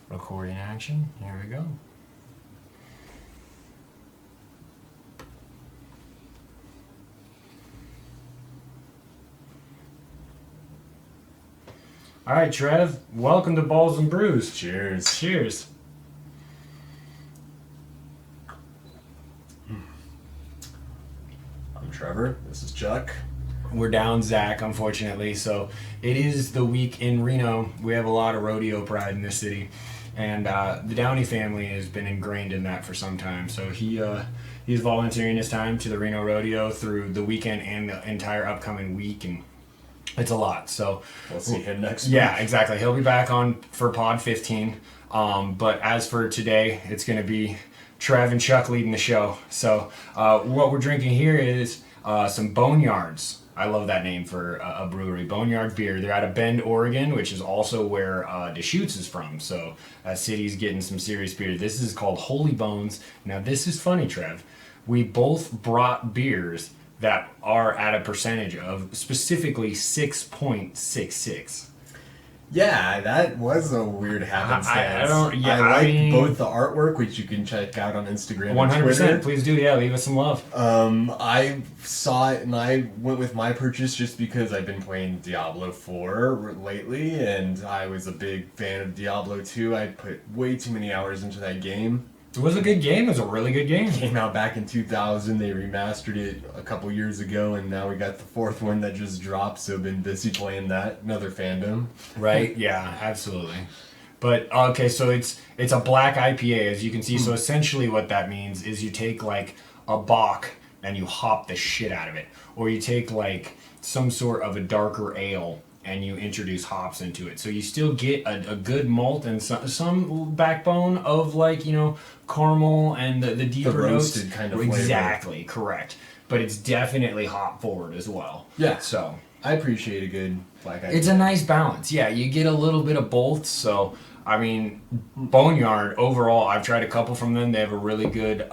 Recording action. Here we go. All right, Trev. Welcome to Balls and Brews. Cheers. Cheers. I'm Trevor. This is Chuck. We're down Zach, unfortunately. So it is the week in Reno. We have a lot of rodeo pride in this city. And the Downey family has been ingrained in that for some time. So he's volunteering his time to the Reno Rodeo through the weekend and the entire upcoming week, and it's a lot. So We'll see him next week. Yeah, exactly. He'll be back on for Pod 15. But as for today, it's going to be Trev and Chuck leading the show. So what we're drinking here is some Boneyards. I love that name for a brewery. Boneyard Beer. They're out of Bend, Oregon, which is also where Deschutes is from. So that city's getting some serious beer. This is called Holy Bones. Now, this is funny, Trev. We both brought beers that are at a percentage of specifically 6.66. Yeah, that was a weird happenstance. I mean, both the artwork, which you can check out on Instagram 100%. and Twitter. Please do, yeah, leave us some love. I saw it and I went with my purchase just because I've been playing Diablo 4 lately, and I was a big fan of Diablo 2. I put way too many hours into that game. It was a good game. It was a really good game. Came out back in 2000. They remastered it a couple years ago, and now we got the fourth one that just dropped. So been busy playing that. Another fandom. Right? Yeah, absolutely. But okay, so it's a black IPA, as you can see. So essentially, what that means is you take like a bock and you hop the shit out of it, or you take like some sort of a darker ale and you introduce hops into it. So you still get a good malt and some backbone of, like, you know, caramel and the deeper the roasted notes. kind of flavor. Exactly, correct. But it's definitely hop forward as well. Yeah. So I appreciate a good black IPA. it's a nice balance. Yeah, you get a little bit of both. So, I mean, Boneyard, overall, I've tried a couple from them. They have a really good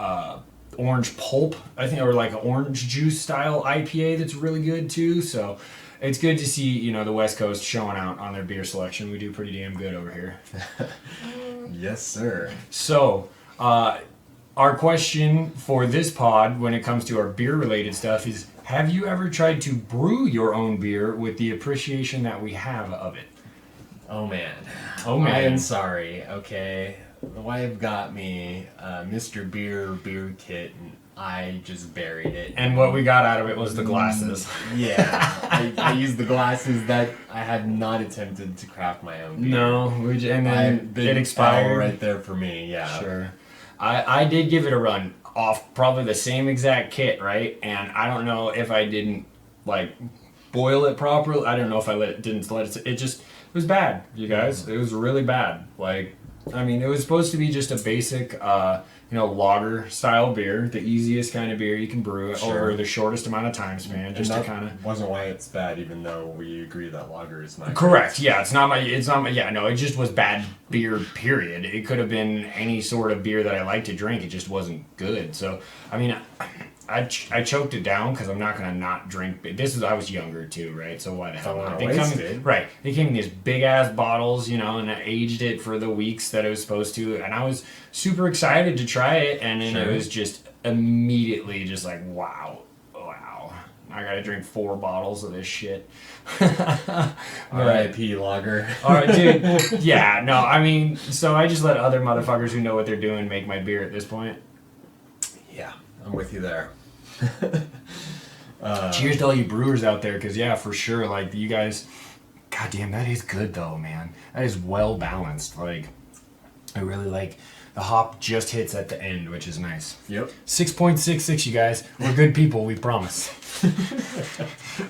orange pulp, I think, or like an orange juice style IPA that's really good too. So it's good to see, you know, the West Coast showing out on their beer selection. We do pretty damn good over here. Yes, sir. So, our question for this pod, when it comes to our beer-related stuff, is: have you ever tried to brew your own beer with the appreciation that we have of it? Oh man. Oh, man. I am sorry. Okay, the wife got me Mr. Beer kit, and I just buried it. And what we got out of it was the glasses. Yeah, I used the glasses that I had not attempted to craft my own beer. No, and then it expired. Right there for me. Yeah. Sure. I did give it a run off probably the same exact kit, right? And I don't know if I didn't like boil it properly. I don't know if I didn't let it. It was bad, you guys. It was really bad. Like, I mean, it was supposed to be just a basic, lager style beer, the easiest kind of beer you can brew over the shortest amount of time span, just to kind of. Wasn't why it's bad, even though we agree that lager is not. Correct. Yeah, it's not my. Yeah, no, it just was bad beer. Period. It could have been any sort of beer that I like to drink. It just wasn't good. So, I mean, I choked it down because I'm not gonna not drink. I was younger too, right? So why the hell not? They came in these big ass bottles, you know, and I aged it for the weeks that it was supposed to, and I was super excited to try it, and then it was just immediately just like, wow, I gotta drink 4 bottles of this shit. R.I.P. lager. All right, dude. Yeah, no, I mean, so I just let other motherfuckers who know what they're doing make my beer at this point. Yeah, I'm with you there. Cheers to all you brewers out there, because yeah, for sure, like, you guys, goddamn, that is good though, man. That is well balanced. Like, I really like the hop just hits at the end, which is nice. Yep. 6.66, you guys. We're good people, we promise.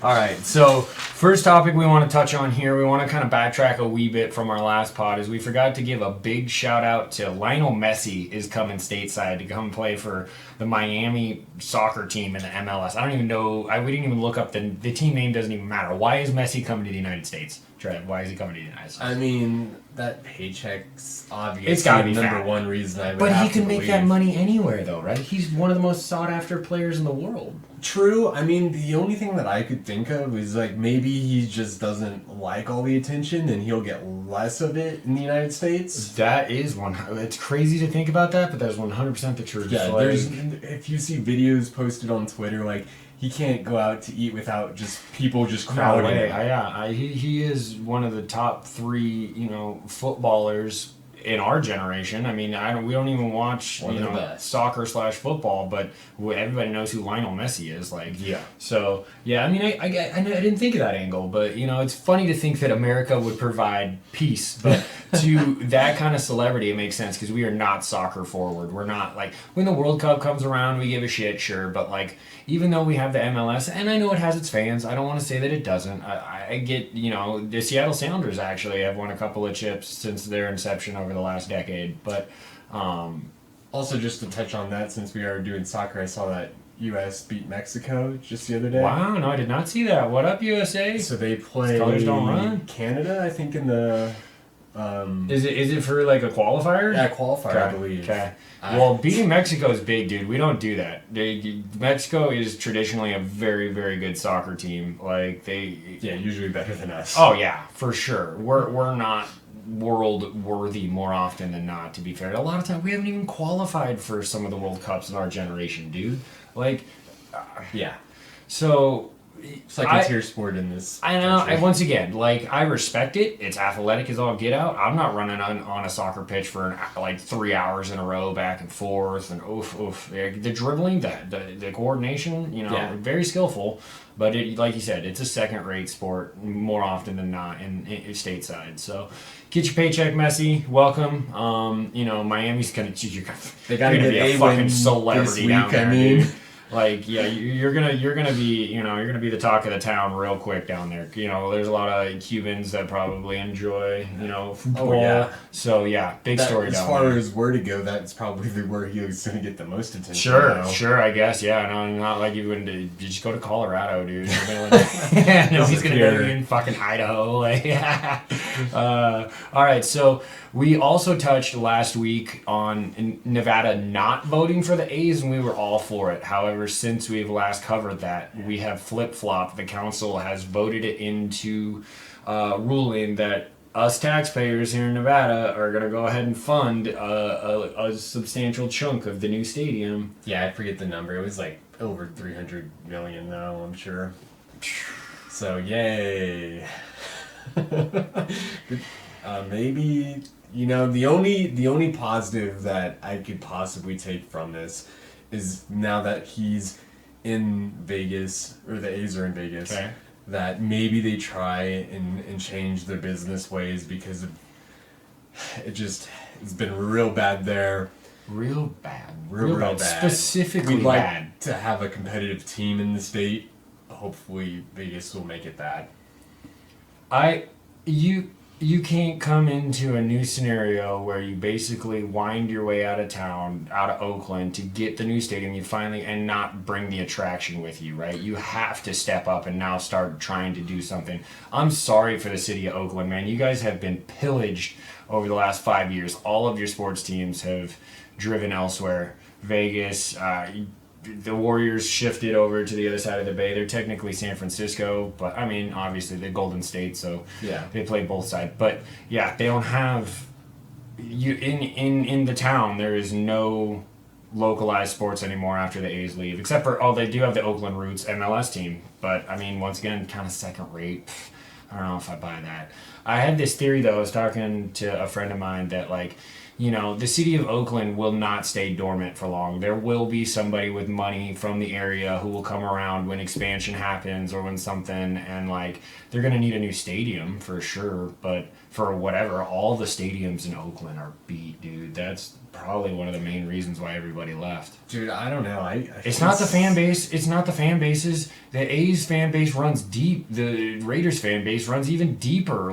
All right, so first topic we want to touch on here, we want to kind of backtrack a wee bit from our last pod, is we forgot to give a big shout out to Lionel Messi is coming stateside to come play for the Miami soccer team in the MLS. I don't even know, we didn't even look up, the team name doesn't even matter. Why is Messi coming to the United States? Trev? Why is he coming to the United States? I mean, that paycheck's obviously It's gotta be number fat. one reason I would But have he can to make believe. that money anywhere, though, right? He's one of the most sought-after players in the world. True. I mean, the only thing that I could think of is like maybe he just doesn't like all the attention and he'll get less of it in the United States. That is one. It's crazy to think about that, but that's 100% the truth. Yeah, Like, there's if you see videos posted on Twitter, like he can't go out to eat without just people just no crowding way. him. He is one of the top 3, footballers in our generation. I mean, we don't even watch, One of the best. soccer/football, but everybody knows who Lionel Messi is. Like, Yeah. So yeah, I mean, I didn't think of that angle, but it's funny to think that America would provide peace, but to that kind of celebrity, it makes sense because we are not soccer forward. We're not like when the World Cup comes around, we give a shit, sure, but like even though we have the MLS, and I know it has its fans, I don't want to say that it doesn't. I get the Seattle Sounders actually have won a couple of chips since their inception over the last decade, but. Also, just to touch on that, since we are doing soccer, I saw that U.S. beat Mexico just the other day. Wow, no, I did not see that. What up, USA? So they play Colors don't run. Canada, I think, in the Is it for like a qualifier? qualifier, I believe. Okay. Well, beating Mexico is big, dude. We don't do that. Mexico is traditionally a very, very good soccer team. Like Yeah, usually better than us. Oh yeah, for sure. We're not world worthy more often than not. To be fair, a lot of times we haven't even qualified for some of the World Cups in our generation, dude. Like, Yeah. So. Second-tier sport in this I know. country. Once again, like I respect it. It's athletic as all get out. I'm not running on a soccer pitch for like 3 hours in a row, back and forth, and oof. The dribbling, the coordination, very skillful. But like you said, it's a second-rate sport more often than not in stateside. So, get your paycheck, Messi. Welcome. Miami's gonna They gotta be get a a fucking win celebrity this down week, there, I mean. dude. Like, yeah, you're gonna be the talk of the town real quick down there. There's a lot of Cubans that probably enjoy football. Oh, yeah. So yeah, big story As down far there. as where to go, that's probably where he was going to get the most attention. Sure, I guess, yeah. No, not like you wouldn't. You just go to Colorado, dude. He's gonna go in fucking Idaho. Like, all right, so we also touched last week on Nevada not voting for the A's, and we were all for it. However, since we've last covered that, we have flip-flopped. The council has voted it into ruling that us taxpayers here in Nevada are going to go ahead and fund a substantial chunk of the new stadium. Yeah, I forget the number. It was like over 300 million though, I'm sure. So, yay. Maybe, the only positive that I could possibly take from this is now that he's in Vegas, or the A's are in Vegas, Okay. that maybe they try and change their business ways because it's been real bad there. Real bad. Real bad. Specifically We'd like bad. to have a competitive team in the state. Hopefully Vegas will make it that. You can't come into a new scenario where you basically wind your way out of town, out of Oakland, to get the new stadium. And not bring the attraction with you, right? You have to step up and now start trying to do something. I'm sorry for the city of Oakland, man. You guys have been pillaged over the last 5 years. All of your sports teams have driven elsewhere. Vegas, the Warriors shifted over to the other side of the bay. They're technically San Francisco, but I mean, obviously they're Golden State, so Yeah. they play both sides. But yeah, they don't have in the town. There is no localized sports anymore after the A's leave, except for they do have the Oakland Roots MLS team. But I mean, once again, kind of second rate. I don't know if I buy that. I had this theory though. I was talking to a friend of mine that the city of Oakland will not stay dormant for long. There will be somebody with money from the area who will come around when expansion happens or when something, and they're going to need a new stadium for sure. But for whatever, all the stadiums in Oakland are beat, dude. That's probably one of the main reasons why everybody left. Dude, I don't know. It's not the fan base. It's not the fan bases. The A's fan base runs deep. The Raiders fan base runs even deeper.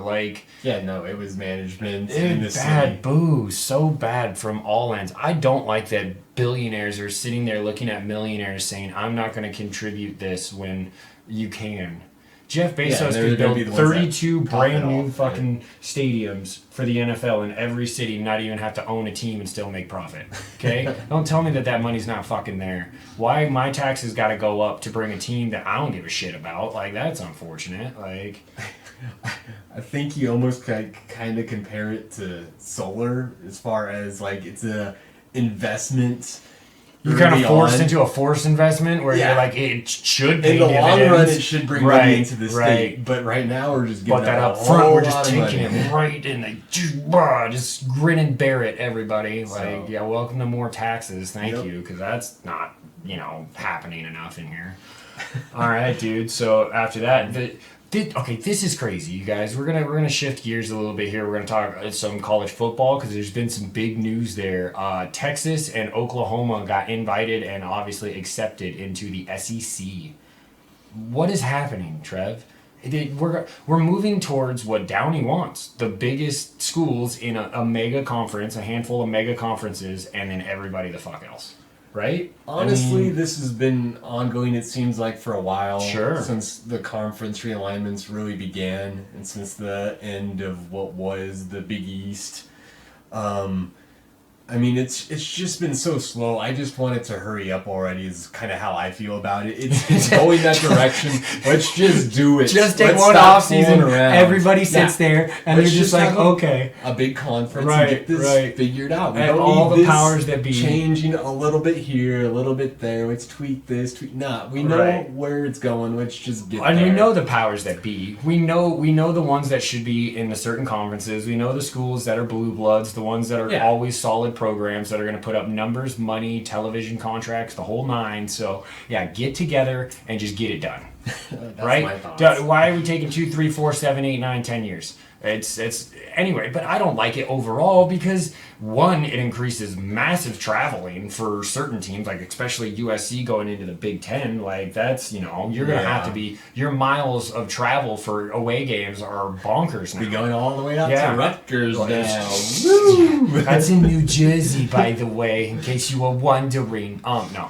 Yeah, no, it was management It in was the bad, city. boo, so bad from all ends. I don't like that billionaires are sitting there looking at millionaires saying, I'm not going to contribute this when you can. Jeff Yeah, Bezos they're could gonna build be the ones that 32 top brand it new off, fucking stadiums for the NFL in every city, not even have to own a team and still make profit. Okay? Don't tell me that money's not fucking there. Why my taxes got to go up to bring a team that I don't give a shit about? Like, that's unfortunate. Like, I think you almost kind of compare it to solar as far as like it's a investment. you're kind of early forced on. into a forced investment where Yeah. you're like, it should pay In the long dividends. run, it should bring Right, money into the state. right. But right now, we're just But giving that out up a front, whole we're just lot of taking money. it right in the just grin and bear it, everybody. Like, So- yeah, welcome to more taxes. Thank Yep. you, because that's not happening enough in here. All right, dude. So after that, okay, this is crazy, you guys. We're gonna shift gears a little bit here. We're gonna talk some college football because there's been some big news there. Texas and Oklahoma got invited and obviously accepted into the SEC. What is happening, Trev? We're moving towards what Downey wants: the biggest schools in a mega conference, a handful of mega conferences, and then everybody the fuck else. Right? Honestly, this has been ongoing, it seems like, for a while. Sure. Since the conference realignments really began and since the end of what was the Big East. I mean, it's just been so slow. I just want it to hurry up already is kind of how I feel about it. It's going that direction. Let's just do it. Just take Let's one stop off season. fooling around. Everybody sits Yeah. there and Let's they're just like, have okay. a big conference Right, and get this right. figured out. We And don't all need the this powers that be. changing a little bit here, a little bit there. Let's tweak this, tweak. Nah, we know Right. where it's going. Let's just get And there. we know the powers that be. We know the ones that should be in the certain conferences. We know the schools that are blue bloods, the ones that are Yeah. always solid programs that are going to put up numbers, money, television contracts, the whole nine. So yeah, get together and just get it done. That's Right? my thoughts. Why are we taking 2, 3, 4, 7, 8, 9, 10 years? It's anyway, but I don't like it overall because one, it increases massive traveling for certain teams, like especially USC going into the Big Ten. Like that's you're gonna have to be your miles of travel for away games are bonkers now. Be going all the way out Yeah. to Rutgers Like, now. Woo! That's in New Jersey, by the way, in case you were wondering. No.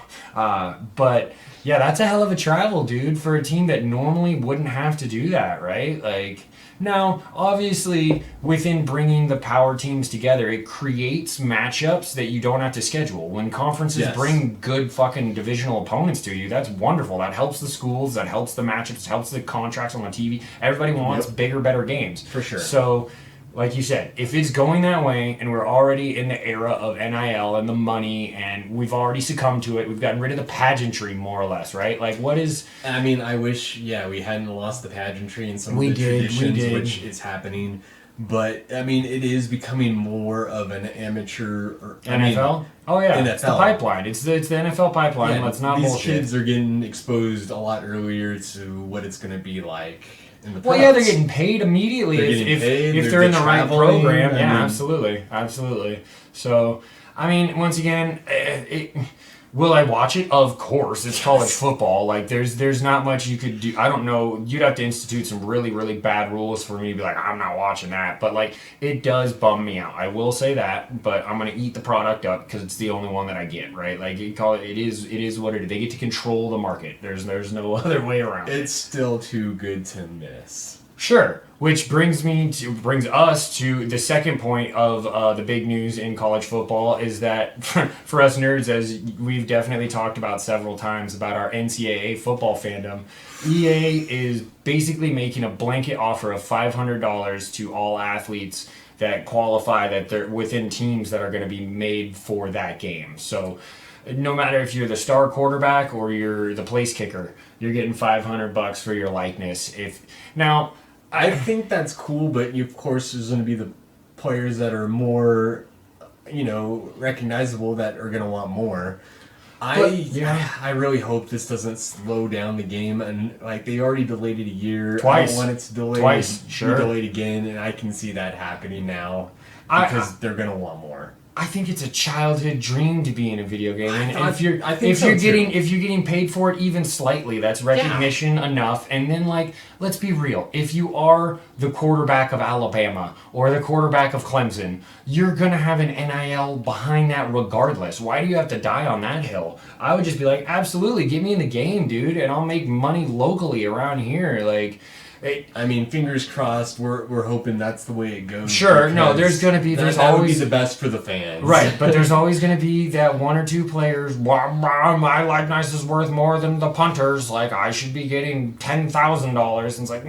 But yeah, that's a hell of a travel, dude, for a team that normally wouldn't have to do that, right? Like, now, obviously, within bringing the power teams together, it creates matchups that you don't have to schedule. When conferences Yes. bring good fucking divisional opponents to you, that's wonderful. That helps the schools, that helps the matchups, helps the contracts on the TV. Everybody wants bigger, better games. For sure. So, like you said, if it's going that way and we're already in the era of NIL and the money and we've already succumbed to it, we've gotten rid of the pageantry more or less, right? Like what is... I mean, I wish, we hadn't lost the pageantry and some We of the did, traditions, which is happening. But, I mean, it is becoming more of an amateur... NFL? Oh yeah, NFL. It's the pipeline. It's the NFL pipeline. Let's not these bullshit. kids are getting exposed a lot earlier to what it's going to be like in the Well, yeah, they're pros. getting paid immediately They're if, getting if, paid, if they're they're in the right traveling, program. I Yeah, mean- absolutely. So, I mean, once again, will I watch it? Of course. It's college football. Like, there's not much you could do. I don't know. You'd have to institute some really, really bad rules for me to be like, I'm not watching that. But, like, it does bum me out. I will say that. But I'm going to eat the product up because it's the only one that I get, right? Like, it is what it is. They get to control the market. There's no other way around it. It's still too good to miss. Sure, which brings us to the second point of the big news in college football is that for us nerds, as we've definitely talked about several times about our NCAA football fandom, EA is basically making a blanket offer of $500 to all athletes that qualify that they're within teams that are going to be made for that game. So no matter if you're the star quarterback or you're the place kicker, you're getting $500 for your likeness. I think that's cool, but of course there's going to be the players that are more, recognizable that are going to want more. I really hope this doesn't slow down the game, and like they already delayed it a year. Twice. I don't want it to delay Twice, be sure. delayed again, and I can see that happening now because they're going to want more. I think it's a childhood dream to be in a video game, and I think if so you're too. getting paid for it even slightly, that's recognition enough. And then, like, let's be real, if you are the quarterback of Alabama or the quarterback of Clemson, you're gonna have an NIL behind that regardless. Why do you have to die on that hill? I would just be like, absolutely, get me in the game, dude, and I'll make money locally around here. Like, I mean, fingers crossed. We're hoping that's the way it goes. sure, no, there's that would be always the best for the fans, right, but there's always going to be that one or two players. My likeness is worth more than the punters. Like, I should be getting $10,000. And it's like,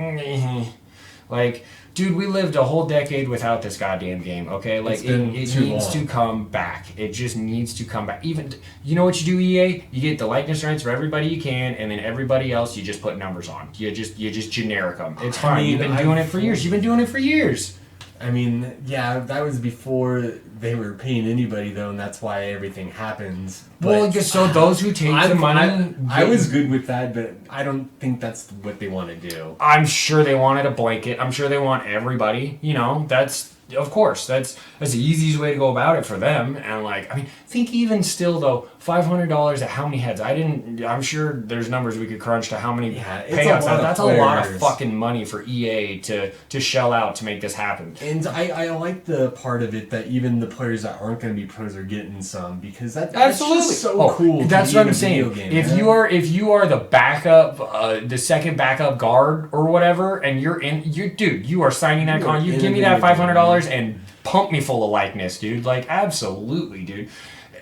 like, dude, we lived a whole decade without this goddamn game. Okay, like it needs to come back. It just needs to come back. Even you know what you do, EA? You get the likeness rights for everybody you can, and then everybody else you just put numbers on. You just generic them. It's fine. I mean, you've been doing it for years. You've been doing it for years. I mean, yeah, that was before they were paying anybody, though, and that's why everything happens. Well, so those who take the money... I was good with that, but I don't think that's what they want to do. I'm sure they wanted a blanket. I'm sure they want everybody. You know, that's... Of course, that's the easiest way to go about it for them. And, like, I mean, think even still, though, $500 at how many heads? I'm sure there's numbers we could crunch to how many payouts. That's a lot of fucking money for EA to shell out to make this happen. And I like the part of it that even the players that aren't going to be pros are getting some, because that's absolutely just so cool. That's what I'm saying. If you are the backup, the second backup guard or whatever, and you are signing that con. You give me that $500 and pump me full of likeness, dude. Like, absolutely, dude.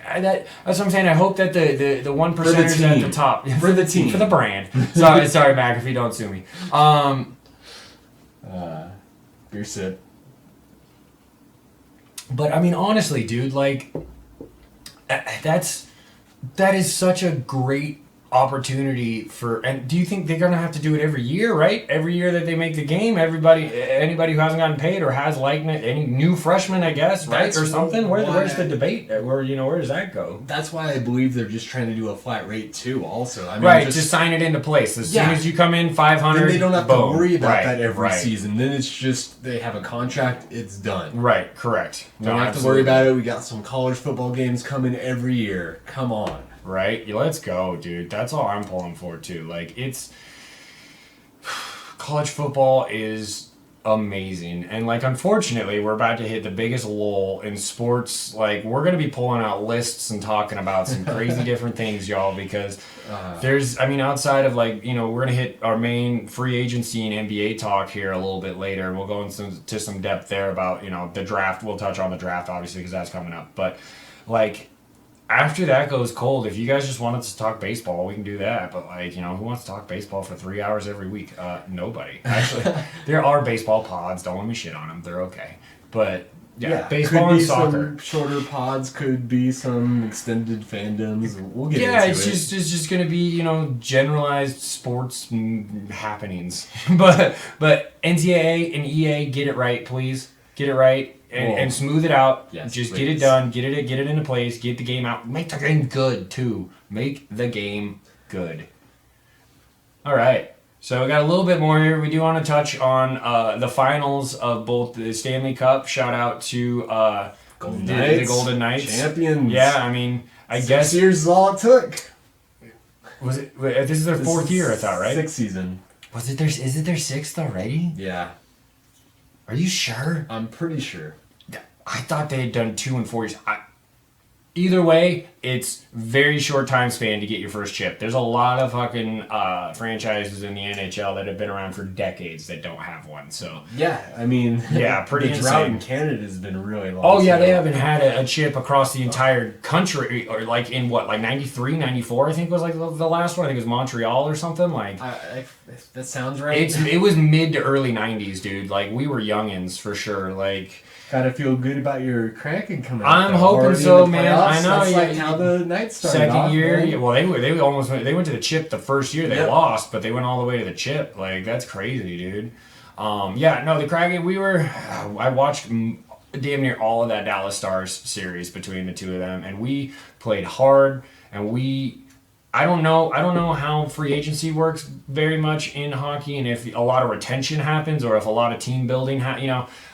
That's what I'm saying. I hope that the 1%ers at the top for the team, for the brand. Sorry, Mac, if you don't sue me. Beer sip. But I mean, honestly, dude, like, that is such a great opportunity for. And do you think they're gonna have to do it every year? Right, every year that they make the game, anybody who hasn't gotten paid or has likeness, any new freshmen, I guess, right, or something. Where's the debate? Where does that go? That's why I believe they're just trying to do a flat rate too. Also, I mean, right, just sign it into place as soon as you come in 500. Then they don't have to worry about that every right. season. Then it's just they have a contract. It's done. Right, correct. Don't have to worry about it. We got some college football games coming every year. Come on. Right? Let's go, dude. That's all I'm pulling for, too. Like, college football is amazing. And, like, unfortunately, we're about to hit the biggest lull in sports. Like, we're going to be pulling out lists and talking about some crazy different things, y'all, because outside of, like, we're going to hit our main free agency and NBA talk here a little bit later. And we'll go into some depth there about, the draft. We'll touch on the draft, obviously, because that's coming up. But, like, after that goes cold, if you guys just wanted to talk baseball, we can do that. But, like, who wants to talk baseball for 3 hours every week? Nobody. Actually, there are baseball pods. Don't let me shit on them. They're okay. But, yeah baseball and soccer. Some shorter pods, could be some extended fandoms. We'll get into it. It's just going to be, generalized sports happenings. but NCAA and EA, get it right, please. Get it right. And smooth it out. Yes, just please. get it done. Get it into place. Get the game out. Make the game good too. Make the game good. All right. So we got a little bit more here. We do want to touch on the finals of both the Stanley Cup. Shout out to the Golden Knights, champions. Yeah, I mean, I guess 6 years is all it took. Was it? This is their fourth year, I thought, right? Sixth season. Was it their? Is it their sixth already? Yeah. Are you sure? I'm pretty sure. I thought they had done 2 and 4 years. Either way, it's very short time span to get your first chip. There's a lot of fucking franchises in the NHL that have been around for decades that don't have one. So yeah, I mean, pretty the insane. drought in Canada has been really long. Oh yeah, they haven't had a chip across the entire country, or like in what, like 93, 94, I think was like the last one. I think it was Montreal or something. Like that sounds right. It was mid to early 90s, dude. Like, we were youngins for sure. Like, gotta feel good about your cranking coming. I'm hoping so, man. I know. That's like how the Knights started. Second year, man. yeah, well, they went to the chip the first year. They lost, but they went all the way to the chip. Like, that's crazy, dude. The Kraken. I watched damn near all of that Dallas Stars series between the two of them, and we played hard. And I don't know how free agency works very much in hockey, and if a lot of retention happens or if a lot of team building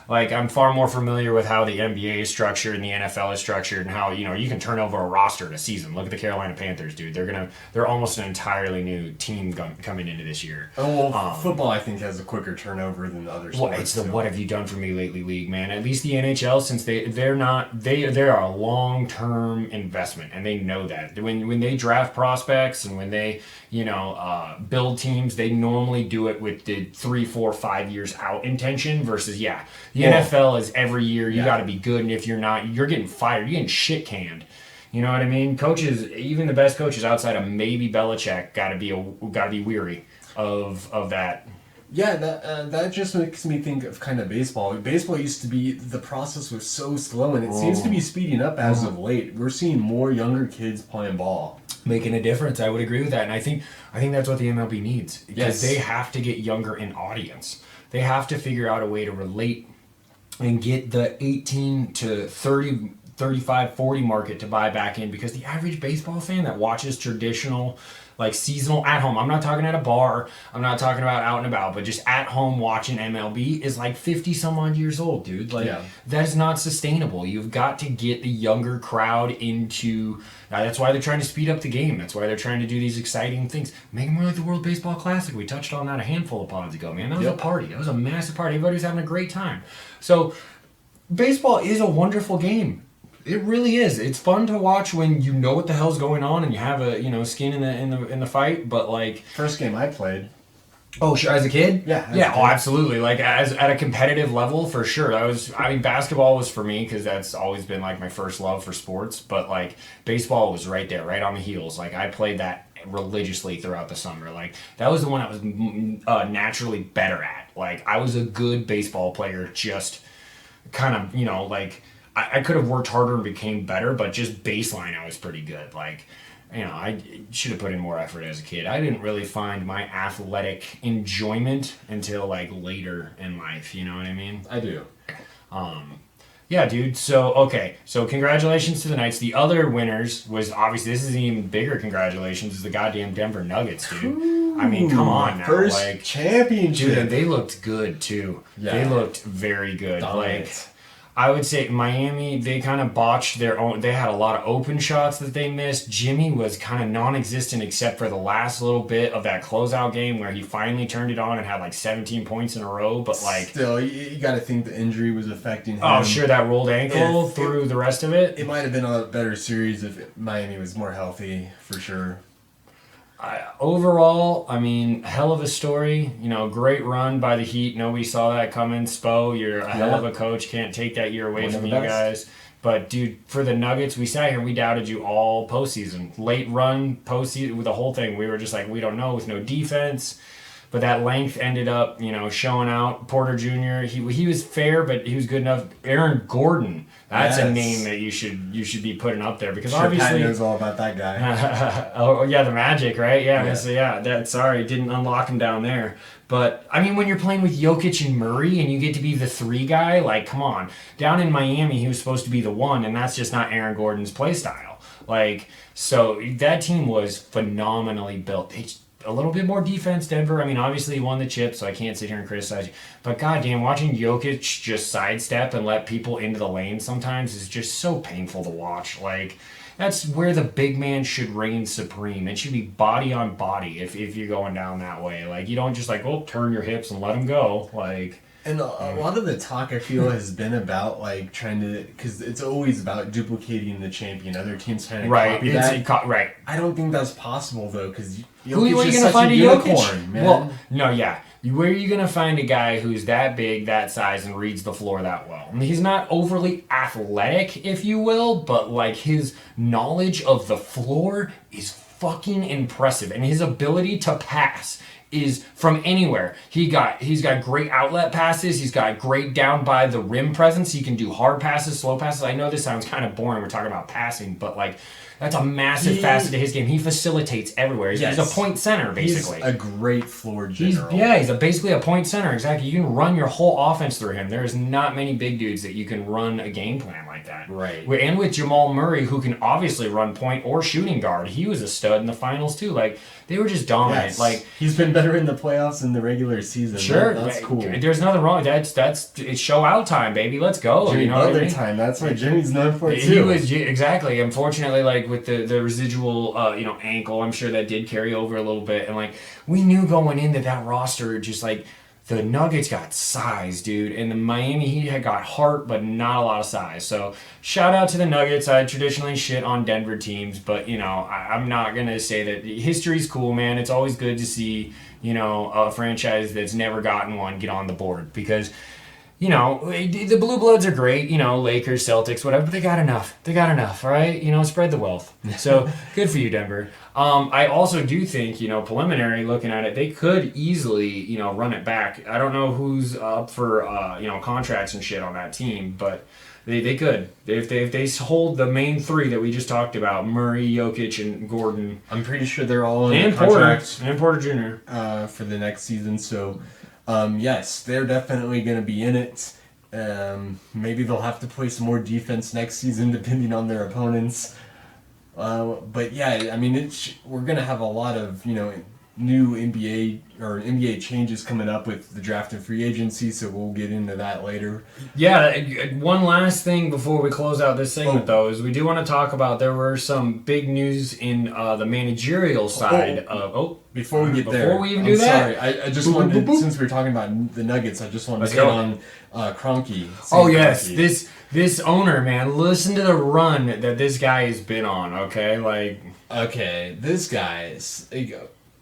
Like, I'm far more familiar with how the NBA is structured and the NFL is structured, and how, you can turn over a roster in a season. Look at the Carolina Panthers, dude. They're almost an entirely new team coming into this year. Oh, well, football, I think, has a quicker turnover than the other sports. Well, it's the what have you done for me lately league, man. At least the NHL, since they're a long-term investment, and they know that. When they draft prospects and when they, build teams, they normally do it with the 3, 4, 5 years out intention versus, the NFL is every year you got to be good, and if you're not, you're getting fired. You're getting shit canned. You know what I mean? Coaches, even the best coaches outside of maybe Belichick, got to be weary of that. Yeah, that just makes me think of kind of baseball. Baseball used to be, the process was so slow, and it seems to be speeding up as of late. We're seeing more younger kids playing ball. Making a difference. I would agree with that. And I think that's what the MLB needs. Because they have to get younger in audience. They have to figure out a way to relate and get the 18 to 30, 35, 40 market to buy back in, because the average baseball fan that watches traditional, like seasonal at home, I'm not talking at a bar, I'm not talking about out and about, but just at home watching MLB is like 50 some odd years old, dude. Like, that is not sustainable. You've got to get the younger crowd into, that's why they're trying to speed up the game. That's why they're trying to do these exciting things. Make it more like the World Baseball Classic. We touched on that a handful of pods ago, man. That was a party. That was a massive party. Everybody was having a great time. So baseball is a wonderful game. It really is. It's fun to watch when you know what the hell's going on and you have a skin in the fight. But like, first game I played. Oh, sure. As a kid? Yeah. Oh, absolutely. Like, as at a competitive level, for sure. Basketball was for me because that's always been like my first love for sports. But like, baseball was right there, right on the heels. Like, I played that religiously throughout the summer. Like, that was the one I was naturally better at. Like, I was a good baseball player, just kind of, like, I could have worked harder and became better, but just baseline, I was pretty good. Like, I should have put in more effort as a kid. I didn't really find my athletic enjoyment until like later in life. You know what I mean? I do. Yeah, dude. So congratulations to the Knights. The other winners was obviously, this is an even bigger congratulations, is the goddamn Denver Nuggets, dude. Ooh, I mean, come on now. First championship. Dude, and they looked good too. Yeah. They looked very good. Dominant. Like, I would say Miami, they kind of botched their own. They had a lot of open shots that they missed. Jimmy was kind of non-existent except for the last little bit of that closeout game where he finally turned it on and had like 17 points in a row. But like, still, you got to think the injury was affecting him. Oh, sure, that rolled ankle through the rest of it. It might have been a better series if Miami was more healthy, for sure. Overall, I mean, hell of a story. Great run by the Heat. Nobody saw that coming. Spo, you're a hell of a coach. Can't take that year away from you guys. But, dude, for the Nuggets, we sat here, we doubted you all postseason. Late run, postseason, with the whole thing. We were just like, we don't know, with no defense. But that length ended up, showing out. Porter Jr., he was fair, but he was good enough. Aaron Gordon, that's a name that you should be putting up there, because obviously Pat knows all about that guy. Oh yeah, the Magic, right? Yeah. So didn't unlock him down there. But I mean, when you're playing with Jokic and Murray and you get to be the 3 guy, like, come on. Down in Miami, he was supposed to be the 1, and that's just not Aaron Gordon's play style. Like, so that team was phenomenally built. A little bit more defense, Denver. I mean, obviously he won the chip, so I can't sit here and criticize you. But goddamn, watching Jokic just sidestep and let people into the lane sometimes is just so painful to watch. Like, that's where the big man should reign supreme. It should be body on body if you're going down that way. Like, you don't just like, turn your hips and let him go. Like, and a lot of the talk, I feel, has been about like trying to, because it's always about duplicating the champion. Other teams trying to copy that. Right. I don't think that's possible though, because who are you going to find a unicorn, man? Well, no, yeah. Where are you going to find a guy who's that big, that size, and reads the floor that well? I mean, he's not overly athletic, if you will, but like his knowledge of the floor is fucking impressive, and his ability to pass is from anywhere. He's got great outlet passes. He's got great down by the rim presence. He can do hard passes, slow passes. I know this sounds kind of boring. We're talking about passing, but like, that's a massive facet of his game. He facilitates everywhere. He's a point center, basically. He's a great floor general. He's basically a point center, exactly. You can run your whole offense through him. There's not many big dudes that you can run a game plan like that. Right. And with Jamal Murray, who can obviously run point or shooting guard. He was a stud in the finals too. Like, they were just dominant. Yes. Like, he's been better in the playoffs than the regular season. Sure, that's cool. There's nothing wrong. It's show out time, baby. Let's go. Jimmy you know Butler what I mean? time. That's what Jimmy's known for too. He was exactly. Unfortunately, like with the residual, ankle, I'm sure that did carry over a little bit. And like we knew going into that roster, just like the Nuggets got size, dude, and the Miami Heat had got heart, but not a lot of size. So shout out to the Nuggets. I traditionally shit on Denver teams, but I'm not gonna say that history's cool, man. It's always good to see a franchise that's never gotten one get on the board because. The Blue Bloods are great, Lakers, Celtics, whatever, but they got enough. All right? Spread the wealth. So, good for you, Denver. I also do think, preliminary looking at it, they could easily, run it back. I don't know who's up for, contracts and shit on that team, but they could. If they hold the main three that we just talked about, Murray, Jokic, and Gordon. I'm pretty sure they're all in and contract. And Porter Jr. For the next season, so... yes, they're definitely going to be in it. Maybe they'll have to play some more defense next season, depending on their opponents. But yeah, I mean, we're going to have a lot of new NBA changes coming up with the draft and free agency, so we'll get into that later. Yeah, one last thing before we close out this segment, though, is we do want to talk about there were some big news in the managerial side of... Before we get there, before we even do that, sorry, I just wanted to, since we were talking about the Nuggets, I just wanted to get on Kroenke. Oh yes, this owner, man, listen to the run that this guy has been on. Okay, this guy is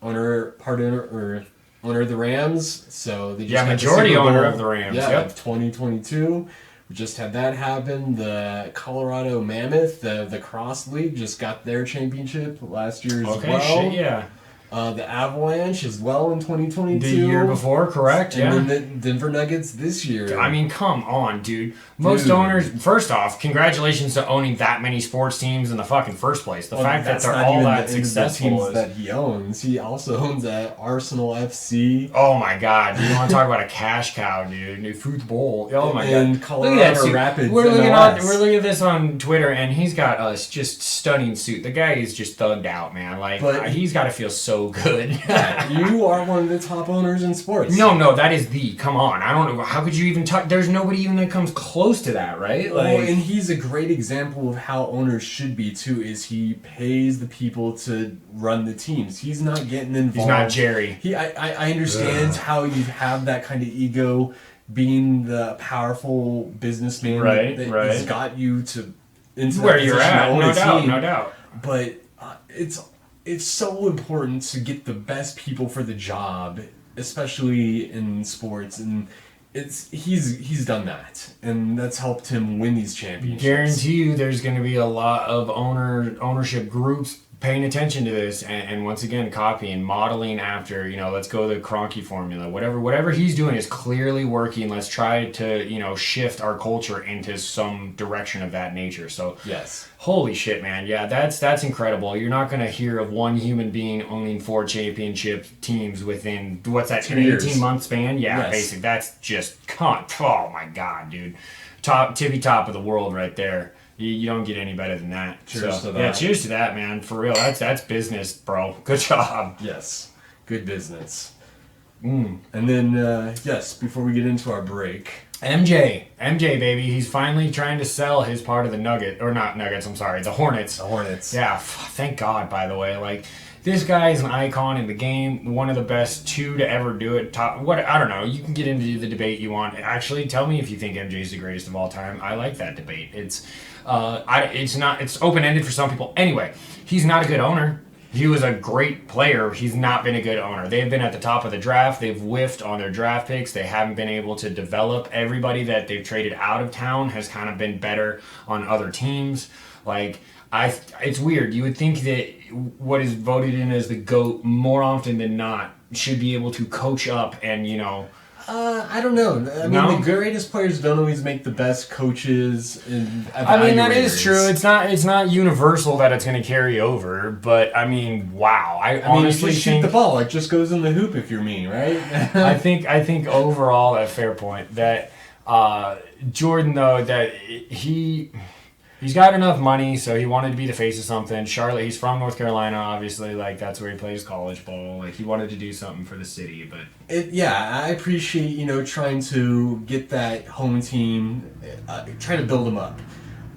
owner of the Rams. So they just majority owner of the Rams. Yeah, yep. of 2022. We just had that happen. The Colorado Mammoth, the Cross League, just got their championship last year as well. Shit, yeah. The Avalanche as well in 2022. The year before, correct? And then the Denver Nuggets this year. I mean, come on, dude. Most owners, first off, congratulations to owning that many sports teams in the fucking first place. The fact that they're all that successful is that he owns. He also owns Arsenal FC. Oh my God, you want to talk about a cash cow, dude? New football. Oh my and God. Colorado Rapids. We're looking at this on Twitter, and he's got a just stunning suit. The guy is just thugged out, man. He's got to feel so good. Yeah, you are one of the top owners in sports. No, that is come on. I don't know. How could you even talk? There's nobody even that comes close to that, right? And he's a great example of how owners should be too, is he pays the people to run the teams. He's not getting involved. He's not Jerry. I understand how you have that kind of ego being the powerful businessman that has got you into where you're at. No doubt. But it's so important to get the best people for the job, especially in sports, and he's done that, and that's helped him win these championships. Guarantee you, there's going to be a lot of ownership groups paying attention to this, and once again copying, modeling after. Let's go the Kroenke formula. Whatever he's doing is clearly working. Let's try to shift our culture into some direction of that nature. So yes. Holy shit, man. Yeah, that's incredible. You're not going to hear of one human being owning 4 championship teams within, what's that, 2 years. 18-month span? Yeah, yes. Basic. That's just, oh my God, dude. Tippy top of the world right there. You don't get any better than that. Cheers to that. Yeah, cheers to that, man. For real. That's business, bro. Good job. Yes. Good business. And then, before we get into our break... MJ, baby. He's finally trying to sell his part of the the Hornets. The Hornets. Yeah, thank God, by the way. This guy is an icon in the game, one of the best 2 to ever do it. I don't know. You can get into the debate you want. Actually, tell me if you think MJ is the greatest of all time. I like that debate. It's open-ended for some people. Anyway, he's not a good owner. He was a great player. He's not been a good owner. They've been at the top of the draft. They've whiffed on their draft picks. They haven't been able to develop. Everybody that they've traded out of town has kind of been better on other teams. It's weird. You would think that what is voted in as the GOAT more often than not should be able to coach up and, I don't know. I mean, the greatest players don't always make the best coaches and evaluators. That is true. It's not universal that it's going to carry over, but wow. I honestly you shoot the ball. It just goes in the hoop if you're me, right? I think overall, a fair point that Jordan, though, that He's got enough money, so he wanted to be the face of something. Charlotte, he's from North Carolina, obviously. Like, that's where he plays college ball. Like, he wanted to do something for the city, but... I appreciate, trying to get that home team, trying to build them up.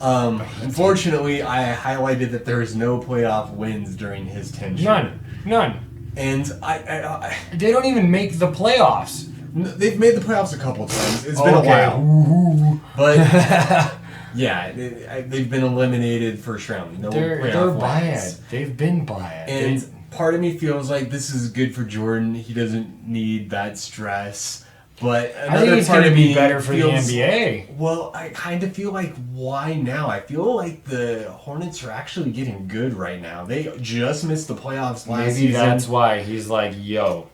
Unfortunately, I highlighted that there is no playoff wins during his tenure. None. And They don't even make the playoffs. They've made the playoffs a couple times. It's been a while. Ooh. But... Yeah, they've been eliminated first round. They're bad. They've been bad. And part of me feels like this is good for Jordan. He doesn't need that stress. But I think it's going to be better for the NBA. Well, I kind of feel like, why now? I feel like the Hornets are actually getting good right now. They just missed the playoffs last season. Maybe that's why he's like, yo...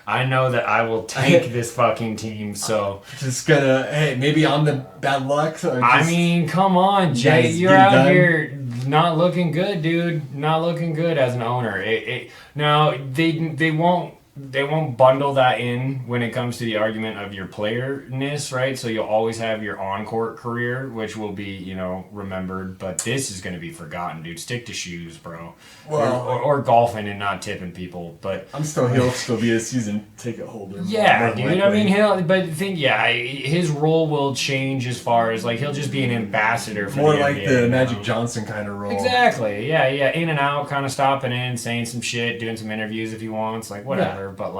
I know that I will take this fucking team, so... Just gonna... Hey, maybe I'm the bad luck. I mean, come on, Jay. You're out here not looking good, dude. Not looking good as an owner. Now, they won't bundle that in when it comes to the argument of your playerness, right? So you'll always have your on-court career, which will be, remembered. But this is going to be forgotten, dude. Stick to shoes, bro. Well, or golfing and not tipping people. But he'll still be a season ticket holder. Yeah, dude. Likely. I mean, his role will change as far as he'll just be an ambassador for more the like NBA, the Magic Johnson kind of role. Exactly. Yeah. In and out, kind of stopping in, saying some shit, doing some interviews if he wants, whatever. Yeah. But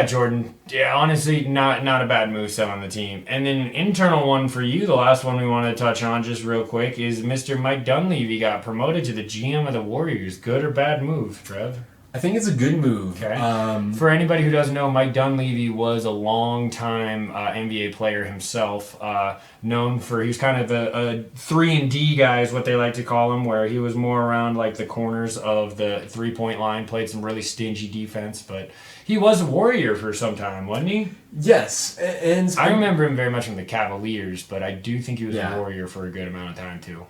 Jordan. Yeah, honestly, not a bad move selling the team. And then an internal one for you, the last one we want to touch on just real quick is Mr. Mike Dunleavy got promoted to the GM of the Warriors. Good or bad move, Trev? I think it's a good move. Okay. For anybody who doesn't know, Mike Dunleavy was a long-time NBA player himself, known for, he was kind of a 3-and-D guy is what they like to call him, where he was more around the corners of the three-point line, played some really stingy defense, but he was a Warrior for some time, wasn't he? Yes. And I remember him very much from the Cavaliers, but I do think he was a Warrior for a good amount of time, too.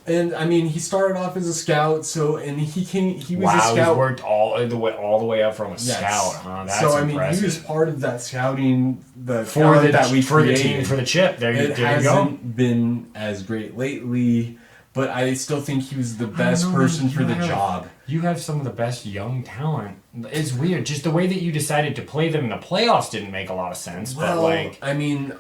And I mean, he started off as a scout, he was a scout. He's worked all the way up from a scout, huh? That's impressive. He was part of that scouting for the team for the chip. There you go. It hasn't been as great lately, but I still think he was the best person for the job. You have some of the best young talent. It's weird, just the way that you decided to play them in the playoffs didn't make a lot of sense. Well, I mean.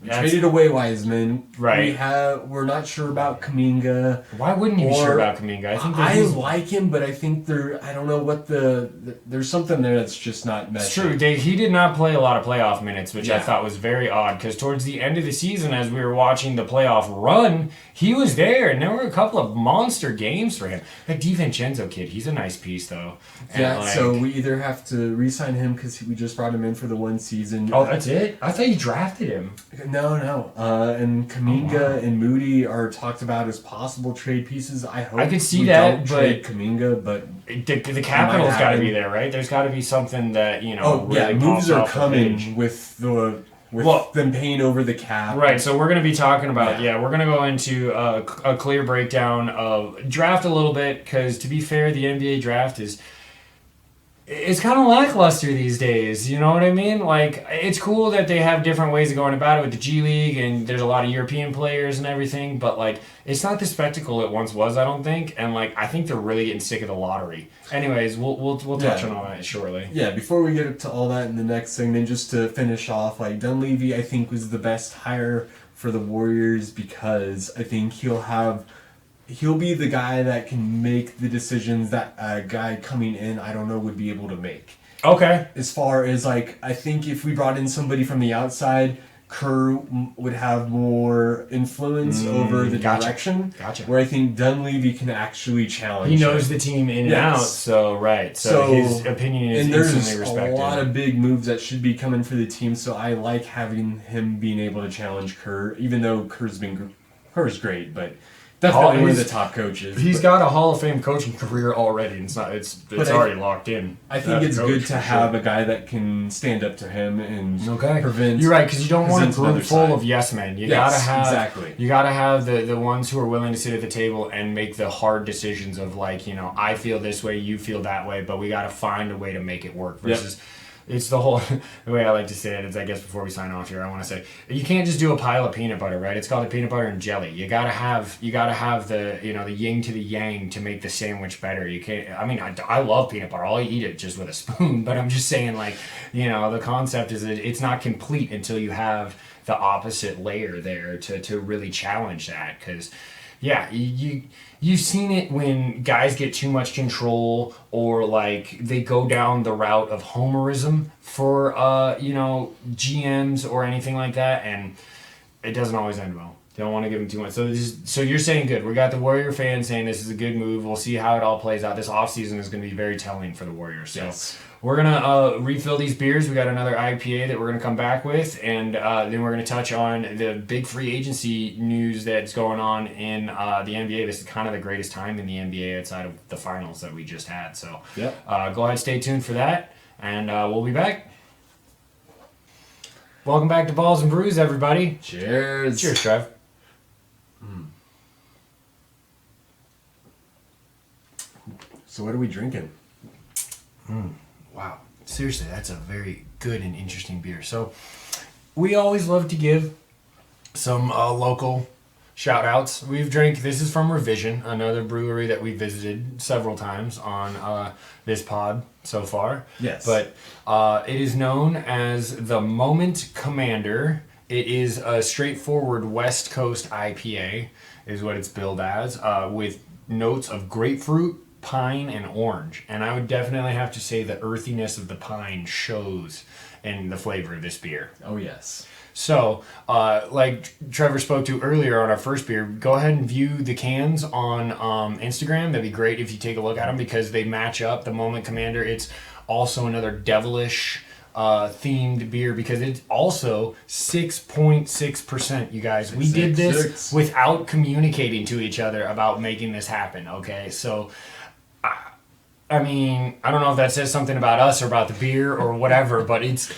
We traded away Wiseman. Right. We're not sure about Kuminga. Why wouldn't you be sure about Kuminga? I like him, but I think I don't know what there's something there that's just not meshing. It's true. He did not play a lot of playoff minutes, which I thought was very odd, because towards the end of the season, as we were watching the playoff run, he was there, and there were a couple of monster games for him. That DiVincenzo kid, he's a nice piece, though. Yeah, so we either have to re-sign him because we just brought him in for the one season. Oh, that's it? I thought you drafted him. No. And Kuminga and Moody are talked about as possible trade pieces. I hope I could see that, don't trade Kuminga, but the capital's got to be there, right? There's got to be something that really moves are coming with them paying over the cap. Right, so we're going to be talking about, we're going to go into a clear breakdown of draft a little bit, because to be fair, the NBA draft it's kind of lackluster these days, you know what I mean? It's cool that they have different ways of going about it with the G League, and there's a lot of European players and everything, but, it's not the spectacle it once was, I don't think, and, I think they're really getting sick of the lottery. Anyways, we'll touch on all that shortly. Yeah, before we get to all that in the next segment, just to finish off, Dunleavy, I think, was the best hire for the Warriors, because I think he'll be the guy that can make the decisions that a guy coming in, I don't know, would be able to make. Okay. As far as, I think if we brought in somebody from the outside, Kerr would have more influence over the direction. Gotcha. Where I think Dunleavy can actually challenge. He knows the team in and out, so his opinion is instantly respected. There's a lot of big moves that should be coming for the team, so I like having him being able to challenge Kerr, even though Kerr's great, but definitely one of the top coaches. He's got a Hall of Fame coaching career already. It's already locked in. I think it's good to have a guy that can stand up to him and prevent. You're right, because you don't want a group full of yes men. You gotta have the ones who are willing to sit at the table and make the hard decisions of I feel this way, you feel that way, but we gotta find a way to make it work. Versus it's the whole the way I like to say it is, I guess before we sign off here, I want to say you can't just do a pile of peanut butter, right? It's called a peanut butter and jelly. You gotta have the the yin to the yang to make the sandwich better. You can't. I mean, I love peanut butter. I'll eat it just with a spoon, but I'm just saying, like, the concept is that it's not complete until you have the opposite layer there to really challenge that. Because yeah, you've seen it when guys get too much control, or like they go down the route of homerism for GMs or anything like that, and it doesn't always end well. They don't want to give them too much. So you're saying good. We got the Warrior fans saying this is a good move. We'll see how it all plays out. This offseason is going to be very telling for the Warriors. So Yes. we're going to refill these beers. We got another IPA that we're going to come back with. And then we're going to touch on the big free agency news that's going on in the NBA. This is kind of the greatest time in the NBA outside of the finals that we just had. So go ahead, stay tuned for that. And we'll be back. Welcome back to Balls and Brews, everybody. Cheers. Cheers, Trev. So what are we drinking? Wow. Seriously, that's a very good and interesting beer. So we always love to give some local shout outs. This is from Revision, another brewery that we visited several times on this pod so far. Yes. But it is known as the Moment Commander. It is a straightforward West Coast IPA, is what it's billed as, with notes of grapefruit, pine, and orange. And I would definitely have to say the earthiness of the pine shows in the flavor of this beer. Oh, yes. So, like Trevor spoke to earlier on our first beer, go ahead and view the cans on Instagram. That'd be great if you take a look at them, because they match up. The Moment Commander, it's also another devilish themed beer, because it's also 6.6%, you guys. We did this without communicating to each other about making this happen, okay? So I mean, I don't know if that says something about us or about the beer or whatever, but it's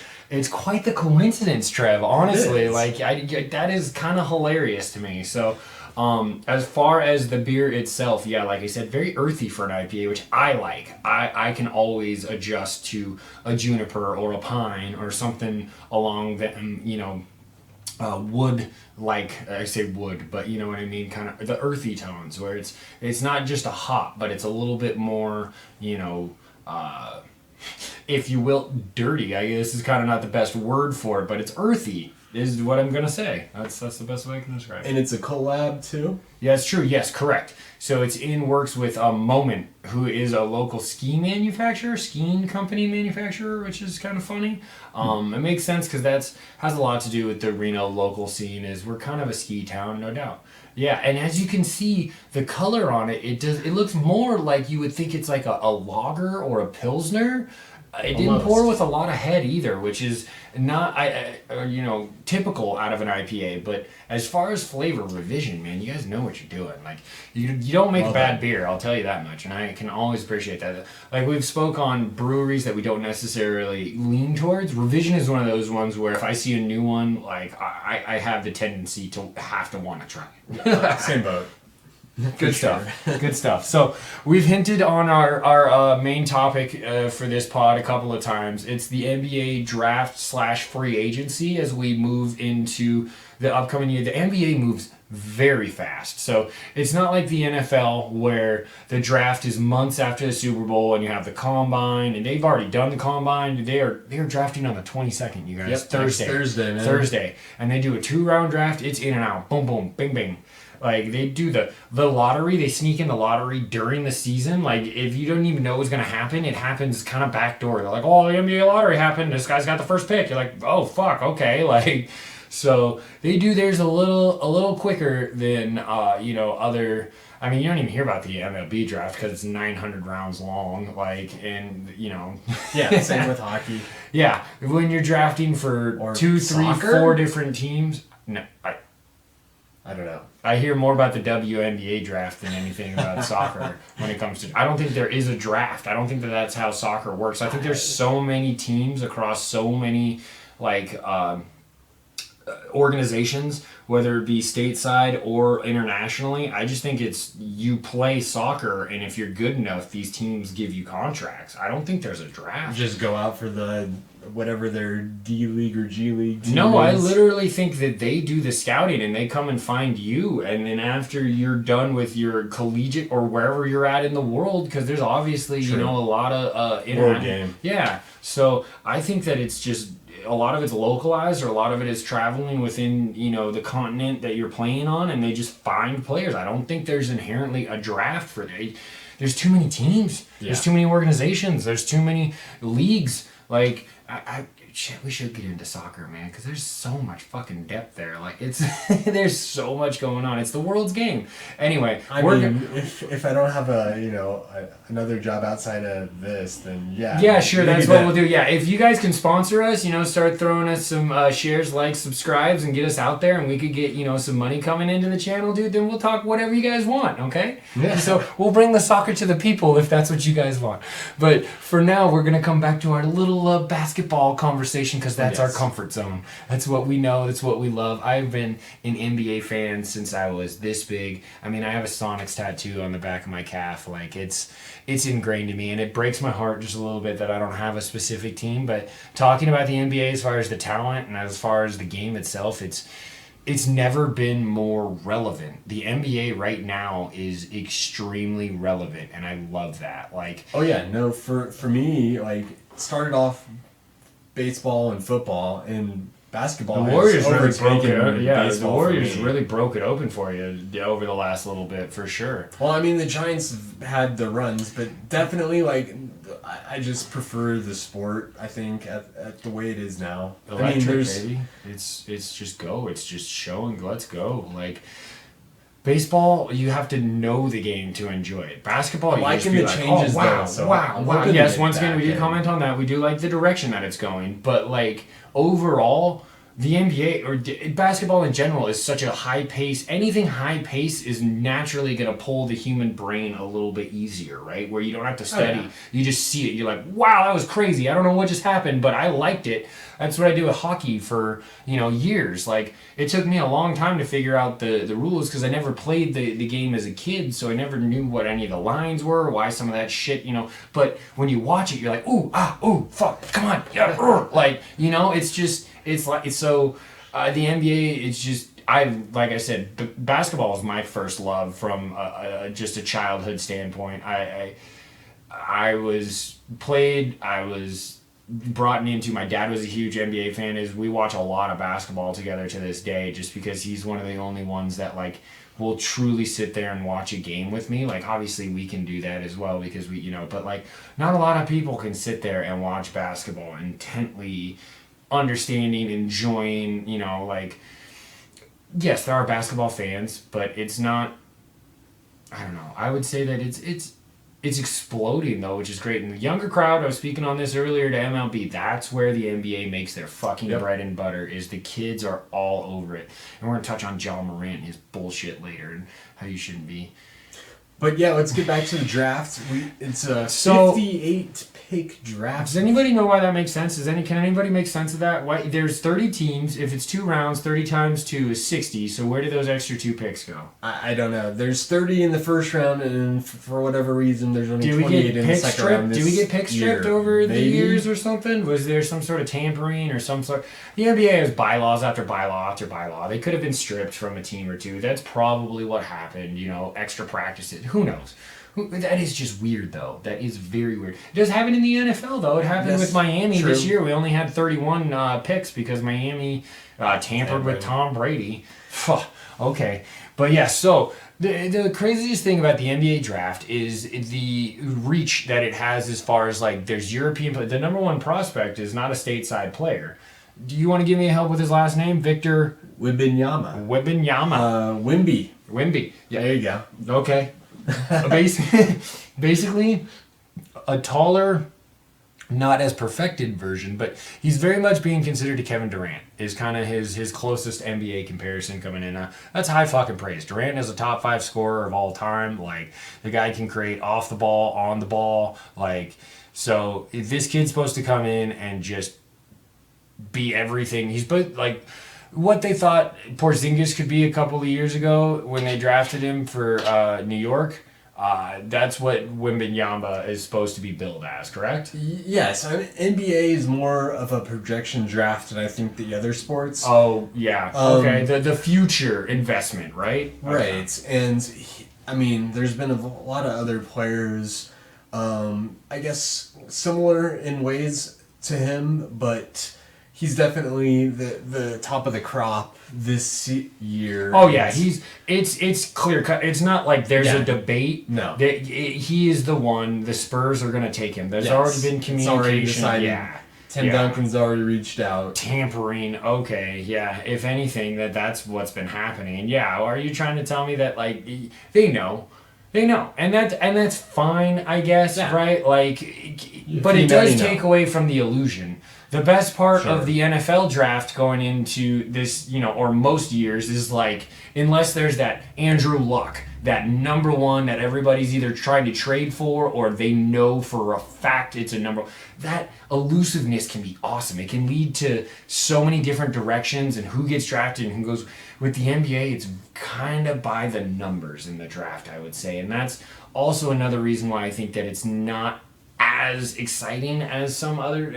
quite the coincidence, Trev. Honestly, like that is kind of hilarious to me. So, as far as the beer itself, yeah, like I said, very earthy for an IPA, which I like. I can always adjust to a juniper or a pine or something along the wood, like I say wood, but you know what I mean, kind of the earthy tones, where it's not just a hop, but it's a little bit more, if you will, dirty. I guess is kind of not the best word for it, but it's earthy is what I'm gonna say. That's the best way I can describe it. And it's a collab too? Yeah, it's true. Yes, correct. So it's in works with Moment, who is a local skiing company manufacturer, which is kind of funny. It makes sense because has a lot to do with the Reno local scene. Is we're kind of a ski town, no doubt. Yeah, and as you can see, the color on it, it looks more like you would think it's like a lager or a pilsner. It didn't pour with a lot of head either, which is not typical out of an IPA. But as far as flavor, Revision, man, you guys know what you're doing. Like you don't make bad beer, I'll tell you that much, and I can always appreciate that. Like we've spoke on breweries that we don't necessarily lean towards. Revision is one of those ones where if I see a new one, like I have the tendency to have to want to try it. Same boat. Good stuff. Good stuff. So we've hinted on our main topic for this pod a couple of times. It's the NBA draft / free agency as we move into the upcoming year. The NBA moves very fast. So it's not like the NFL where the draft is months after the Super Bowl and you have the combine and they've already done the combine. They are drafting on the 22nd, you guys. Yep, Thursday, man. Thursday. And they do a 2-round draft. It's in and out. Boom, boom, bing, bing. Like, they do the lottery. They sneak in the lottery during the season. Like, if you don't even know what's going to happen, it happens kind of backdoor. They're like, oh, the NBA lottery happened. This guy's got the first pick. You're like, oh, fuck, okay. Like, so they do theirs a little quicker than, other... I mean, you don't even hear about the MLB draft because it's 900 rounds long. Like, and, Yeah, same with hockey. Yeah, when you're drafting for 2, 3, 4 different teams... No, I don't know. I hear more about the WNBA draft than anything about soccer when it comes to... I don't think there is a draft. I don't think that's how soccer works. I think there's so many teams across so many, organizations, whether it be stateside or internationally. I just think it's you play soccer, and if you're good enough, these teams give you contracts. I don't think there's a draft. Just go out for the whatever their D League or G League team No, I is. literally think that they do the scouting and they come and find you, and then after you're done with your collegiate or wherever you're at in the world, because there's obviously True. a lot of World game. Yeah, so I think that it's just a lot of it's localized, or a lot of it is traveling within the continent that you're playing on, and they just find players. I don't think there's inherently a draft for it. There's too many teams. Yeah. There's too many organizations. There's too many leagues. Like, shit, we should get into soccer, man, because there's so much fucking depth there. Like, it's there's so much going on. It's the world's game. Anyway, I mean, if I don't have another job outside of this, then yeah. Yeah, sure, maybe that's what we'll do. Yeah, if you guys can sponsor us, start throwing us some shares, likes, subscribes, and get us out there, and we could get, some money coming into the channel, dude, then we'll talk whatever you guys want, okay? Yeah. So we'll bring the soccer to the people if that's what you guys want. But for now, we're going to come back to our little basketball conversation, because that's our comfort zone. That's what we know. That's what we love. I've been an NBA fan since I was this big. I mean, I have a Sonics tattoo on the back of my calf. Like, it's ingrained in me, and it breaks my heart just a little bit that I don't have a specific team. But talking about the NBA as far as the talent and as far as the game itself, it's never been more relevant. The NBA right now is extremely relevant, and I love that. Like, oh yeah, no, for me, like, started off baseball and football, and basketball. The Warriors really broke it. Yeah, The Warriors really broke it open for you over the last little bit, for sure. Well, I mean, the Giants have had the runs, but definitely, like, I just prefer the sport, I think, at the way it is now. Electric, baby. It's just go. It's just showing. Let's go. Like, baseball, you have to know the game to enjoy it. Basketball, you liking just be the like, changes, oh, wow, though, so wow. Yes, once again, we did comment on that. We do like the direction that it's going. But, like, overall, the NBA, or basketball in general, is such a high pace. Anything high pace is naturally going to pull the human brain a little bit easier, right? Where you don't have to study. Oh, yeah. You just see it. You're like, wow, that was crazy. I don't know what just happened, but I liked it. That's what I do with hockey for, years. Like, it took me a long time to figure out the rules, because I never played the game as a kid, so I never knew what any of the lines were, or why some of that shit, But when you watch it, you're like, ooh, fuck, come on, yeah, like, it's just, it's like, it's so, the NBA, it's just, like I said, basketball is my first love from just a childhood standpoint. I was brought into, my dad was a huge NBA fan. We watch a lot of basketball together to this day, just because he's one of the only ones that, like, will truly sit there and watch a game with me. Like, obviously we can do that as well, because we, but, like, not a lot of people can sit there and watch basketball intently, understanding, enjoying, like, yes, there are basketball fans, but it's not, I don't know, I would say that it's exploding, though, which is great. And the younger crowd, I was speaking on this earlier to MLB, that's where the NBA makes their fucking bread and butter, is the kids are all over it. And we're going to touch on John Morant and his bullshit later, and how you shouldn't be. But yeah, let's get back to the draft. It's a 58 pick draft. Does anybody know why that makes sense? Can anybody make sense of that? Why there's 30 teams. If it's 2 rounds, 30 times 2 is 60. So where do those extra 2 picks go? I don't know. There's 30 in the first round, and for whatever reason, there's only 28 in the second round. Do we get pick stripped over the years or something? Was there some sort of tampering or some sort? The NBA has bylaws after bylaw after bylaw. They could have been stripped from a team or two. That's probably what happened. Extra practices. Who knows? That is just weird, though. That is very weird. It does happen in the NFL, though. It happened with Miami this year. We only had 31 picks because Miami tampered with Tom Brady. Okay. But yeah, so the craziest thing about the NBA draft is the reach that it has, as far as, like, there's European. The number one prospect is not a stateside player. Do you want to give me a help with his last name? Victor Wembanyama. Wemby. Yeah, there you go. Okay. Basically, a taller, not as perfected version, but he's very much being considered to Kevin Durant, is kind of his closest NBA comparison coming in. That's high fucking praise. Durant is a top 5 scorer of all time. Like, the guy can create off the ball, on the ball. Like, so if this kid's supposed to come in and just be everything, he's like what they thought Porzingis could be a couple of years ago when they drafted him for New York. That's what Wembanyama is supposed to be billed as, correct? Yes, I mean, NBA is more of a projection draft than I think the other sports. Oh, yeah. Okay, the future investment, right? Right, and I mean, there's been a lot of other players, I guess, similar in ways to him, but he's definitely the top of the crop this year. Oh yeah, it's clear cut. It's not like there's a debate. No, he is the one. The Spurs are going to take him. There's already been communication. It's already decided. Yeah, Tim Duncan's already reached out. Tampering. Okay, yeah. If anything, that's what's been happening. Yeah. Are you trying to tell me that like they know? They know, and that's fine, I guess, right? Like, but it does take away from the illusion. The best part of the NFL draft going into this, or most years is like, unless there's that Andrew Luck, that number one that everybody's either trying to trade for or they know for a fact it's a number. That elusiveness can be awesome. It can lead to so many different directions and who gets drafted and who goes. With the NBA, it's kind of by the numbers in the draft, I would say. And that's also another reason why I think that it's not as exciting as some other,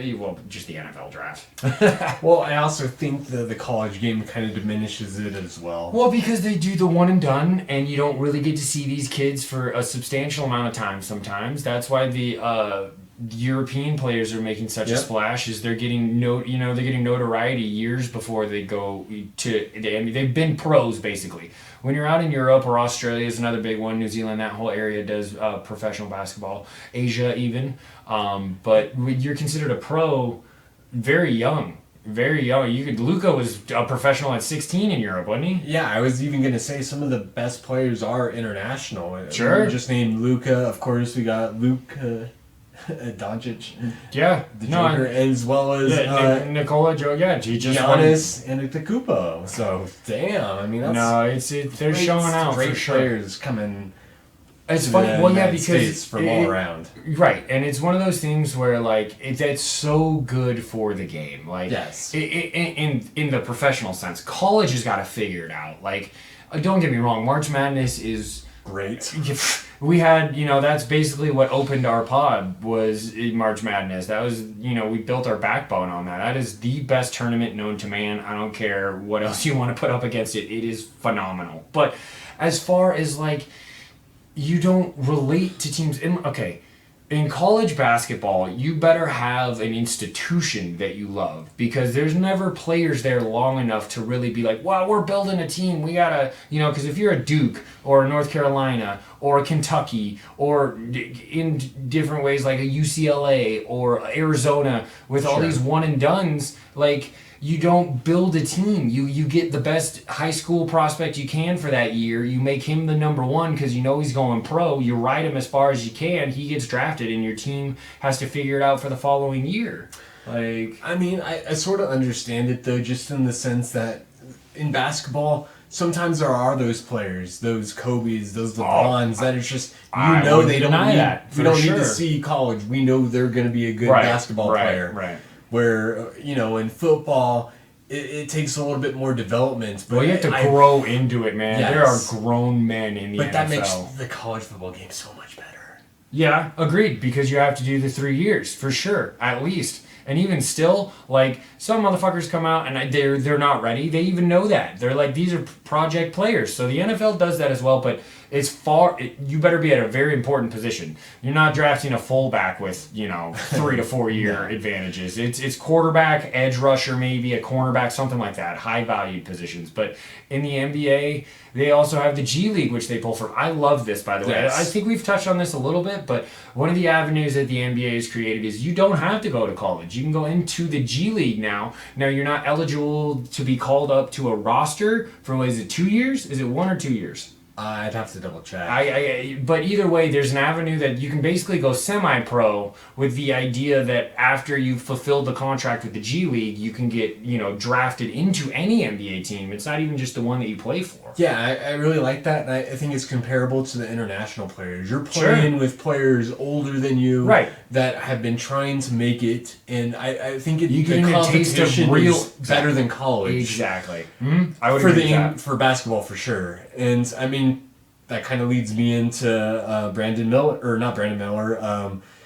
just the NFL draft. Well, I also think the college game kind of diminishes it as well. Well, because they do the one and done, and you don't really get to see these kids for a substantial amount of time sometimes. That's why the European players are making such a splash, is they're getting they're getting notoriety years before they go to the NBA. They've been pros, basically. When you're out in Europe, or Australia is another big one, New Zealand, that whole area does professional basketball, Asia even. But you're considered a pro very young. Very young. Luka was a professional at 16 in Europe, wasn't he? Yeah, I was even going to say some of the best players are international. Sure. We just named Luka. Of course, we got Luka Doncic. Yeah. The Joker, as well as Nikola Jokic. He just Giannis Antetokounmpo. So, damn. I mean, that's... They're showing out for sure. Players coming... It's funny, because from all around, right? And it's one of those things where like that's so good for the game. Like, yes, in the professional sense, college has got to figure it out. Like, don't get me wrong, March Madness is great. We had, that's basically what opened our pod was March Madness. That was, we built our backbone on that. That is the best tournament known to man. I don't care what else you want to put up against it. It is phenomenal. But as far as like, you don't relate to teams in college basketball, you better have an institution that you love, because there's never players there long enough to really be like, wow, we're building a team, we gotta, because if you're a Duke or a North Carolina or a Kentucky or in different ways like a UCLA or Arizona with all these one and dones, like, you don't build a team. You get the best high school prospect you can for that year. You make him the number one because he's going pro. You ride him as far as you can. He gets drafted, and your team has to figure it out for the following year. Like, I mean, I sort of understand it though, just in the sense that in basketball, sometimes there are those players, those Kobe's, those LeBrons that it's just they don't need that. We don't need to see college. We know they're going to be a good basketball player. Right. Where, in football, it takes a little bit more development. But you have to grow into it, man. Yes. There are grown men in the NFL. But that makes the college football game so much better. Yeah, agreed, because you have to do the 3 years, for sure, at least. And even still, like, some motherfuckers come out and they're not ready. They even know that. They're like, these are project players. So the NFL does that as well, but you better be at a very important position. You're not drafting a fullback with, 3 to 4 year advantages. It's quarterback, edge rusher, maybe a cornerback, something like that, high valued positions. But in the NBA, they also have the G League, which they pull from. I love this, by the way. I think we've touched on this a little bit, but one of the avenues that the NBA has created is you don't have to go to college. You can go into the G League now. Now, you're not eligible to be called up to a roster for, is it 2 years? Is it 1 or 2 years? I'd have to double check. But either way, there's an avenue that you can basically go semi-pro with the idea that after you've fulfilled the contract with the G League, you can get, drafted into any NBA team. It's not even just the one that you play for. Yeah, I really like that, and I think it's comparable to the international players. You're playing with players older than you that have been trying to make it, and I think the competition is better than college. Exactly. Mm-hmm. I would agree with that. For basketball, for sure. And, I mean, that kind of leads me into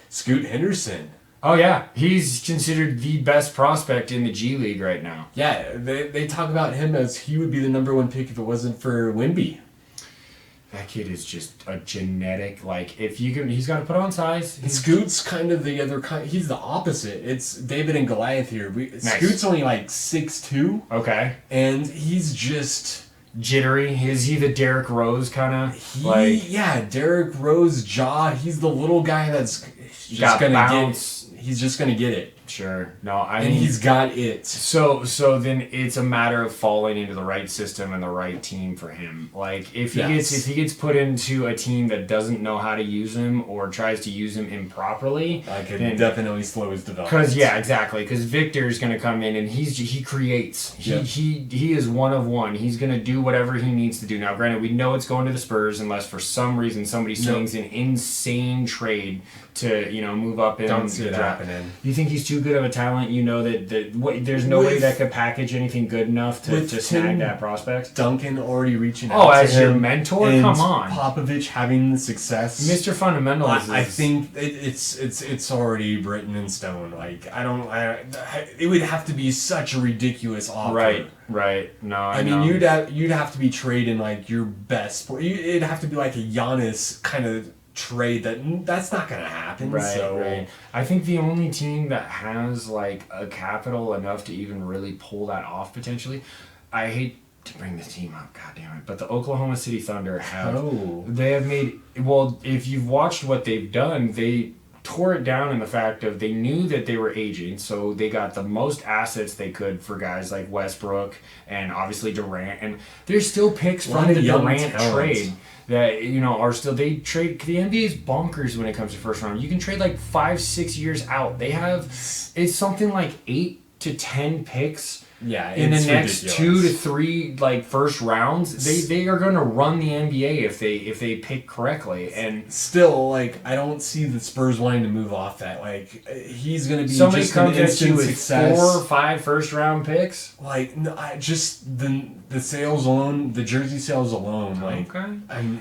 Scoot Henderson. Oh yeah, he's considered the best prospect in the G League right now. Yeah, they talk about him as he would be the number one pick if it wasn't for Wimby. That kid is just a genetic, like, if you can, he's got to put on size. Scoot's kind of the other kind. He's the opposite. It's David and Goliath here. Nice. Scoot's only like 6'2". Okay. And he's just jittery. Is he the Derrick Rose kind of? Yeah, Derrick Rose jaw. He's the little guy that's just gonna bounce. He's just gonna get it. Sure. No, and he's got it. So then it's a matter of falling into the right system and the right team for him. Like if he gets put into a team that doesn't know how to use him or tries to use him improperly, I could definitely slow his development. Because exactly. Because Victor's gonna come in and he creates. He is one of one. He's gonna do whatever he needs to do. Now, granted, we know it's going to the Spurs unless for some reason somebody swings an insane trade to move up in. Don't see it happening. You think he's too good of a talent? You know that there's no way that could package anything good enough to snag that prospect. Duncan already reaching out to as him, your mentor? and Come on. Popovich having the success. Mr. Fundamentalist. I think it's already written in stone. Like it would have to be such a ridiculous offer. Right. No, I mean you'd have to be trading like your best. It'd have to be like a Giannis kind of trade that's not gonna happen. Right. I think the only team that has like a capital enough to even really pull that off potentially, I hate to bring this team up, god damn it, but the Oklahoma City Thunder they have made, well, if you've watched what they've done, they tore it down in the fact of they knew that they were aging, so they got the most assets they could for guys like Westbrook and obviously Durant, and there's still picks from the Durant trade that are still, they trade. The NBA is bonkers when it comes to first round. You can trade like 5-6 years out. They have, it's something like 8 to 10 picks. In the next ridiculous. 2 to 3 like first rounds, they are going to run the NBA if they pick correctly. And still, like, I don't see the Spurs wanting to move off that. Like, he's going to be somebody just comes an at instant you with success. 4 or 5 first round picks. Like, no, just the sales alone, the jersey sales alone. Like,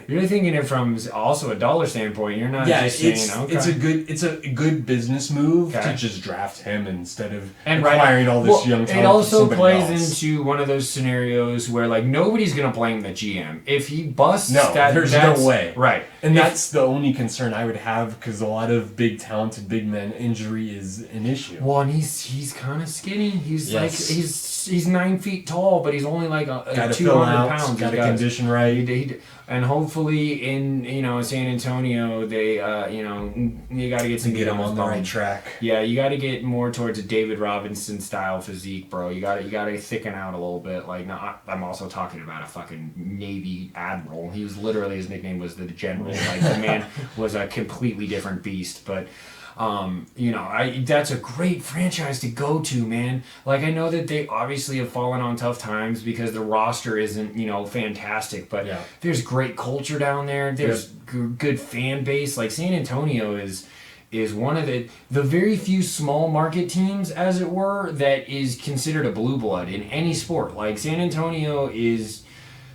you're thinking it from also a dollar standpoint. You're not just saying it's a good business move to just draft him instead of and acquiring all this young talent. It also plays into one of those scenarios where like nobody's gonna blame the GM if he busts. There's no way. Right, and that's the only concern I would have because a lot of big talented big men injury is an issue. Well, and he's kind of skinny. He's like he's 9 feet tall, but he's only like 200 pounds. Got to condition right. And hopefully in San Antonio they you got to get some get him on the right track. Yeah, you got to get more towards a David Robinson style physique, bro. You got to thicken out a little bit. Like, no, I'm also talking about a fucking Navy admiral. He was literally, his nickname was the General. Like, the man was a completely different beast, but. That's a great franchise to go to, man. Like, I know that they obviously have fallen on tough times because the roster isn't, fantastic, but there's great culture down there. There's good fan base. Like, San Antonio is one of the very few small market teams, as it were, that is considered a blue blood in any sport. Like, San Antonio is,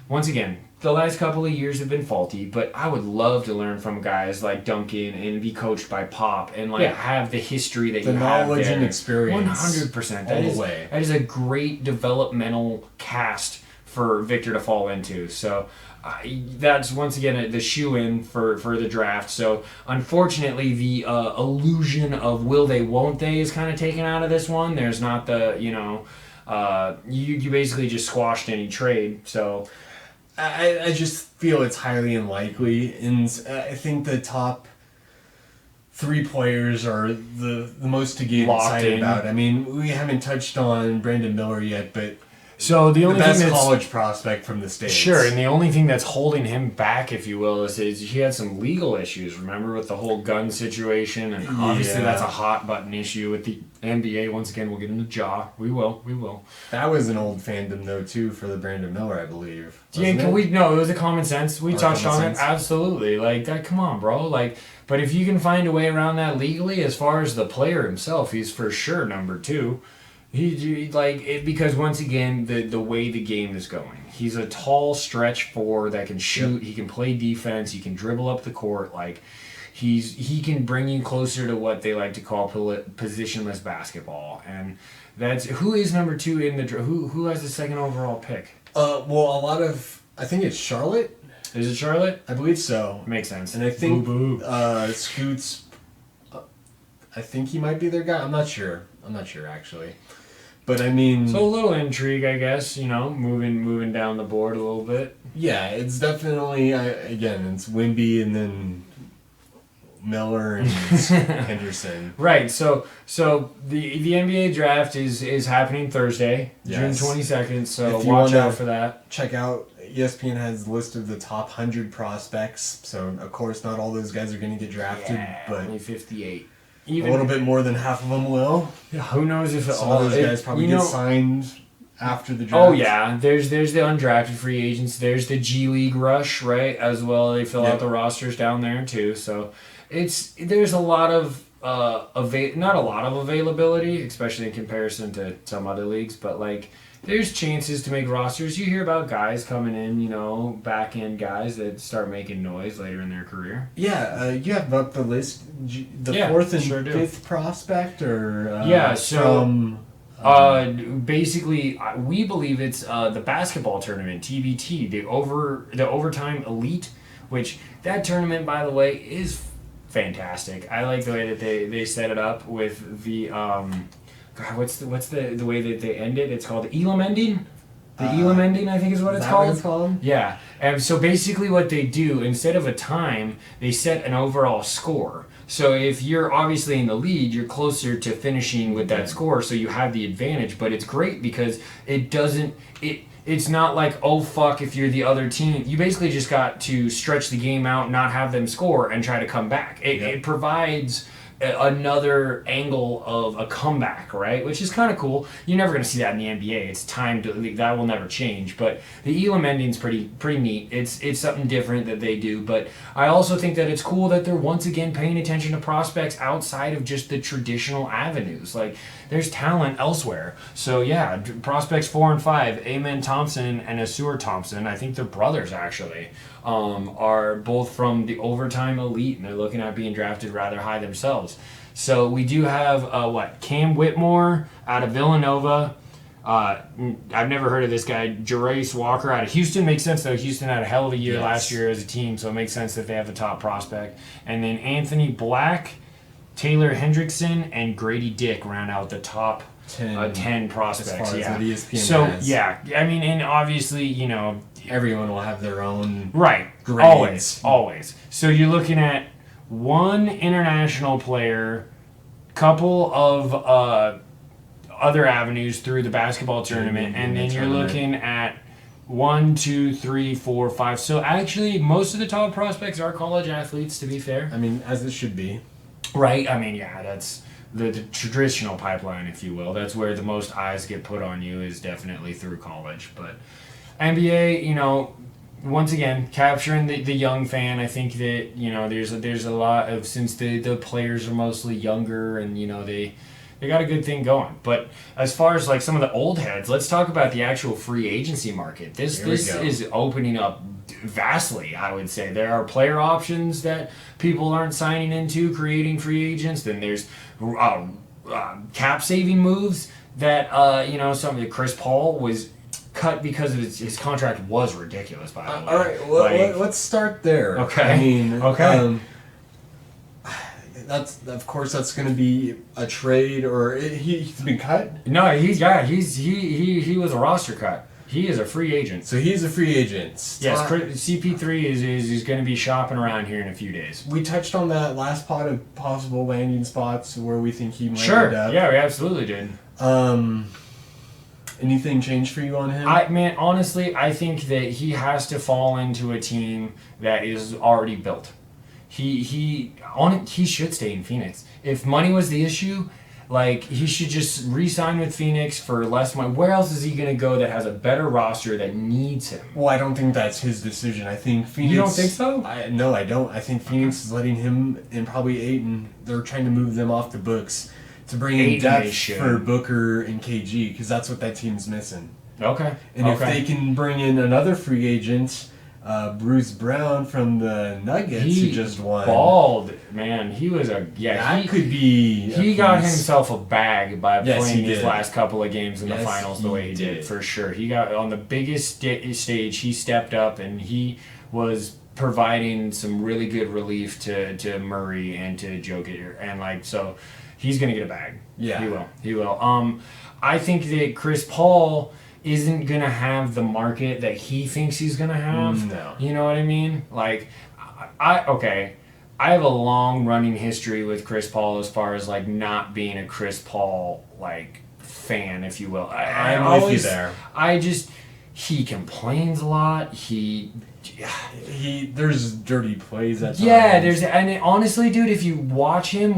once again, the last couple of years have been faulty, but I would love to learn from guys like Duncan and be coached by Pop and have the history that you have there. The knowledge and experience. 100%. That is a great developmental cast for Victor to fall into. So that's once again the shoe-in for the draft. So unfortunately, the illusion of will they, won't they is kind of taken out of this one. There's not the you basically just squashed any trade. So. I just feel it's highly unlikely, and I think the top 3 players are the most to get excited about. I mean, we haven't touched on Brandon Miller yet, but so the best college prospect from the States. Sure, and the only thing that's holding him back, if you will, is he had some legal issues, remember, with the whole gun situation, and obviously that's a hot button issue with the NBA. Once again, we'll get into Ja. We will. That was an old fandom, though, too, for the Brandon Miller, I believe. No, it was a common sense. We touched on it, absolutely. Like, that, come on, bro. Like, but if you can find a way around that legally, as far as the player himself, he's for sure number 2. Because once again, the way the game is going, he's a tall stretch four that can shoot. Yep. He can play defense. He can dribble up the court. Like, he can bring you closer to what they like to call positionless basketball. And that's who is number 2 in the who has the second overall pick. I think it's Charlotte. Is it Charlotte? I believe so. Makes sense. And I think Scoots. I think he might be their guy. I'm not sure actually. But I mean, so a little intrigue, I guess. Moving down the board a little bit. Yeah, it's definitely it's Wimby and then Miller and Henderson. Right. So the NBA draft is happening Thursday, yes. June 22nd. So watch out for that. Check out. ESPN has a list of the top 100 prospects. So of course, not all those guys are going to get drafted, but only 58. A little bit more than half of them will. Yeah, who knows if some of those guys probably get signed after the draft. Oh yeah, there's the undrafted free agents. There's the G League rush, right? As well, they fill out the rosters down there too. So there's a lot of not a lot of availability, especially in comparison to some other leagues. But like, there's chances to make rosters. You hear about guys coming in, back end guys that start making noise later in their career. Yeah, you have up the list, the fourth and fifth prospect, or basically, we believe it's the basketball tournament, TBT, the overtime elite, which that tournament, by the way, is fantastic. I like the way that they set it up with the what's the way that they end it? It's called Elam ending. The Elam ending, I think, is what it's called. What it's called? Yeah. And so basically, what they do, instead of a time, they set an overall score. So if you're obviously in the lead, you're closer to finishing with that score, so you have the advantage. But it's great because it's not like, oh fuck, if you're the other team. You basically just got to stretch the game out, not have them score, and try to come back. It provides another angle of a comeback, right? Which is kind of cool. You're never going to see that in the NBA. It's time to that will never change. But the Elam ending's pretty neat. It's something different that they do. But I also think that it's cool that they're once again paying attention to prospects outside of just the traditional avenues. Like, there's talent elsewhere. So yeah, prospects 4 and 5, Amen Thompson and Asur Thompson, I think they're brothers actually, are both from the overtime elite, and they're looking at being drafted rather high themselves. So we do have Cam Whitmore out of Villanova. I've never heard of this guy. Jarace Walker out of Houston. Makes sense though. Houston had a hell of a year last year as a team, so it makes sense that they have the top prospect. And then Anthony Black, Taylor Hendrickson, and Grady Dick round out the top 10 prospects. As far as ESPN so has. yeah, I mean, and obviously, everyone will have their own grades. Always. So you're looking at one international player, couple of other avenues through the basketball tournament, and then you're looking at 1, 2, 3, 4, 5. So actually, most of the top prospects are college athletes, to be fair. I mean, as it should be. Right. I mean, yeah, that's the traditional pipeline, if you will. That's where the most eyes get put on you, is definitely through college. But NBA, once again, capturing the young fan. I think that, there's a lot of, since the players are mostly younger and, they got a good thing going. But as far as like some of the old heads, let's talk about the actual free agency market. This is opening up vastly, I would say. There are player options that people aren't signing into, creating free agents. Then there's cap saving moves that some of the Chris Paul was cut because of his contract was ridiculous, by the way. All right, well, let's start there. Okay. I mean, okay. That's going to be a trade, or he's been cut. No, he was a roster cut. He is a free agent. So he's a free agent. Yes, CP3 is going to be shopping around here in a few days. We touched on that last pod of possible landing spots where we think he might end up. Yeah, we absolutely did. Anything changed for you on him? Honestly, I think that he has to fall into a team that is already built. He should stay in Phoenix. If money was the issue, he should just re-sign with Phoenix for less money. Where else is he going to go that has a better roster that needs him? Well, I don't think that's his decision. I think Phoenix... You don't think so? No, I don't. I think Phoenix is letting him in probably 8, and they're trying to move them off the books to bring in Ayton depth should. for Booker and KG, because that's what that team's missing. Okay. And if they can bring in another free agent, Bruce Brown from the Nuggets, who just won. Balled, man. He was that could be. He got himself a bag by playing these did. last couple of games in the finals the way he did, for sure. He got on the biggest stage. He stepped up and he was providing some really good relief to Murray and to Jokic, and so he's gonna get a bag. Yeah, he will. I think that Chris Paul isn't going to have the market that he thinks he's going to have. No. You know what I mean? I have a long running history with Chris Paul as far as not being a Chris Paul fan, if you will. I'm with you there. He complains a lot. There's dirty plays at times. Yeah, honestly, dude, if you watch him,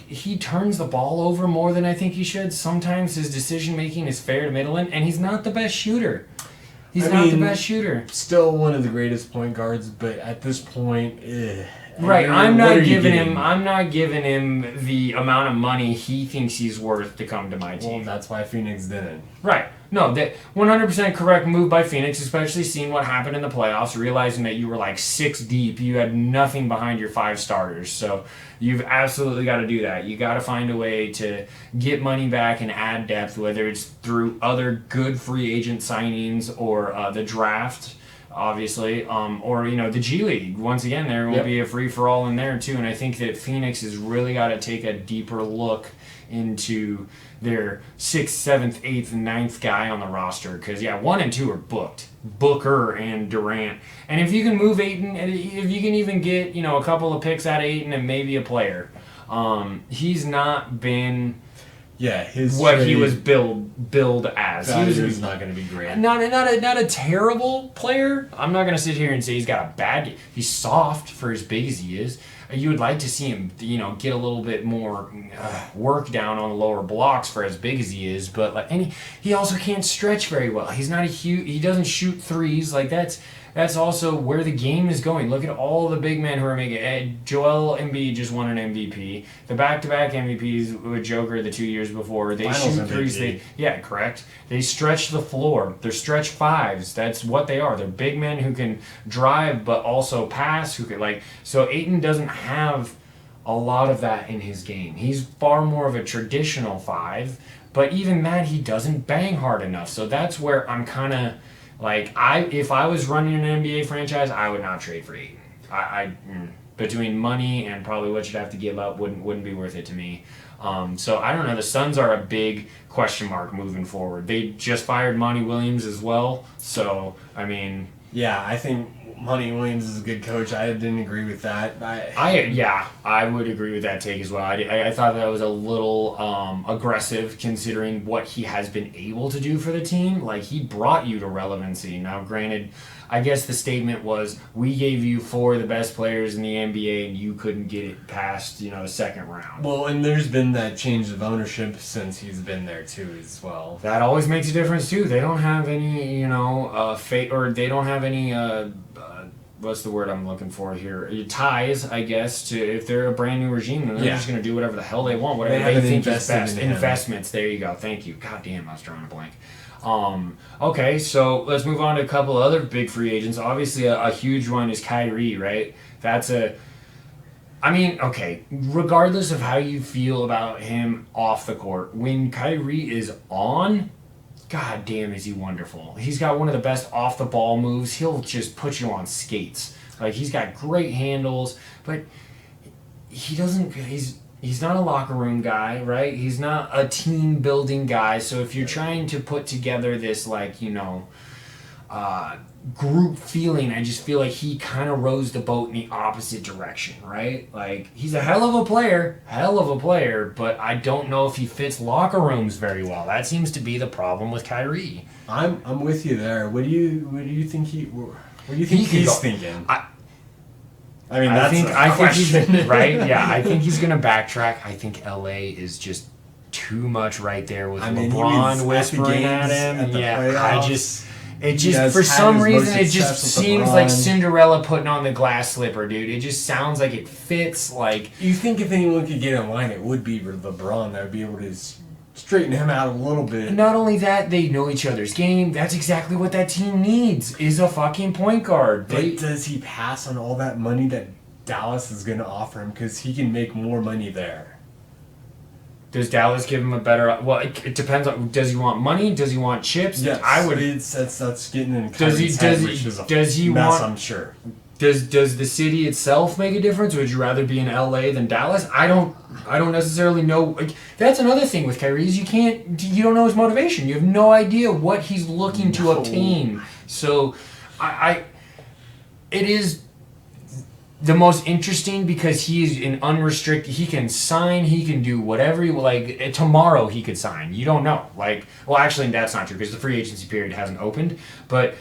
he turns the ball over more than I think he should. Sometimes his decision making is fair to middle, and he's not the best shooter. He's not the best shooter. Still one of the greatest point guards, but at this point, right, I'm not giving him the amount of money he thinks he's worth to come to my team. Well, that's why Phoenix didn't. Right. No, that 100% correct move by Phoenix, especially seeing what happened in the playoffs, realizing that you were 6 deep. You had nothing behind your 5 starters. So you've absolutely got to do that. You got to find a way to get money back and add depth, whether it's through other good free agent signings or the draft, obviously, or the G League. Once again, there will be a free-for-all in there too, and I think that Phoenix has really got to take a deeper look into their 6th, 7th, 8th, and 9th guy on the roster, because 1 and 2 are booked. Booker and Durant, and if you can move Ayton, and if you can even get a couple of picks out of Ayton and maybe a player, he's not been. Yeah, he was billed as. He's not going to be great. Not a terrible player. I'm not going to sit here and say he's got a bad. He's soft for as big as he is. You would like to see him, get a little bit more work down on the lower blocks for as big as he is. But he also can't stretch very well. He's not he doesn't shoot threes. That's also where the game is going. Look at all the big men who are making it. Joel Embiid just won an MVP. The back-to-back MVPs with Joker the 2 years before. They shoot threes. Correct. They stretch the floor. They're stretch fives. That's what they are. They're big men who can drive but also pass. So Ayton doesn't have a lot of that in his game. He's far more of a traditional 5, but even that he doesn't bang hard enough. So that's where I'm kind of. If I was running an NBA franchise, I would not trade for Ayton. Between money and probably what you'd have to give up wouldn't be worth it to me. So I don't know. The Suns are a big question mark moving forward. They just fired Monty Williams as well. So yeah, I think Monty Williams is a good coach. I didn't agree with that. I would agree with that take as well. I thought that was a little aggressive considering what he has been able to do for the team. He brought you to relevancy. Now, granted, I guess the statement was, we gave you 4 of the best players in the NBA and you couldn't get it past, the second round. Well, and there's been that change of ownership since he's been there too as well. That always makes a difference too. They don't have any, fate, or they don't have any, what's the word I'm looking for here? Ties, I guess, to if they're a brand new regime, then they're just going to do whatever the hell they want, whatever they think is best. Investments, there you go. Thank you. God damn, I was drawing a blank. Okay, so let's move on to a couple of other big free agents. Obviously, a huge one is Kyrie, right? Regardless of how you feel about him off the court, when Kyrie is on, god damn is he wonderful. He's got one of the best off the ball moves. He'll just put you on skates. He's got great handles, but he's not a locker room guy, right? He's not a team building guy. So if you're trying to put together this group feeling, I just feel like he kind of rows the boat in the opposite direction, right? He's a hell of a player, but I don't know if he fits locker rooms very well. That seems to be the problem with Kyrie. I'm with you there. What do you think he's thinking? I think he's right. Yeah, I think he's gonna backtrack. I think LA is just too much right there with LeBron whispering at him. It just, for some reason, it just seems like Cinderella putting on the glass slipper, dude. It just sounds like it fits, like... You think if anyone could get in line, it would be LeBron that would be able to straighten him out a little bit. Not only that, they know each other's game. That's exactly what that team needs, is a fucking point guard. But does he pass on all that money that Dallas is going to offer him? Because he can make more money there. Does Dallas give him a better... Well, it depends on... Does he want money? Does he want chips? Yes. I would... That's getting in Kyrie's head, which is a mess, I'm sure. Does the city itself make a difference? Would you rather be in LA than Dallas? I don't necessarily know. Like, that's another thing with Kyrie is you don't know his motivation. You have no idea what he's looking to obtain. So it is the most interesting because he is an unrestricted. He can sign. He can do whatever. Tomorrow he could sign. You don't know. Well, actually that's not true because the free agency period hasn't opened. But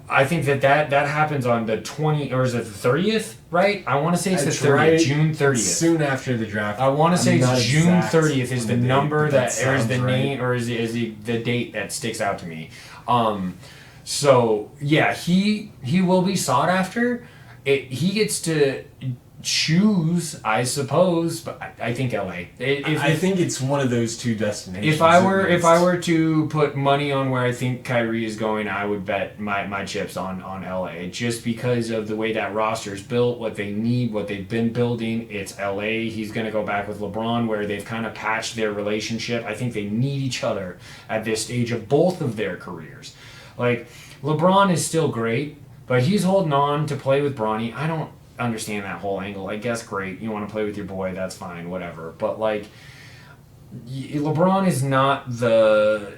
I think that happens on the 20th, or is it the 30th, right? I want to say it's the 30th, June 30th. Soon after the draft. I want to say it's June 30th is the number that, or is the name, or is the date that sticks out to me. So yeah, he will be sought after. He gets to choose, I suppose, but I think LA. I think it's one of those two destinations. If I were to put money on where I think Kyrie is going, I would bet my chips on LA, just because of the way that roster is built, what they need, what they've been building. It's LA. He's going to go back with LeBron, where they've kind of patched their relationship. I think they need each other at this stage of both of their careers. Like, LeBron is still great, but he's holding on to play with Bronny. I don't understand that whole angle. I guess great, you want to play with your boy, that's fine, whatever. But like, LeBron is not the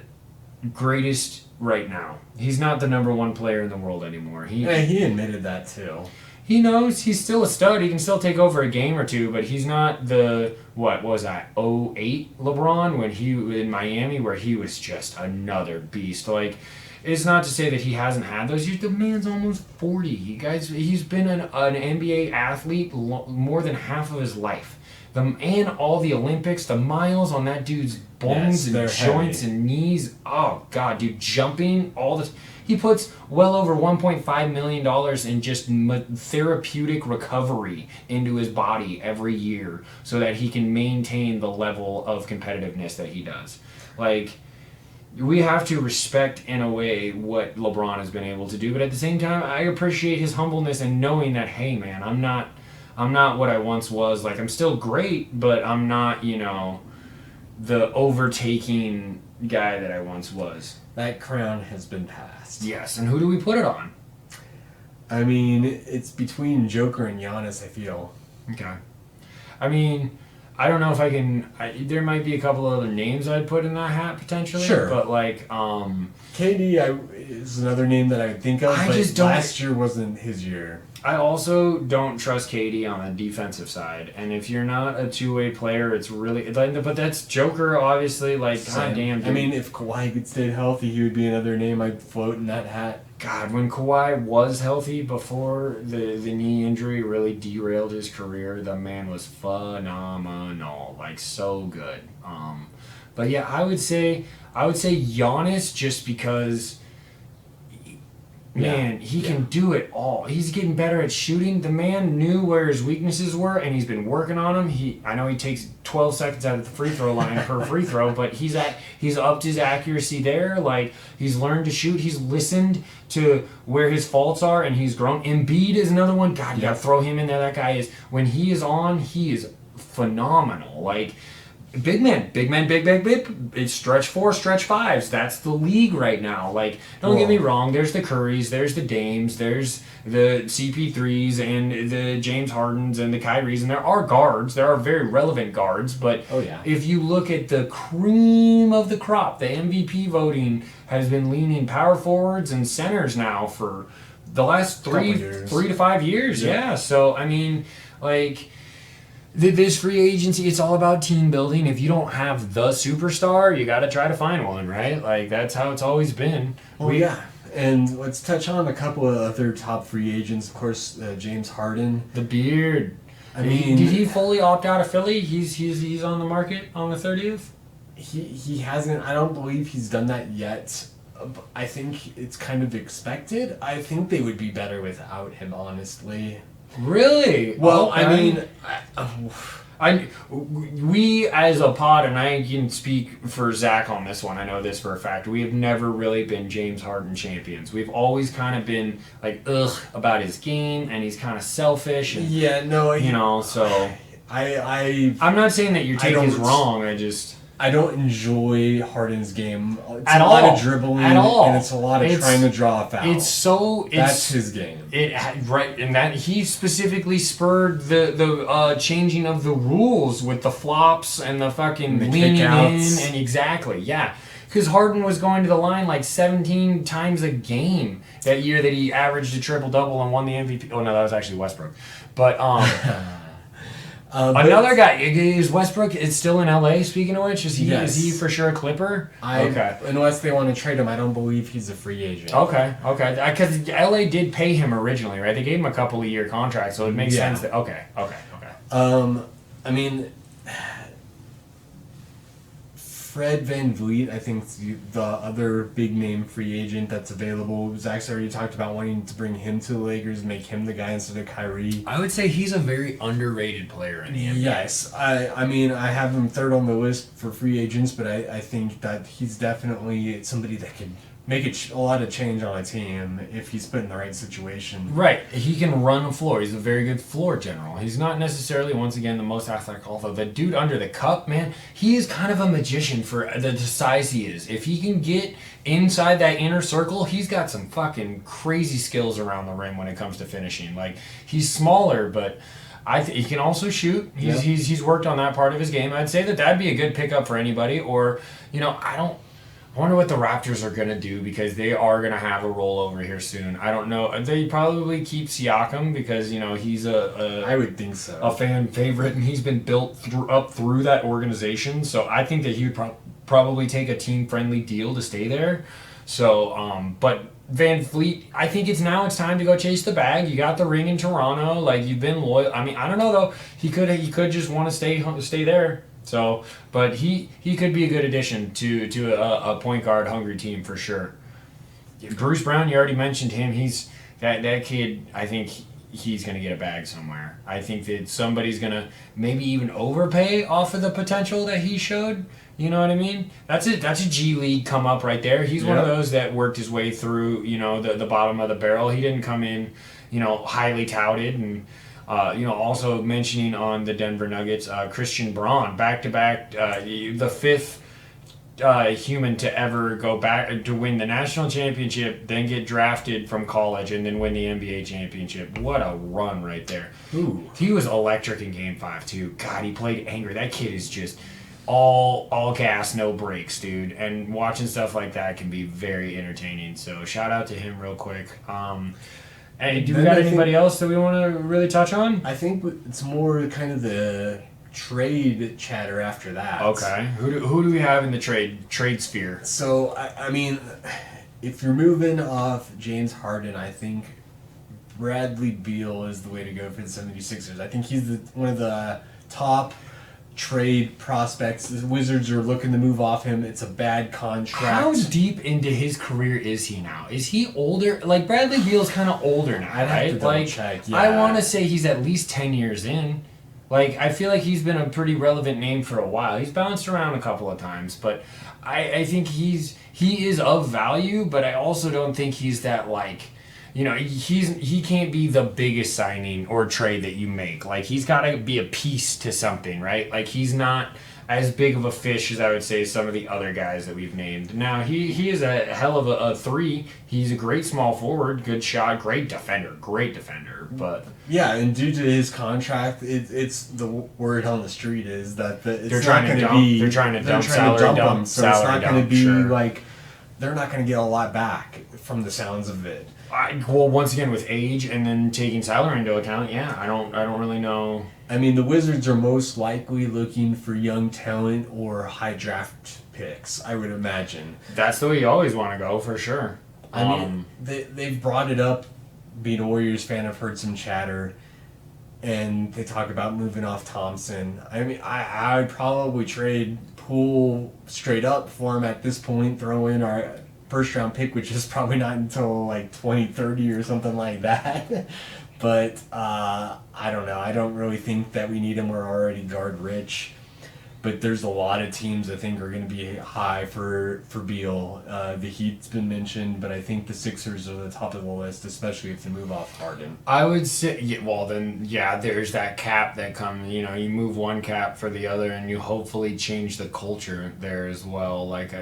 greatest right now. He's not the number one player in the world anymore. He admitted that too. He knows he's still a stud. He can still take over a game or two, but he's not the, what was that, 08 LeBron when he in Miami, where he was just another beast. Like, it's not to say that he hasn't had those years. The man's almost 40. You guys, he's been an NBA athlete more than half of his life. And all the Olympics, the miles on that dude's bones and joints and knees. Oh, God, dude, jumping, all this. He puts well over $1.5 million in just therapeutic recovery into his body every year so that he can maintain the level of competitiveness that he does. Like, we have to respect, in a way, what LeBron has been able to do, but at the same time, I appreciate his humbleness and knowing that, hey, man, I'm not what I once was. Like, I'm still great, but I'm not, the overtaking guy that I once was. That crown has been passed. Yes, and who do we put it on? I mean, it's between Joker and Giannis, I feel. Okay. I mean, I don't know if I can... there might be a couple of other names I'd put in that hat, potentially. Sure. But, like... KD is another name that I would think of, but last year wasn't his year. I also don't trust KD on the defensive side. And if you're not a two-way player, it's really... But that's Joker, obviously. Like, goddamn, dude. I mean, if Kawhi could stay healthy, he would be another name I'd float in that hat. God, when Kawhi was healthy before the knee injury really derailed his career, the man was phenomenal. Like, so good. But yeah, I would say Giannis, just because... Man, he can do it all. He's getting better at shooting. The man knew where his weaknesses were, and he's been working on them. I know he takes 12 seconds out of the free throw line per free throw, but he's upped his accuracy there. Like, he's learned to shoot. He's listened to where his faults are, and he's grown. Embiid is another one. God, you gotta throw him in there. That guy is, when he is on, he is phenomenal. Like, big man. It's stretch 4, stretch 5s. That's the league right now. Like, don't get me wrong. There's the Currys, there's the Dames, there's the CP3s and the James Hardens and the Kyries, and there are guards. There are very relevant guards, but if you look at the cream of the crop, the MVP voting has been leaning power forwards and centers now for the last 3 to 5 years. Yeah. So, I mean, like... This free agency, it's all about team building. If you don't have the superstar, you got to try to find one, right? Like, that's how it's always been. And let's touch on a couple of other top free agents. Of course, James Harden. The beard. I mean, did he fully opt out of Philly? He's on the market on the 30th? He hasn't. I don't believe he's done that yet. I think it's kind of expected. I think they would be better without him, honestly. Really? Well, Okay. I mean, we as a pod, and I can speak for Zach on this one. I know this for a fact. We have never really been James Harden champions. We've always kind of been like about his game, and he's kind of selfish. And, yeah, no, you know. So I'm not saying that your take is wrong. I don't enjoy Harden's game. It's At a lot all. of dribbling, At all. and it's a lot of trying to draw a foul. That's his game. Right, and that he specifically spurred the changing of the rules with the flops and the fucking And the leaning kickouts. in, and exactly, yeah. Because Harden was going to the line like 17 times a game that year that he averaged a triple-double and won the MVP. Oh, no, that was actually Westbrook. But another guy, is Westbrook is still in LA, speaking of which? Is he for sure a Clipper? Okay. Unless they want to trade him, I don't believe he's a free agent. Okay. Because LA did pay him originally, right? They gave him a couple of year contracts, so it makes sense that. Okay. I mean, Fred VanVleet, I think, is the other big name free agent that's available. Zach's already talked about wanting to bring him to the Lakers and make him the guy instead of Kyrie. I would say he's a very underrated player in the NBA. Yes, I mean, I have him third on the list for free agents, but I think that he's definitely somebody that could make a lot of change on a team if he's put in the right situation. Right. He can run a floor. He's a very good floor general. He's not necessarily, once again, the most athletic, although the dude under the cup, man, he is kind of a magician for the size he is. If he can get inside that inner circle, he's got some fucking crazy skills around the rim when it comes to finishing. Like, he's smaller, but he can also shoot. He's worked on that part of his game. I'd say that'd be a good pickup for anybody. Or, I wonder what the Raptors are going to do, because they are going to have a rollover here soon. I don't know. They probably keep Siakam because, he's I would think so. A fan favorite, and he's been built up through that organization. So I think that he would probably take a team-friendly deal to stay there. So, but Van Fleet, I think it's time to go chase the bag. You got the ring in Toronto. Like, you've been loyal. I mean, I don't know, though. He could just want to stay there. So, but he could be a good addition to a point guard hungry team for sure. Bruce Brown, you already mentioned him. He's that kid. I think he's gonna get a bag somewhere. I think that somebody's gonna maybe even overpay off of the potential that he showed. You know what I mean? That's a G League come up right there. He's one of those that worked his way through. The bottom of the barrel. He didn't come in, highly touted and. Also mentioning on the Denver Nuggets, Christian Braun, back-to-back, the fifth human to ever go back to win the national championship, then get drafted from college, and then win the NBA championship. What a run right there. Ooh. He was electric in Game 5, too. God, he played angry. That kid is just all gas, no brakes, dude. And watching stuff like that can be very entertaining. So shout out to him real quick. Hey, do we got anybody else that we want to really touch on? I think it's more kind of the trade chatter after that. Okay. Who do we have in the trade sphere? So, I mean, if you're moving off James Harden, I think Bradley Beal is the way to go for the 76ers. I think he's one of the top trade prospects. The Wizards are looking to move off him. It's a bad contract. How deep into his career is he now? Is he older? Like, Bradley Beal's kind of older now, I'd right? have to double check. Yeah. I want to say he's at least 10 years in. Like, I feel like he's been a pretty relevant name for a while. He's bounced around a couple of times, but I think he is of value, but I also don't think he's that, like, he can't be the biggest signing or trade that you make. Like, he's got to be a piece to something, right? Like, he's not as big of a fish as I would say some of the other guys that we've named. Now, he is a hell of a three. He's a great small forward, good shot, great defender. But yeah, and due to his contract, it's the word on the street is that they're trying to dump salary dump. So it's not going to be like they're not going to get a lot back from the sounds of it. Well, once again, with age and then taking salary into account, I don't really know. I mean, the Wizards are most likely looking for young talent or high draft picks, I would imagine. That's the way you always want to go, for sure. I mean, they've brought it up. Being a Warriors fan, I've heard some chatter, and they talk about moving off Thompson. I mean, I would probably trade Poole straight up for him at this point, throw in our first round pick, which is probably not until like 2030 or something like that. But I don't know. I don't really think that we need him. We're already guard rich. But there's a lot of teams I think are going to be high for Beal. The Heat's been mentioned, but I think the Sixers are the top of the list, especially if they move off Harden. I would say, yeah, well then, yeah, there's that cap that comes, you know, you move one cap for the other and you hopefully change the culture there as well. Like,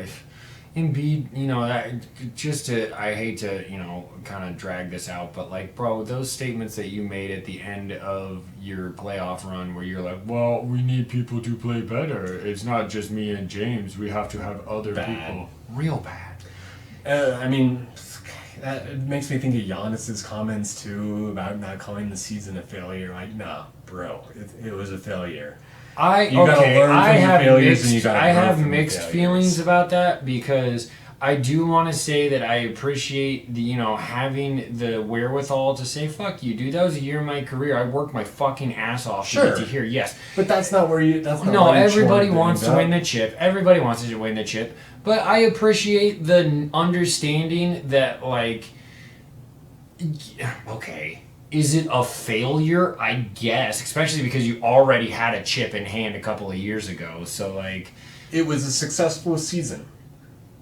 Embiid, you know, I hate to, you know, kind of drag this out, but like, bro, those statements that you made at the end of your playoff run where you're like, well, we need people to play better. It's not just me and James. We have to have other people. Real bad. I mean, it makes me think of Giannis's comments too about not calling the season a failure. Like, nah, bro, it was a failure. I have mixed feelings about that because I do want to say that I appreciate the, you know, having the wherewithal to say, fuck you, dude, that was a year of my career. I worked my fucking ass off to get to here. Yes. But that's not where you, everybody wants to win the chip. Everybody wants to win the chip. But I appreciate the understanding that, like, okay, is it a failure? I guess, especially because you already had a chip in hand a couple of years ago. So, like, it was a successful season,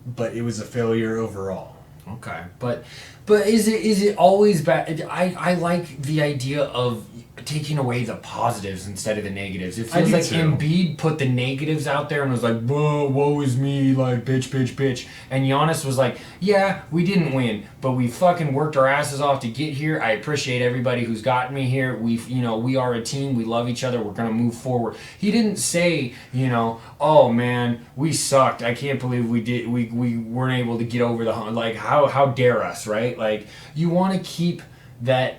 but it was a failure overall. Okay, but is it always bad? I like the idea of taking away the positives instead of the negatives. It feels like Embiid put the negatives out there and was like, "Whoa, woe is me," like bitch, and Giannis was like, "Yeah, we didn't win, but we fucking worked our asses off to get here. I appreciate everybody who's gotten me here. We are a team. We love each other. We're gonna move forward." He didn't say, you know, "Oh man, we sucked. I can't believe we weren't able to get over the hump." Like, how dare us, right? Like, you want to keep that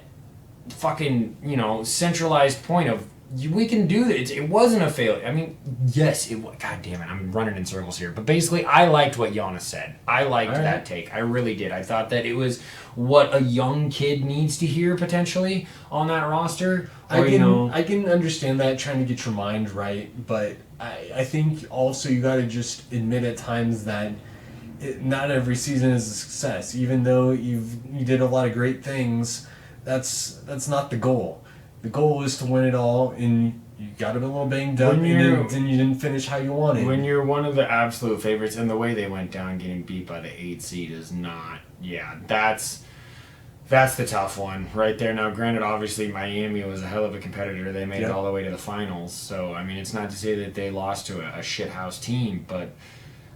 fucking, you know, centralized point of we can do this. It wasn't a failure. I mean, yes, it was. God damn it, I'm running in circles here. But basically, I liked what Giannis said. I liked that take. I really did. I thought that it was what a young kid needs to hear potentially on that roster. I can understand that, trying to get your mind right, but I think also you got to just admit at times that not every season is a success. Even though you did a lot of great things, that's not the goal. The goal is to win it all, and you got a little banged up, and then you didn't finish how you wanted. When you're one of the absolute favorites, and the way they went down getting beat by the 8 seed is not, that's the tough one right there. Now, granted, obviously Miami was a hell of a competitor. They made it all the way to the finals, so I mean, it's not to say that they lost to a shithouse team, but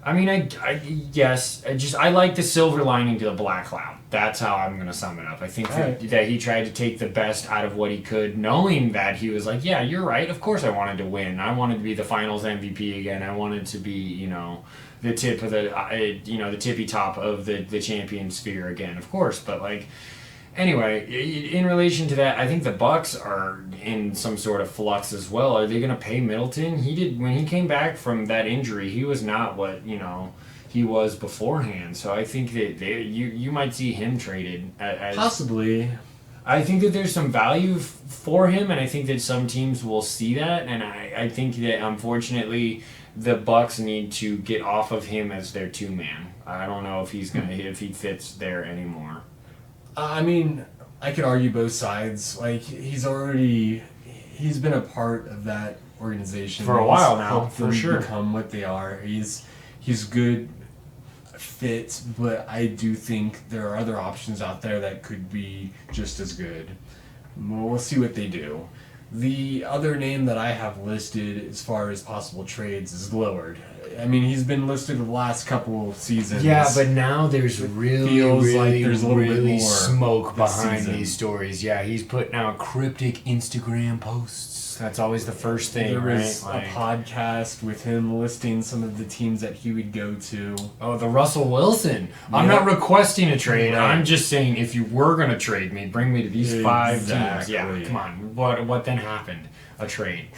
I mean, I like the silver lining to the black cloud. That's how I'm going to sum it up. I think that he tried to take the best out of what he could, knowing that he was like, yeah, you're right. Of course I wanted to win. I wanted to be the finals MVP again. I wanted to be, you know, the tip of the tippy top of the champion sphere again, of course. But, like, anyway, in relation to that, I think the Bucks are in some sort of flux as well. Are they going to pay Middleton? When he came back from that injury, he was not what, you know, he was beforehand. So I think that you might see him traded as possibly. I think that there's some value for him, and I think that some teams will see that. And I think that unfortunately the Bucks need to get off of him as their 2-man. I don't know if if he fits there anymore. I mean, I could argue both sides. Like, he's been a part of that organization for a while now, for sure. Become what they are. He's good fit, but I do think there are other options out there that could be just as good. We'll see what they do. The other name that I have listed as far as possible trades is Lillard. I mean, he's been listed the last couple of seasons. Yeah, but now there's really smoke behind season. These stories. Yeah, he's putting out cryptic Instagram posts. That's always the first thing, there right? was a podcast with him listing some of the teams that he would go to. Oh, the Russell Wilson. Yeah. I'm not requesting a trade. Right. I'm just saying, if you were going to trade me, bring me to these 5 teams. Yeah, come on. What then happened? A trade.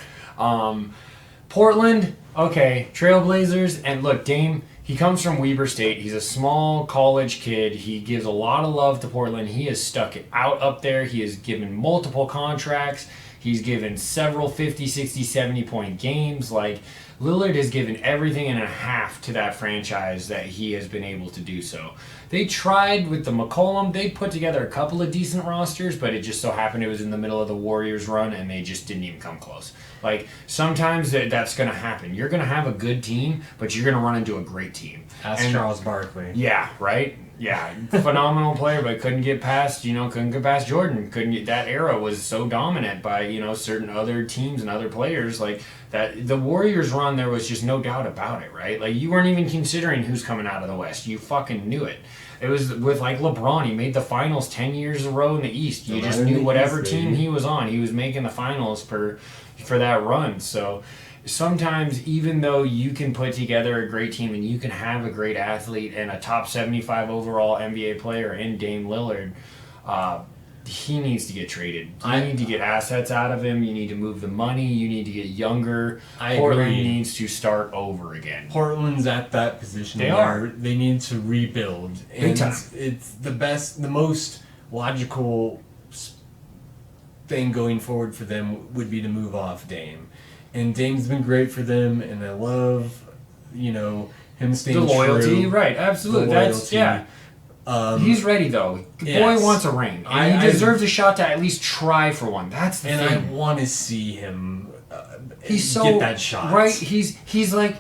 Portland, okay, Trailblazers, and look, Dame he comes from Weber State. He's a small college kid. He gives a lot of love to Portland. He has stuck it out up there. He has given multiple contracts. He's given several 50, 60, 70-point games. Like, Lillard has given everything and a half to that franchise that he has been able to do so. They tried with the McCollum. They put together a couple of decent rosters, but it just so happened it was in the middle of the Warriors run, and they just didn't even come close. Like, sometimes that's going to happen. You're going to have a good team, but you're going to run into a great team. Ask Charles Barkley. Yeah, right? Yeah, phenomenal player, but couldn't get past Jordan. That era was so dominant by, certain other teams and other players. Like, that the Warriors run, there was just no doubt about it, right? Like, you weren't even considering who's coming out of the West. You fucking knew it. It was with, like, LeBron. He made the finals 10 years in a row in the East. You just knew whatever team he was on, he was making the finals for that run. So sometimes, even though you can put together a great team and you can have a great athlete and a top 75 overall NBA player in Dame Lillard, he needs to get traded. You need to get assets out of him. You need to move the money. You need to get younger. Portland needs to start over again. Portland's at that position. They need to rebuild. Big time. It's the most logical thing going forward for them would be to move off Dame. And Dame's been great for them, and I love, him staying true. The loyalty, right, absolutely. He's ready, though. The boy wants a ring. And he deserves a shot to at least try for one. That's the thing. And I want to see him get that shot. Right, he's like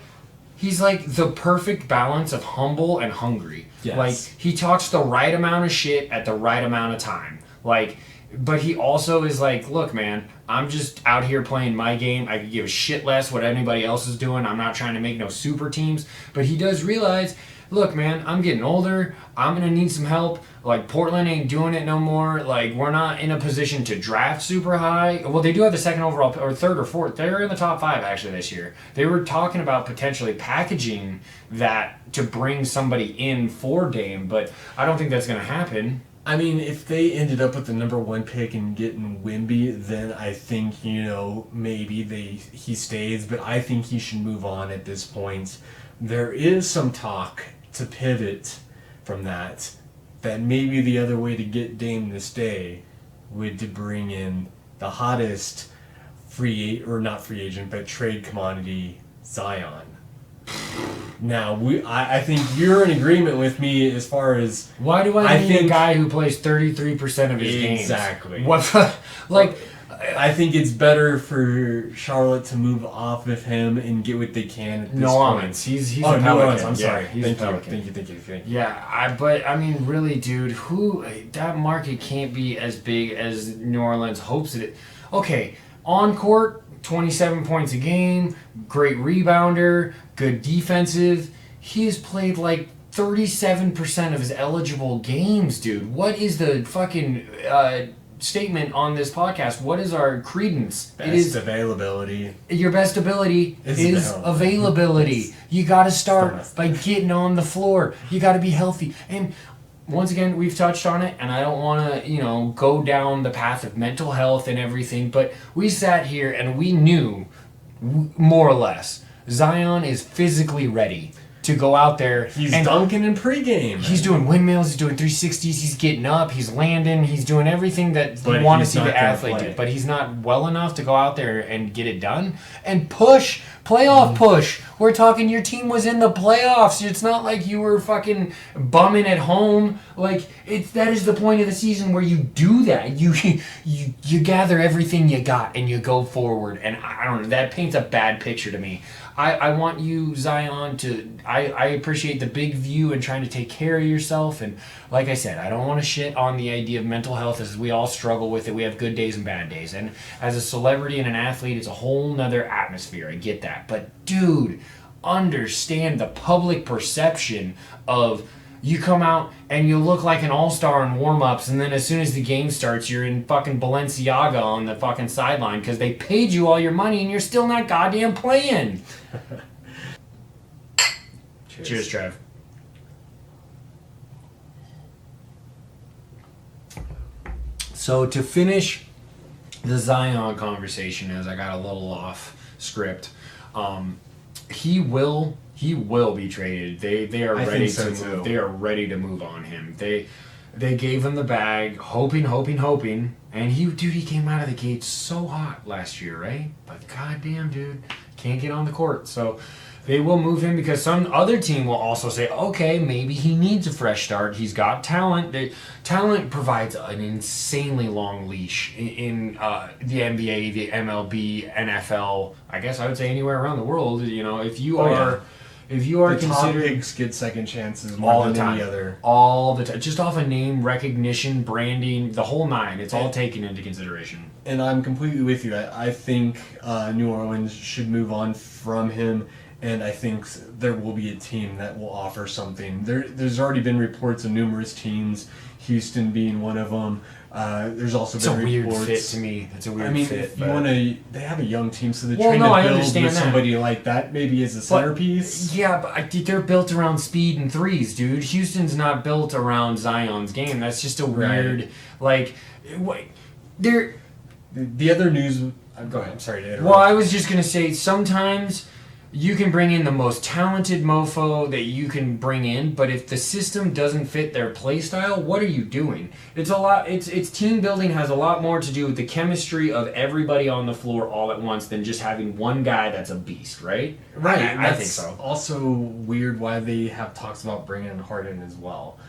the perfect balance of humble and hungry. Yes. Like, he talks the right amount of shit at the right amount of time. Like, but he also is like, look, man, I'm just out here playing my game. I could give a shit less what anybody else is doing. I'm not trying to make no super teams. But he does realize, look, man, I'm getting older. I'm going to need some help. Like, Portland ain't doing it no more. Like, we're not in a position to draft super high. Well, they do have the second overall, or third or fourth. They're in the top 5, actually, this year. They were talking about potentially packaging that to bring somebody in for Dame, but I don't think that's going to happen. I mean, if they ended up with the number 1 pick and getting Wemby, then I think, maybe he stays, but I think he should move on at this point. There is some talk to pivot from that maybe the other way to get Dame to stay would to bring in the hottest trade commodity, Zion. Now, I think you're in agreement with me as far as... Why do I need a guy who plays 33% of his games? Exactly. What the... Like... I think it's better for Charlotte to move off of him and get what they can at this New Orleans. point. He's a Pelican. I'm sorry. He's a Pelican. Thank you. Yeah, but I mean, really, dude, that market can't be as big as New Orleans hopes it. Okay, on court, 27 points a game, great rebounder, good defensive. He has played like 37% of his eligible games, dude. What is the fucking statement on this podcast? What is our credence? It is availability. Your best ability is availability. You got to start by getting on the floor. You got to be healthy. And once again, we've touched on it, and I don't want to, go down the path of mental health and everything, but we sat here and we knew, more or less, Zion is physically ready to go out there. He's dunking in pregame. He's doing windmills, he's doing 360s, he's getting up, he's landing, he's doing everything that you want to see the athlete do. But he's not well enough to go out there and get it done. And playoff push. We're talking your team was in the playoffs. It's not like you were fucking bumming at home. Like, that is the point of the season where you do that. You gather everything you got and you go forward. And I don't know, that paints a bad picture to me. I want you, Zion, I appreciate the big view and trying to take care of yourself. And like I said, I don't want to shit on the idea of mental health, as we all struggle with it. We have good days and bad days. And as a celebrity and an athlete, it's a whole nother atmosphere. I get that. But dude, understand the public perception of... You come out and you look like an all-star in warm-ups, and then as soon as the game starts, you're in fucking Balenciaga on the fucking sideline because they paid you all your money and you're still not goddamn playing. Cheers, Trev. So to finish the Zion conversation, as I got a little off script, he will be traded. They are I ready think so to move. too. They are ready to move on him. They gave him the bag, hoping, and he came out of the gate so hot last year, right? But goddamn, dude, can't get on the court. So they will move him because some other team will also say, okay, maybe he needs a fresh start. He's got talent. Talent provides an insanely long leash in the NBA, the MLB, NFL. I guess I would say anywhere around the world. You know, if you are The top considered picks get second chances all more the than time, any other. all the time, just off of name recognition, branding, the whole nine. It's all taken into consideration. And I'm completely with you. I think New Orleans should move on from him, and I think there will be a team that will offer something. There's already been reports of numerous teams, Houston being one of them. There's also It's been a weird reports. fit to me. It's a weird I mean, fit. if you want to, they have a young team, so they're Well, trying no, I to build understand with that. somebody like that, maybe as a centerpiece. Yeah, but they're built around speed and threes, dude. Houston's not built around Zion's game. That's just a weird, they're. The other news. Go ahead. I'm sorry to interrupt. Well, I was just gonna say sometimes you can bring in the most talented mofo that you can bring in, but if the system doesn't fit their play style, what are you doing? It's a lot. It's team building has a lot more to do with the chemistry of everybody on the floor all at once than just having one guy that's a beast, right? Right. I think so. Also weird why they have talks about bringing in Harden as well.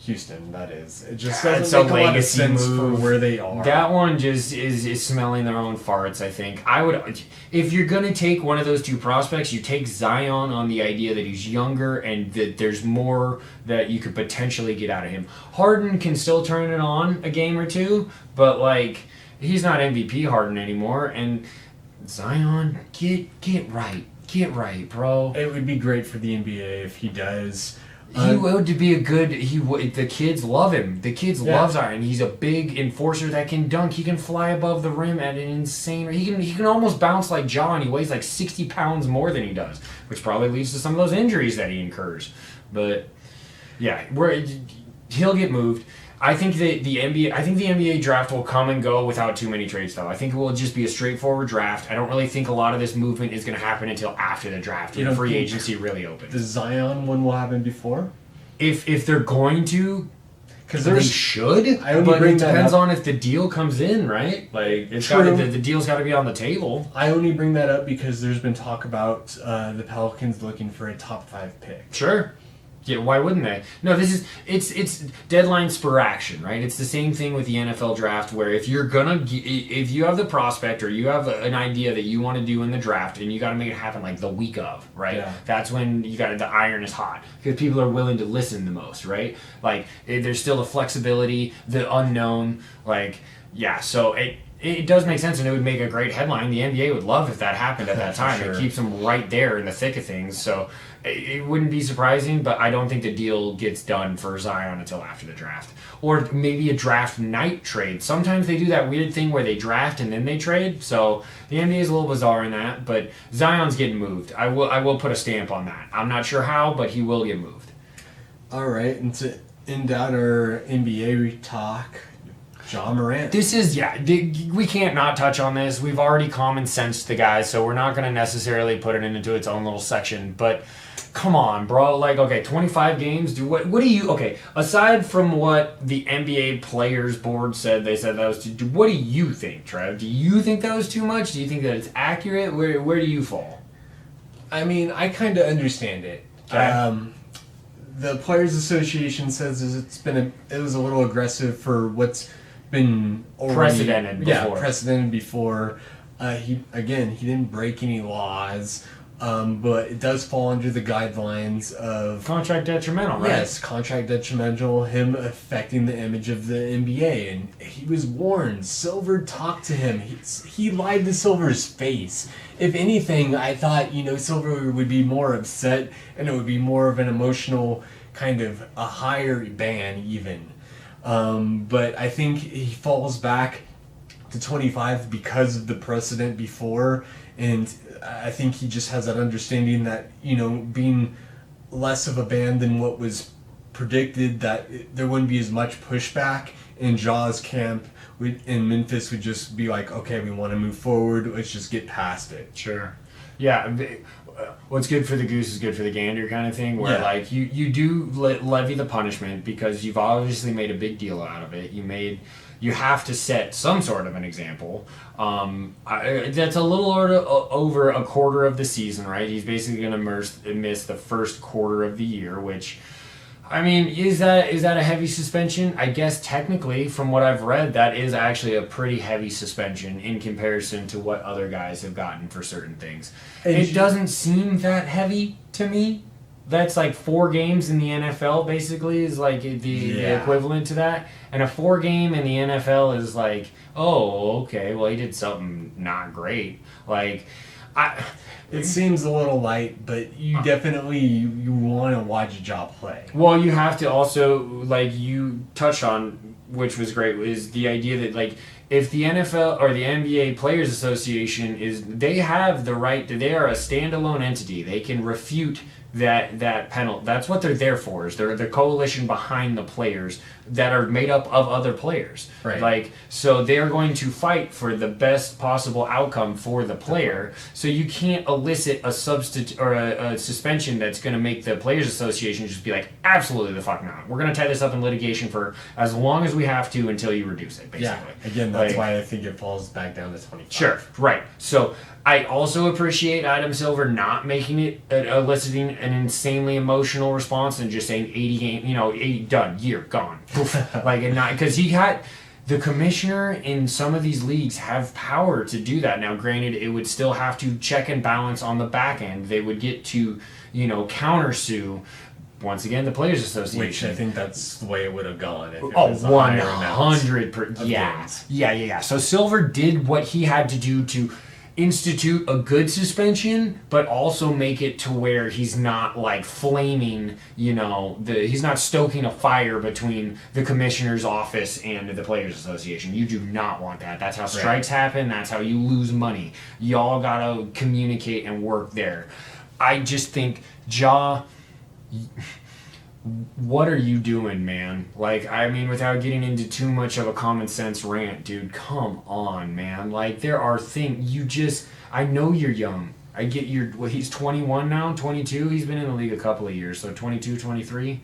Houston, that is. It just doesn't It's a make a lot of legacy sense move. for where they are. That one just is smelling their own farts, I think. I would, if you're going to take one of those two prospects, you take Zion on the idea that he's younger and that there's more that you could potentially get out of him. Harden can still turn it on a game or two, but he's not MVP Harden anymore. And Zion, get right. Get right, bro. It would be great for the NBA if he does. He would be a good. The kids love him. The kids love Zion. He's a big enforcer that can dunk. He can fly above the rim at an insane rate. He can almost bounce like John. He weighs like 60 pounds more than he does, which probably leads to some of those injuries that he incurs. But yeah, he'll get moved. I think the NBA draft will come and go without too many trades, though. I think it will just be a straightforward draft. I don't really think a lot of this movement is going to happen until after the draft and free agency really opens. The Zion one will happen before? If they're going to, Because they should. But it depends on if the deal comes in, right? It's got the deal's got to be on the table. I only bring that up because there's been talk about the Pelicans looking for a top 5 pick. Sure. Yeah, why wouldn't they? No, it's deadline spur action, right? It's the same thing with the NFL draft where if you have the prospect or you have an idea that you want to do in the draft and you got to make it happen like the week of, right? Yeah. That's when the iron is hot because people are willing to listen the most, right? There's still the flexibility, the unknown, so it does make sense, and it would make a great headline. The NBA would love if that happened at that time. Sure. It keeps them right there in the thick of things. So it wouldn't be surprising, but I don't think the deal gets done for Zion until after the draft. Or maybe a draft night trade. Sometimes they do that weird thing where they draft and then they trade. So the NBA is a little bizarre in that, but Zion's getting moved. I will put a stamp on that. I'm not sure how, but he will get moved. All right, and to end out our NBA talk, John Morant. We can't not touch on this. We've already common sensed the guy, so we're not going to necessarily put it into its own little section. But come on, bro. 25 games. What do you? Okay, aside from what the NBA Players Board said, they said that was too. What do you think, Trev? Do you think that was too much? Do you think that it's accurate? Where do you fall? I mean, I kind of understand it. Okay. The Players Association says it was a little aggressive for what's been precedented before. Yeah, precedented before. He didn't break any laws, but it does fall under the guidelines of contract detrimental, right? Yes, contract detrimental, him affecting the image of the NBA, and he was warned. Silver talked to him. He lied to Silver's face. If anything, I thought Silver would be more upset, and it would be more of an emotional kind of a higher ban even. But I think he falls back to 25 because of the precedent before, and I think he just has that understanding that, being less of a ban than what was predicted, that there wouldn't be as much pushback, and Ja's camp in Memphis would just be like, okay, we want to move forward, let's just get past it. Sure. Yeah, what's good for the goose is good for the gander kind of thing, where like you do levy the punishment because you've obviously made a big deal out of it. You have to set some sort of an example. That's a little over a quarter of the season, right? He's basically going to miss the first quarter of the year, which, I mean, is that a heavy suspension? I guess technically, from what I've read, that is actually a pretty heavy suspension in comparison to what other guys have gotten for certain things. And it doesn't seem that heavy to me. That's like 4 games in the NFL, basically, is like the equivalent to that. And a 4 game in the NFL is like, oh, okay, well, he did something not great. Like, it seems a little light, but you definitely you want to watch Ja play. Well, you have to also, like you touched on, which was great, is the idea that, like, if the NFL or the NBA Players Association they have the right they are a standalone entity. They can refute that penalty. That's what they're there for. Is they're the coalition behind the players that are made up of other players. Right. Like, so they're going to fight for the best possible outcome for the player. So you can't elicit a substitute or a suspension that's going to make the Players Association just be like, absolutely the fuck not. We're going to tie this up in litigation for as long as we have to until you reduce it, basically. Yeah. Again, that's why I think it falls back down to 25. Sure. Right. So I also appreciate Adam Silver not making it eliciting an insanely emotional response and just saying 80 game, 80 done, year gone, like, and not because he had the commissioner in some of these leagues have power to do that. Now, granted, it would still have to check and balance on the back end. They would get to countersue. Once again, the Players Association. Which I think that's the way it would have gone. If it oh, was 100%. Yeah. So Silver did what he had to do to institute a good suspension, but also make it to where he's not like flaming, he's not stoking a fire between the commissioner's office and the Players Association. You do not want that. That's how strikes happen. That's how you lose money. Y'all gotta communicate and work there. I just think, what are you doing, man? Like, I mean, without getting into too much of a common sense rant, dude, come on, man. Like, there are things, I know you're young. I get he's 21 now, 22. He's been in the league a couple of years, so 22, 23.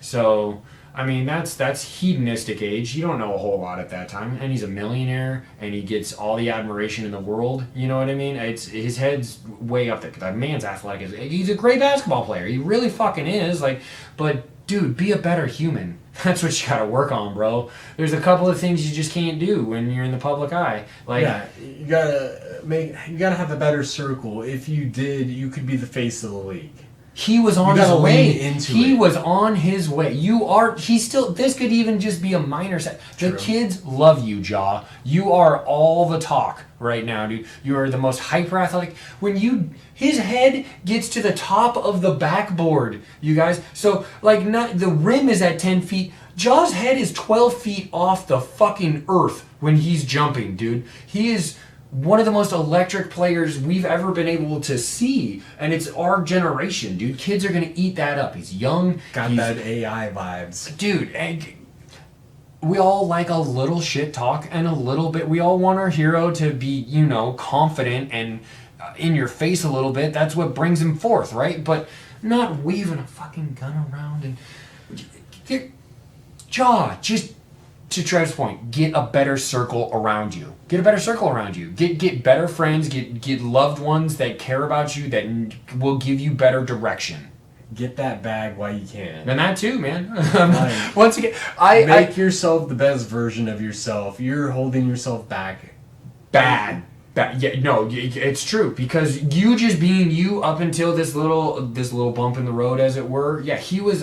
So, I mean, that's hedonistic age. You don't know a whole lot at that time. And he's a millionaire, and he gets all the admiration in the world. You know what I mean? His head's way up there. That man's athletic. He's a great basketball player. He really fucking is. Like, but, dude, be a better human. That's what you gotta work on, bro. There's a couple of things you just can't do when you're in the public eye. Like, yeah, you gotta have a better circle. If you did, you could be the face of the league. He was on his way. He was on his way. This could even just be a minor set. The kids love you, Ja. You are all the talk right now, dude. You are the most hyper athletic. His head gets to the top of the backboard, you guys. So, like, the rim is at 10 feet. Ja's head is 12 feet off the fucking earth when he's jumping, dude. He is one of the most electric players we've ever been able to see, and it's our generation, dude. Kids are gonna eat that up. He's young. Got that AI vibes, dude. We all like a little shit talk and a little bit. We all want our hero to be, confident and in your face a little bit. That's what brings him forth, right? But not waving a fucking gun around and just. To Trev's point, get a better circle around you. Get a better circle around you. Get better friends. Get loved ones that care about you, that will give you better direction. Get that bag while you can. And that too, man. Once again, make yourself the best version of yourself. You're holding yourself back. Bad. Yeah, no, it's true, because you just being you up until this little bump in the road, as it were. Yeah, he was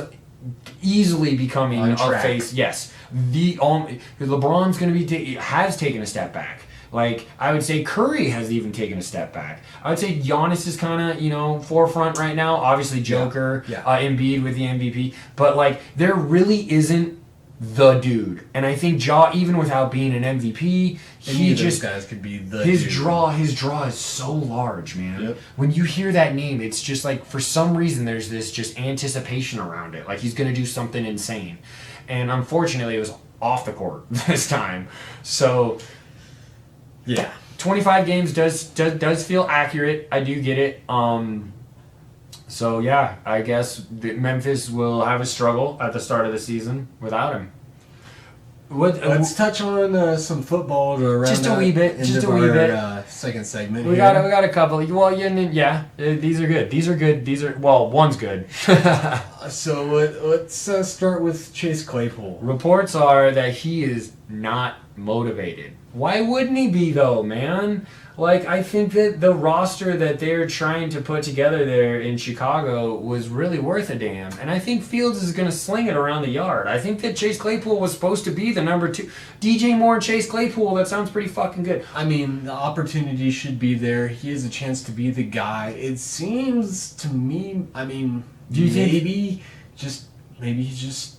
easily becoming a face. Yes. LeBron's going to has taken a step back. Like, I would say Curry has even taken a step back. I would say Giannis is kind of, forefront right now. Obviously, Joker, Embiid with the MVP. But, like, there really isn't the dude. And I think Ja, even without being an MVP, those guys could be the his dude. His draw is so large, man. Yep. When you hear that name, it's just like, for some reason, there's this just anticipation around it. Like, he's going to do something insane. And unfortunately, it was off the court this time. So, yeah. 25 games does feel accurate. I do get it. So yeah, I guess Memphis will have a struggle at the start of the season without him. Let's touch on some football to round just a wee bit. Just a wee bit. Second segment. We got a couple. Well, yeah. These are good. These are one's good. So let's start with Chase Claypool. Reports are that he is not motivated. Why wouldn't he be though, man? Like, I think that the roster that they're trying to put together there in Chicago was really worth a damn. And I think Fields is going to sling it around the yard. I think that Chase Claypool was supposed to be the number 2. DJ Moore and Chase Claypool, that sounds pretty fucking good. I mean, the opportunity should be there. He has a chance to be the guy. It seems to me, I mean, do you maybe he's just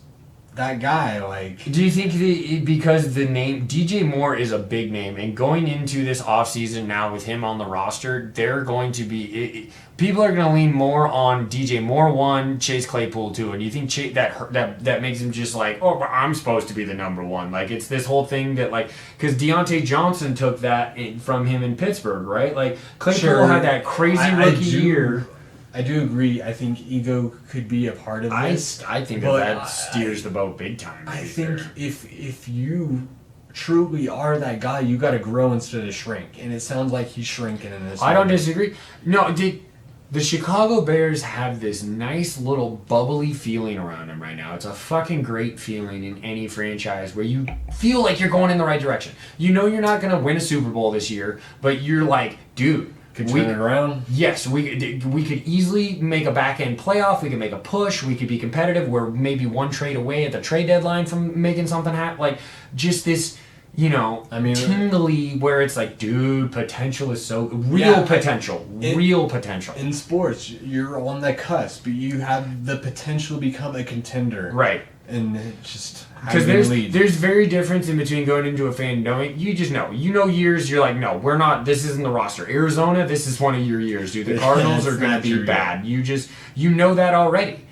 that guy. Like, do you think because the name DJ Moore is a big name, and going into this offseason now with him on the roster, they're going to be people are going to lean more on DJ Moore 1, Chase Claypool 2, and you think that makes him just like, oh, I'm supposed to be the number 1? Like, it's this whole thing that, like, because Deontay Johnson took that from him in Pittsburgh, right? Like, Claypool had that crazy rookie year. I do agree. I think ego could be a part of this. I think that steers the boat big time. I think if you truly are that guy, you got to grow instead of shrink. And it sounds like he's shrinking in this. I don't disagree. No, the Chicago Bears have this nice little bubbly feeling around them right now. It's a fucking great feeling in any franchise where you feel like you're going in the right direction. You know you're not going to win a Super Bowl this year, but you're like, dude, could turn it around. Yes, we could easily make a back end playoff. We could make a push. We could be competitive. We're maybe one trade away at the trade deadline from making something happen. Like, just this, tingly where it's like, dude, potential is so real. Potential. In sports, you're on the cusp. You have the potential to become a contender. Right. And it just because there's very difference in between going into a fan knowing years you're like, no, we're not, this isn't the roster. Arizona, this is one of your years, dude. The Cardinals are going to be bad. You know that already.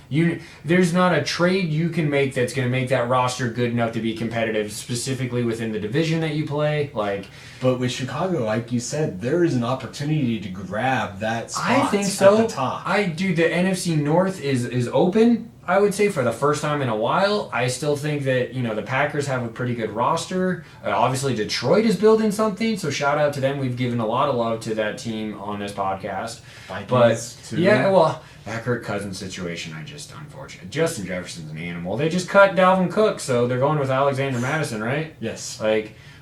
There's not a trade you can make that's going to make that roster good enough to be competitive, specifically within the division that you play. But with Chicago, like you said, there is an opportunity to grab that spot. I think so. At the top. The NFC North is open. I would say for the first time in a while. I still think that the Packers have a pretty good roster. Obviously, Detroit is building something, so shout out to them. We've given a lot of love to that team on this podcast. Vikings too. Yeah, well, that Kirk Cousins situation, unfortunate. Justin Jefferson's an animal. They just cut Dalvin Cook, so they're going with Alexander Madison, right? Yes.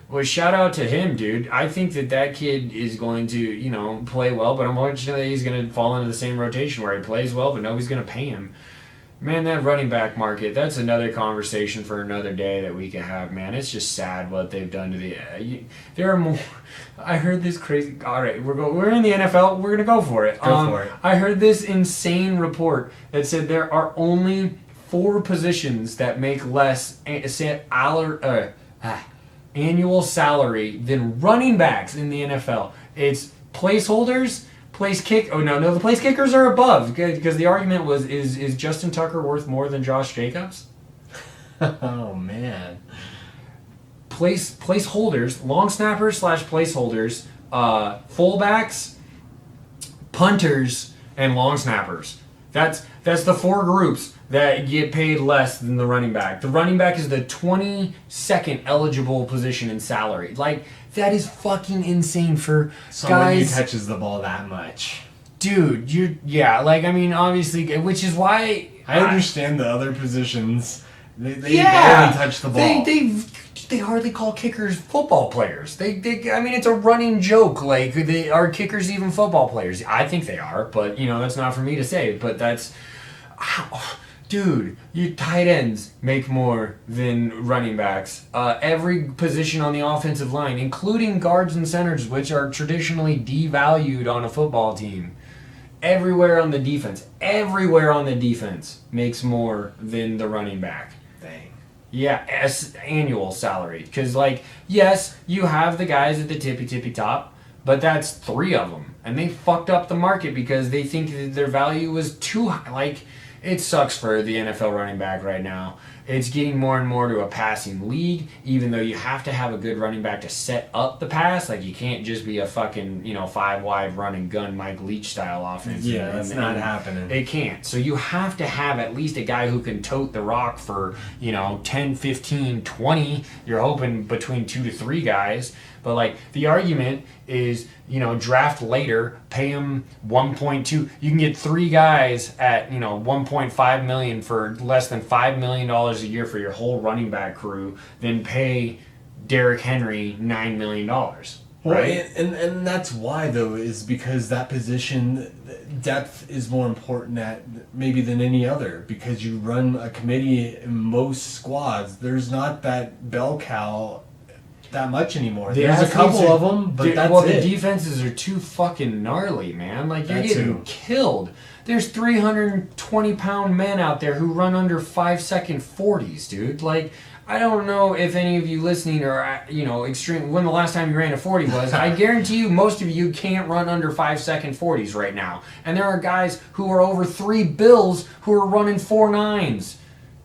Well, shout out to him, dude. I think that kid is going to, play well, but unfortunately he's going to fall into the same rotation where he plays well, but nobody's going to pay him. Man, that running back market, that's another conversation for another day that we can have, man. It's just sad what they've done to there are more. I heard this crazy. All right, we're in the NFL. We're going to go for it. Go for it. I heard this insane report that said there are only 4 positions that make less annual salary than running backs in the NFL. It's placeholders, the place kickers are above, because the argument was, is Justin Tucker worth more than Josh Jacobs? Oh man. Placeholders, long snappers / placeholders, fullbacks, punters, and long snappers. That's the 4 groups that get paid less than the running back. The running back is the 22nd eligible position in salary. That is fucking insane for someone guys who touches the ball that much. Dude, obviously, which is why I understand the other positions. They barely touch the ball. They hardly call kickers football players. It's a running joke. Are kickers even football players? I think they are, but that's not for me to say. But that's, dude, your tight ends make more than running backs. Every position on the offensive line, including guards and centers, which are traditionally devalued on a football team. Everywhere on the defense makes more than the running back. Dang. Yeah, annual salary. Because, yes, you have the guys at the tippy top, but that's 3 of them. And they fucked up the market because they think that their value was too high. It sucks for the NFL running back right now. it's getting more and more to a passing league, even though you have to have a good running back to set up the pass. Like, you can't just be a fucking, 5-wide run and gun Mike Leach style offense. Yeah, that's not happening. It can't. So you have to have at least a guy who can tote the rock for, 10, 15, 20. You're hoping between 2 to 3 guys. But, like, the argument is, draft later, pay him 1.2. You can get 3 guys at, 1.5 million for less than $5 million a year for your whole running back crew, then pay Derrick Henry $9 million. Right? Well, and that's why, though, is because that position depth is more important maybe than any other, because you run a committee in most squads. There's not that bell cow that much anymore. There's a couple of them, but that's it. The defenses are too fucking gnarly, man. Like, you're getting killed. There's 320-pound men out there who run under 5-second 40s, dude. Like, I don't know if any of you listening are, extreme. When the last time you ran a 40 was. I guarantee you, most of you can't run under 5-second 40s right now. And there are guys who are over 3 bills who are running 4.9s,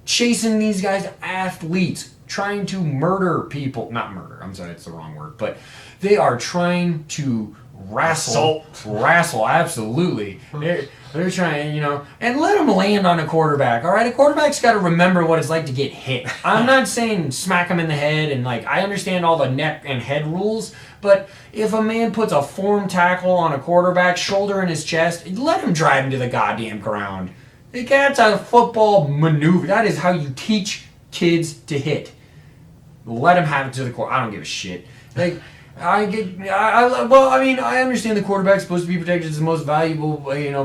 chasing these guys athletes, trying to murder people. Not murder. I'm sorry, it's the wrong word. But they are trying to wrestle, absolutely. They're trying, and let them land on a quarterback, all right? A quarterback's got to remember what it's like to get hit. I'm not saying smack him in the head, and, like, I understand all the neck and head rules, but if a man puts a form tackle on a quarterback, shoulder in his chest, let him drive him to the goddamn ground. That's a football maneuver. That is how you teach kids to hit. Let him have it to the court. I don't give a shit. Like, I understand the quarterback's supposed to be protected as the most valuable,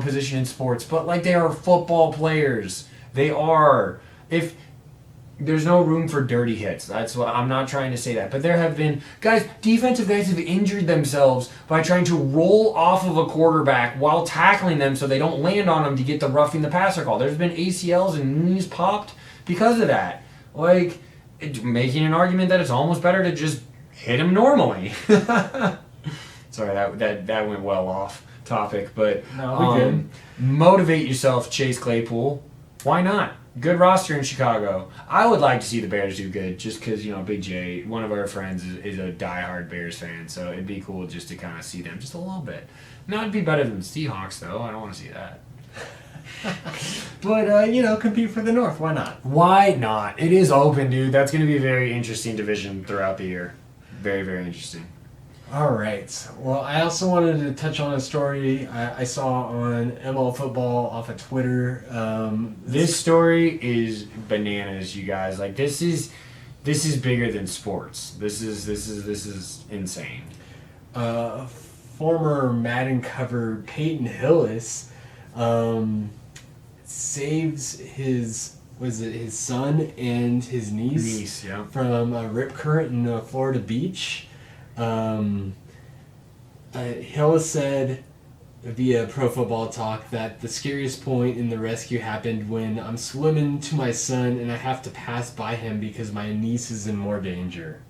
position in sports, but, like, they are football players. They are. If there's no room for dirty hits, that's what I'm not trying to say that. But there have been defensive guys have injured themselves by trying to roll off of a quarterback while tackling them so they don't land on them to get the roughing the passer call. There's been ACLs and knees popped because of that. Like, making an argument that it's almost better to just hit him normally. Sorry, that went well off topic, but motivate yourself, Chase Claypool. Why not? Good roster in Chicago. I would like to see the Bears do good, just because Big J, one of our friends, is a diehard Bears fan, so it'd be cool just to kind of see them just a little bit. Now, it'd be better than the Seahawks, though. I don't want to see that. But, compete for the North. Why not? Why not? It is open, dude. That's going to be a very interesting division throughout the year. Very, very interesting. All right. Well, I also wanted to touch on a story I saw on ML Football off of Twitter. This story is bananas, you guys. Like, this is bigger than sports. This is insane. Former Madden cover Peyton Hillis saves his son and his niece from a rip current in Florida Beach. Hillis said via Pro Football Talk that the scariest point in the rescue happened when I'm swimming to my son and I have to pass by him because my niece is in more danger.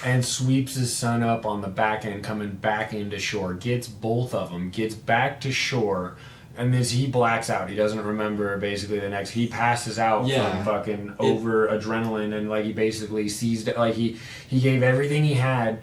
And sweeps his son up on the back end, coming back into shore. Gets both of them, gets back to shore, and he blacks out. He doesn't remember basically the next. He passes out from fucking over adrenaline, and like he basically seized it. Like he gave everything he had.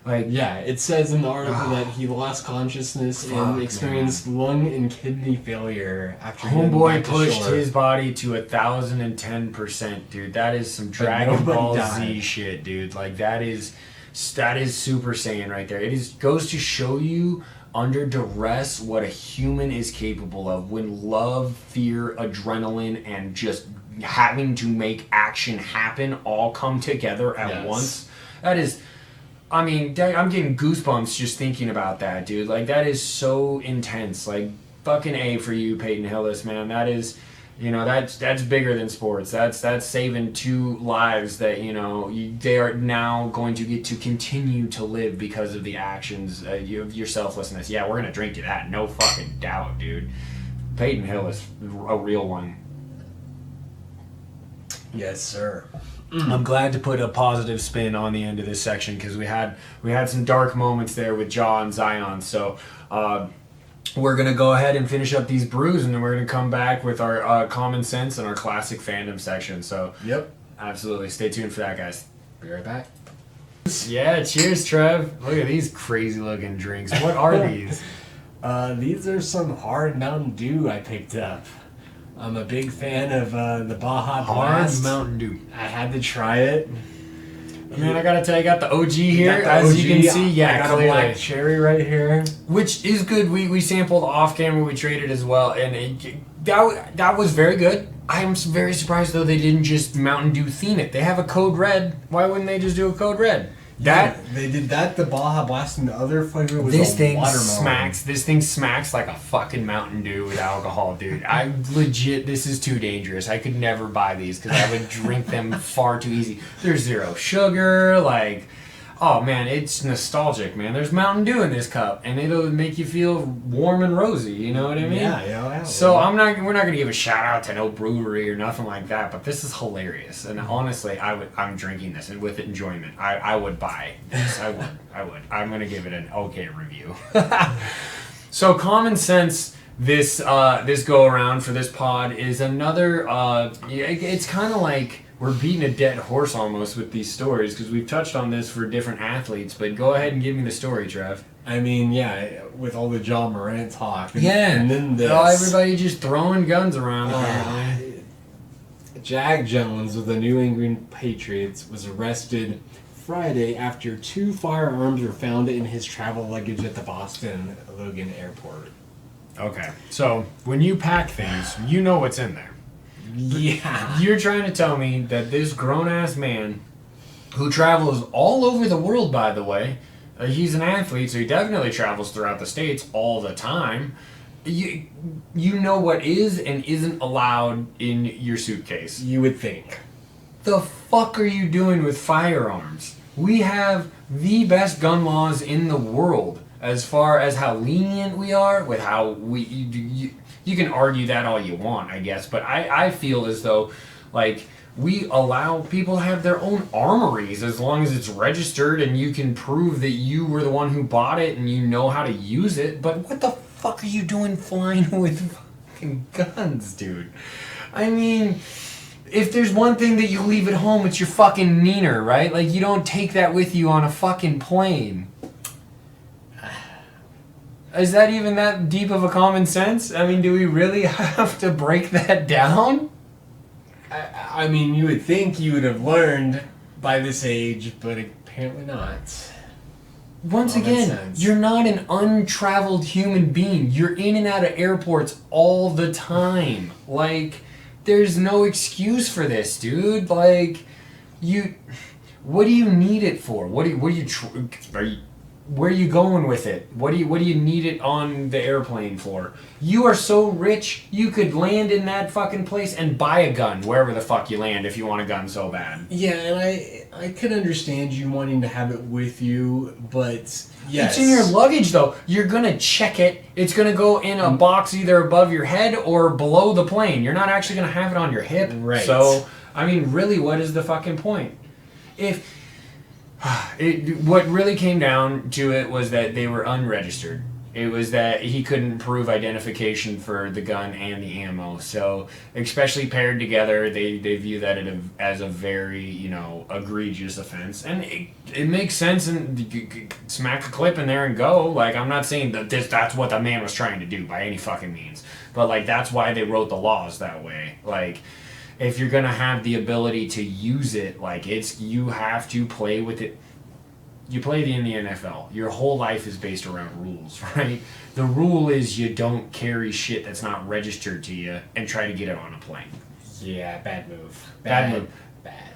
Like, it says in the article that he lost consciousness and experienced lung and kidney failure after homeboy pushed his body to 1,010%, dude. That is some Dragon Ball Z shit, dude. Like, that is Super Saiyan right there. It goes to show you under duress what a human is capable of when love, fear, adrenaline, and just having to make action happen all come together at once. That is... I mean, I'm getting goosebumps just thinking about that, dude. Like, that is so intense. Like, fucking A for you, Peyton Hillis, man. That is, that's bigger than sports. That's saving 2 lives that, they are now going to get to continue to live because of the actions of your selflessness. Yeah, we're going to drink to that. No fucking doubt, dude. Peyton Hillis, a real one. Yes, sir. I'm glad to put a positive spin on the end of this section because we had some dark moments there with Jaw and Zion. So we're going to go ahead and finish up these brews, and then we're going to come back with our common sense and our classic fandom section. So, Yep. absolutely. Stay tuned for that, guys. Be right back. Yeah, cheers, Trev. Look at these crazy looking drinks. What are these? These are some hard Mountain Dew I picked up. I'm a big fan of the Baja Blast. Mountain Dew. I had to try it. Man, I gotta tell you, I got the OG here. Got the As OG. you can see, yeah, I got clearly. a black cherry right here. Which is good. We sampled off camera. We traded as well, and that was very good. I am very surprised though they didn't just Mountain Dew theme it. They have a Code Red. Why wouldn't they just do a Code Red? They did that. The Baja Blast and the other flavor was This a thing watermelon. smacks. This thing smacks like a fucking Mountain Dew with alcohol, dude. I legit. This is too dangerous. I could never buy these because I would drink them far too easy. There's zero sugar. Like, oh man, it's nostalgic, man. There's Mountain Dew in this cup, and it'll make you feel warm and rosy. You know what I mean? Yeah. So we're not gonna give a shout out to no brewery or nothing like that, but this is hilarious, and honestly, I'm drinking this and with enjoyment. I would buy this. I would. I'm gonna give it an okay review. So common sense. This go around for this pod is another. It's kind of like we're beating a dead horse almost with these stories because we've touched on this for different athletes. But go ahead and give me the story, Trev. I mean, yeah, with all the John Morant talk. And, Yeah, and then this. Everybody just throwing guns around. Apparently. Jack Jones of the New England Patriots was arrested Friday after 2 firearms were found in his travel luggage at the Boston Logan Airport. Okay, so when you pack things, you know what's in there. Yeah. You're trying to tell me that this grown-ass man, who travels all over the world, by the way, he's an athlete, so he definitely travels throughout the states all the time. You know what is and isn't allowed in your suitcase. You would think. The fuck are you doing with firearms? We have the best gun laws in the world as far as how lenient we are with how you can argue that all you want, I guess, but I feel as though like we allow people to have their own armories as long as it's registered and you can prove that you were the one who bought it and you know how to use it. But what the fuck are you doing flying with fucking guns, dude? I mean, if there's one thing that you leave at home, it's your fucking neener, right? Like, you don't take that with you on a fucking plane. Is that even that deep of a common sense? I mean, do we really have to break that down? I mean, you would think you would have learned by this age, but apparently not. Once Common again, sense. you're not an untraveled human being. You're in and out of airports all the time. Like, there's no excuse for this, dude. Like, what do you need it for? Where are you going with it? What do you need it on the airplane for? You are so rich, you could land in that fucking place and buy a gun wherever the fuck you land if you want a gun so bad. Yeah, and I could understand you wanting to have it with you, but yes. It's in your luggage though. You're gonna check it. It's gonna go in a box either above your head or below the plane. You're not actually gonna have it on your hip. Right. So, I mean, really, what is the fucking point? What really came down to it was that they were unregistered. It was that he couldn't prove identification for the gun and the ammo. So, especially paired together, they view that as a very, egregious offense. And it makes sense, and you could smack a clip in there and go. Like, I'm not saying that that's what the man was trying to do by any fucking means. But, like, that's why they wrote the laws that way. Like, if you're gonna have the ability to use it, like, you have to play with it. You play in the NFL. Your whole life is based around rules, right? The rule is you don't carry shit that's not registered to you and try to get it on a plane. Yeah, bad move. Bad move. Bad.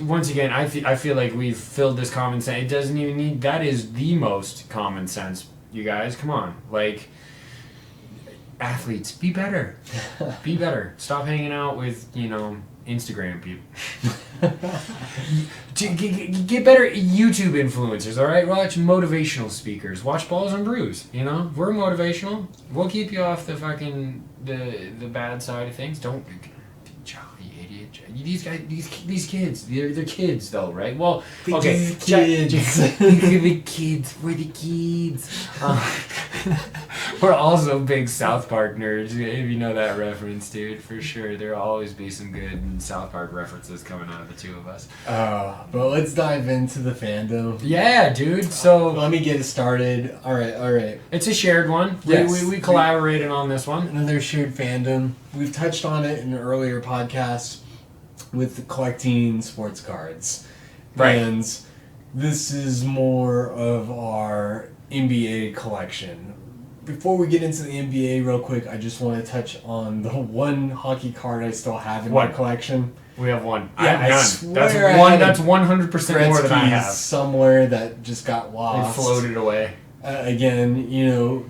Once again, I feel like we've filled this common sense. It doesn't even need... That is the most common sense, you guys. Come on. Like, athletes, be better. Be better. Stop hanging out with, Instagram people. To get better YouTube influencers, all right? Watch motivational speakers. Watch Balls and Brews. We're motivational. We'll keep you off the fucking the bad side of things. Don't, you idiot. these kids, they're kids though, right? Well, okay, kids. the kids, we're the kids. We're also big South Park nerds, if you know that reference, dude, for sure. There'll always be some good South Park references coming out of the two of us. But let's dive into the fandom. Yeah, dude. So let me get it started. All right. It's a shared one. Yes. We collaborated on this one. Another shared fandom. We've touched on it in an earlier podcast with collecting sports cards. Right. And this is more of our NBA collection. Before we get into the NBA real quick, I just want to touch on the one hockey card I still have in my collection. We have one. Yeah, I have none. I swear That's 100% more than I have. Somewhere that just got lost. It floated away. Again,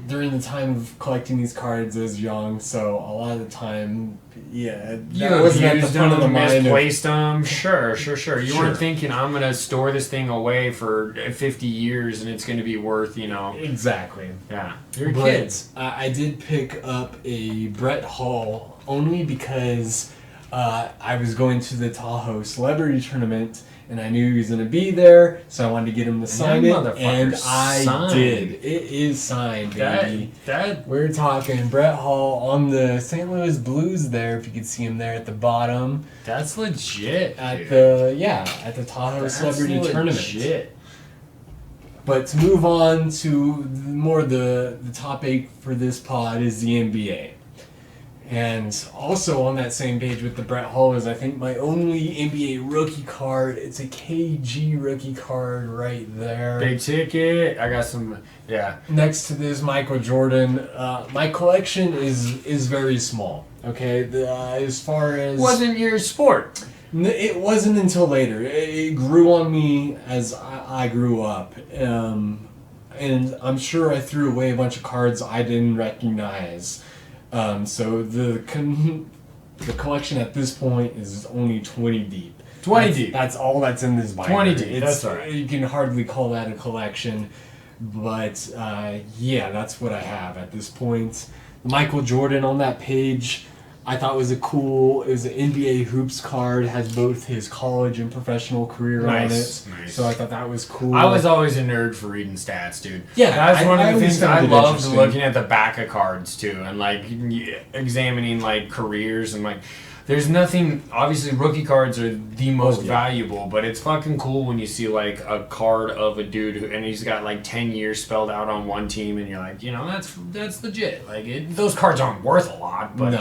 during the time of collecting these cards, I was young, so a lot of the time, that wasn't at the front of the mind. Misplaced them. Sure. You weren't thinking, I'm going to store this thing away for 50 years and it's going to be worth, Exactly. Yeah. You're kids. I did pick up a Brett Hall only because I was going to the Tahoe Celebrity Tournament and I knew he was going to be there, so I wanted to get him to sign it, and I did. It is signed, baby. We're talking Brett Hall on the St. Louis Blues there, if you could see him there at the bottom. That's legit, at the Tahoe Celebrity Tournament. Legit. But to move on to more the topic for this pod is the NBA. And also on that same page with the Brett Hall is, I think, my only NBA rookie card. It's a KG rookie card right there. Big ticket. I got some, Next to this, Michael Jordan. My collection is very small, okay? As far as... Wasn't your sport. It wasn't until later. It grew on me as I grew up. And I'm sure I threw away a bunch of cards I didn't recognize. So the collection at this point is only 20 deep. 20 deep. That's all that's in this binder. 20 deep. That's all right. You can hardly call that a collection, but that's what I have at this point. Michael Jordan on that page, I thought was it was an NBA hoops card. Has both his college and professional career on it. Nice. So I thought that was cool. I was always a nerd for reading stats, dude. Yeah, that's one of the things I loved, looking at the back of cards too, and like examining like careers and like. There's nothing. Obviously, rookie cards are the most valuable, but it's fucking cool when you see like a card of a dude and he's got like 10 years spelled out on one team, and you're like, that's legit. Like those cards aren't worth a lot, but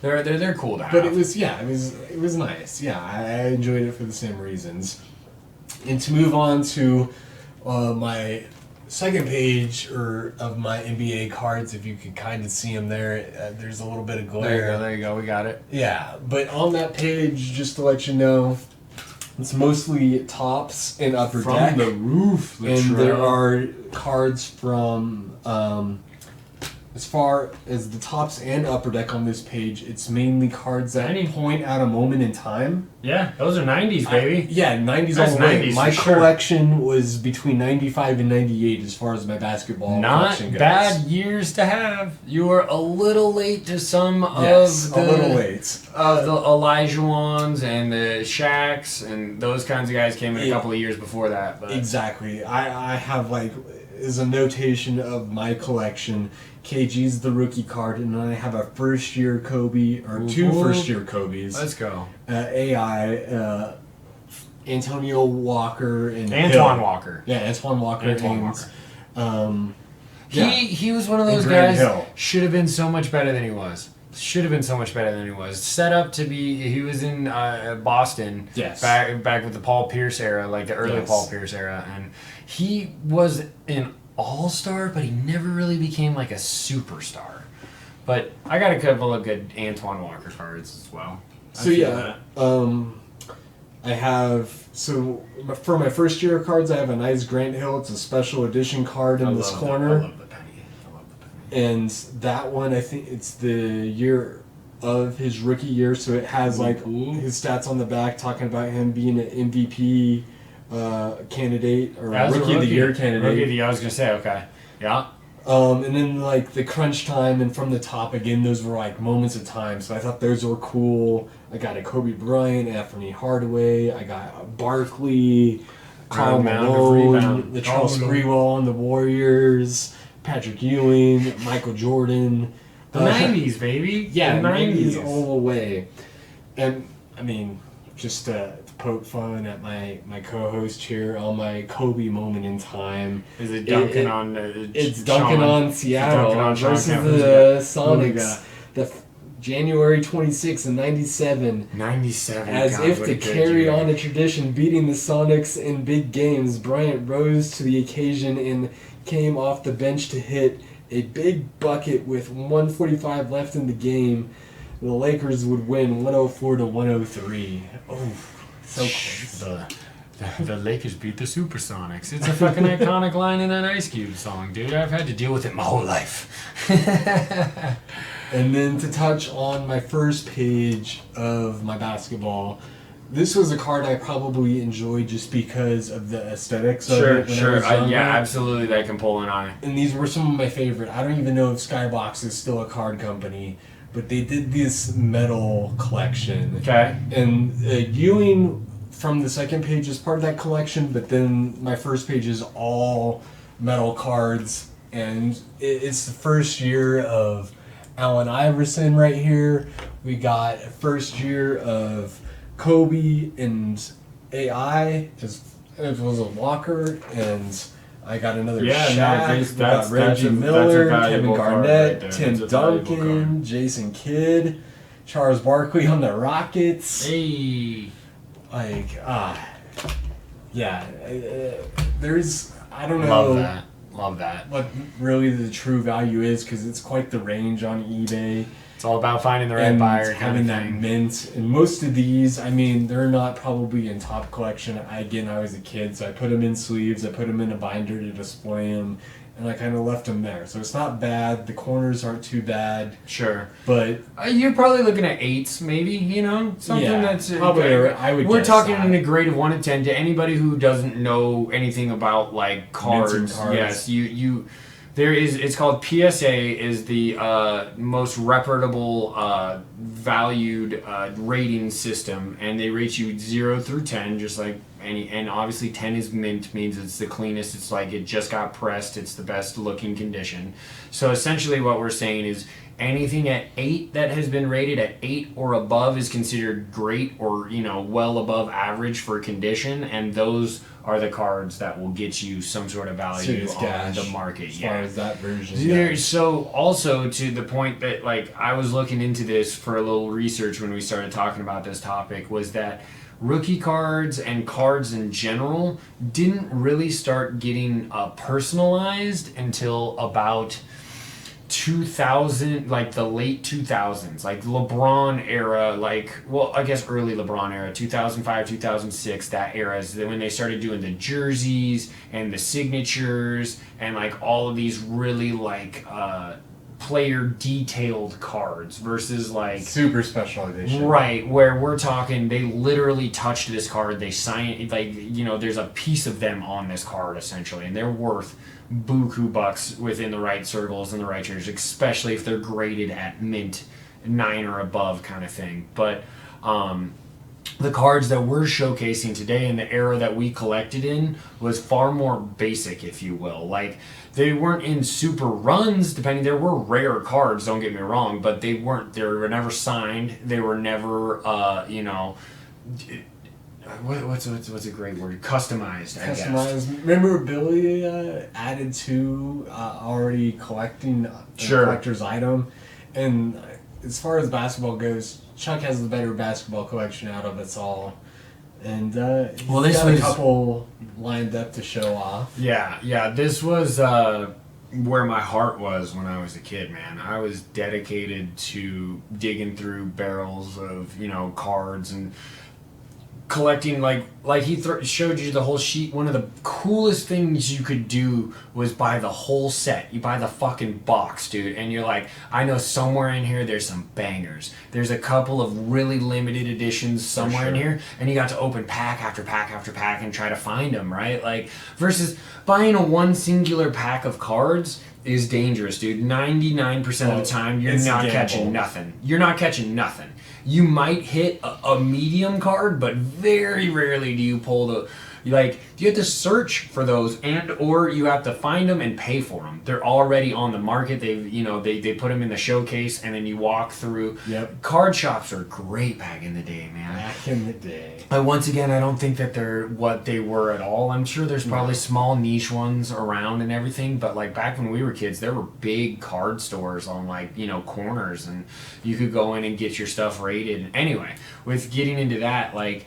they're cool to have. But it was nice. Yeah, I enjoyed it for the same reasons. And to move on to my second page of my NBA cards, if you could kind of see them there, there's a little bit of glare. There you go, we got it. Yeah, but on that page, just to let you know, it's mostly tops and upper deck. From the roof, and there are cards from, as far as the tops and upper deck on this page, it's mainly cards that point at a moment in time. Yeah, those are 90s, baby. 90s all the way. My collection was between 95 and 98 as far as my basketball collection goes. Not bad years to have. You were a little late to some of the... a little late. Of the Olajuwons and the Shaqs and those kinds of guys came in a couple of years before that. But. Exactly. I have as a notation of my collection, KG's the rookie card, and then I have a first-year Kobe, or two first-year Kobe's. Let's go. AI, Antonio Walker, and Antoine Walker. Yeah, Antoine Walker. He was one of those guys, should have been so much better than he was. Set up to be, he was in Boston, back with the Paul Pierce era, like the early Paul Pierce era, and he was an all-star, but he never really became like a superstar. But I got a couple of good Antoine Walker cards as well. I have, for my first year of cards, I have a nice Grant Hill. It's a special edition card in this corner. I love the penny. And that one, I think it's the year of his rookie year, so it has his stats on the back talking about him being an MVP candidate, or rookie of the year candidate. Rookie of the year, I was going to say, okay. Yeah. And then the crunch time, and from the top again, those were moments of time, so I thought those were cool. I got a Kobe Bryant, Anthony Hardaway. I got Barkley, Karl Malone, the Charles Sprewell on the Warriors, Patrick Ewing, Michael Jordan. The 90s, baby. Yeah, the 90s all the way. And, I mean, just to poke fun at my co-host here on my Kobe moment in time. Is it dunking on it's dunking on Seattle versus the Sonics. The January 26th in 97. 97. As God, if to carry on a tradition, beating the Sonics in big games, Bryant rose to the occasion and came off the bench to hit a big bucket with 1:45 left in the game. The Lakers would win 104-103. Oh, so close. The Lakers beat the Supersonics. It's a fucking iconic line in that Ice Cube song, dude. I've had to deal with it my whole life. And then to touch on my first page of my basketball, this was a card I probably enjoyed just because of the aesthetics of it. Sure. Yeah, absolutely. That can pull an eye. And these were some of my favorite. I don't even know if Skybox is still a card company, but they did this metal collection. Okay. And Ewing from the second page is part of that collection, but then my first page is all metal cards. And it's the first year of Allen Iverson right here. We got first year of Kobe and AI. It was a Walker, and I got another Shaq. We got Reggie Miller, Kevin Garnett, Tim Duncan, Jason Kidd, Charles Barkley on the Rockets. Hey. There's, I don't know. Love that. What really the true value is, because it's quite the range on eBay. It's all about finding the right buyer. Having that mint. And most of these, I mean, they're not probably in top collection. I was a kid, so I put them in sleeves. I put them in a binder to display them. And I kind of left them there. So it's not bad. The corners aren't too bad. Sure. But you're probably looking at 8s, maybe, something that's... probably, I would We're guess talking that. in a grade of 1 to 10 to anybody who doesn't know anything about, like, cards. Yes, it's called PSA is the most reputable valued rating system, and they rate you 0 through 10, just like and obviously 10 is mint, means it's the cleanest, it's like it just got pressed, it's the best looking condition. So essentially what we're saying is anything at 8 that has been rated at 8 or above is considered great or well above average for condition, and those are the cards that will get you some sort of value on the market. As far as that version. So also to the point that I was looking into this for a little research when we started talking about this topic, was that rookie cards and cards in general didn't really start getting personalized until about 2000, like the late 2000s, like LeBron era, I guess early LeBron era, 2005, 2006, that era is when they started doing the jerseys and the signatures and all of these really player detailed cards versus super special edition. Right, where we're talking they literally touched this card, they signed there's a piece of them on this card essentially, and they're worth buku bucks within the right circles and the right chairs, especially if they're graded at mint 9 or above kind of thing. But the cards that we're showcasing today in the era that we collected in was far more basic, if you will. They weren't in super runs, depending. There were rare cards, don't get me wrong, but they were never signed. They were never, what's a great word? Customized, I guess. Customized. Memorabilia added to already collecting collector's item. And as far as basketball goes, Chuck has the better basketball collection out of us all. And he's got a couple lined up to show off. Yeah. This was where my heart was when I was a kid, man. I was dedicated to digging through barrels of, cards and collecting, he showed you the whole sheet. One of the coolest things you could do was buy the whole set. You buy the fucking box, dude, and you're like, I know somewhere in here there's some bangers. There's a couple of really limited editions somewhere in here, and you got to open pack after pack after pack and try to find them, right? Versus buying a one singular pack of cards, is dangerous, dude. 99% of the time, you're it's not gamble. catching nothing. You're not catching nothing. You might hit a medium card, but very rarely do you pull the... Like, you have to search for those, and or you have to find them and pay for them. They're already on the market. They put them in the showcase, and then you walk through. Yep. Card shops are great back in the day, man. Back in the day. Once again, I don't think that they're what they were at all. I'm sure there's probably small niche ones around and everything, but like back when we were kids, there were big card stores on like, corners, and you could go in and get your stuff rated. Anyway, with getting into that, like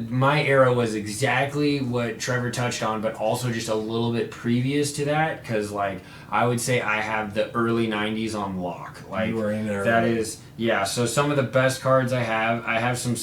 my era was exactly what Trevor touched on, but also just a little bit previous to that, because like I would say I have the early 90s on lock. Like You were in there. that is, yeah. So some of the best cards I have some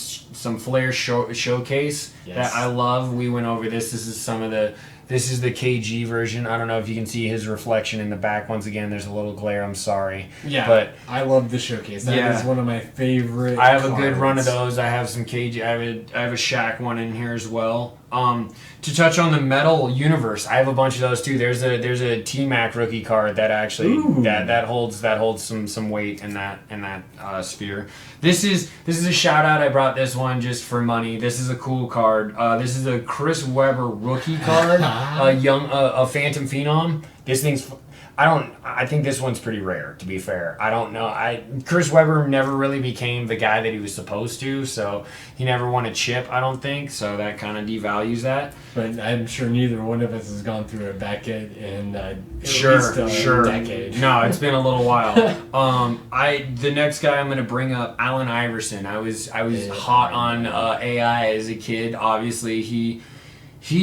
Flair showcase that I love. We went over this. This is the KG version. I don't know if you can see his reflection in the back. Once again, there's a little glare. I'm sorry. Yeah, but I love the showcase. That is one of my favorite. I have a good run of those. I have some KG. I have a Shaq one in here as well. To touch on the metal universe, I have a bunch of those too. There's a T-Mac rookie card that actually that holds some weight in that sphere. This is a shout out. I brought this one just for money. This is a cool card. This is a Chris Webber rookie card. A Phantom Phenom. This thing's... I think this one's pretty rare, to be fair. I don't know. Chris Webber never really became the guy that he was supposed to, so he never won a chip, I don't think, so that kind of devalues that. But I'm sure neither one of us has gone through a Beckett in Sure. a decade. No, it's been a little while. The next guy I'm going to bring up, Allen Iverson. I was hot on AI as a kid. Obviously, he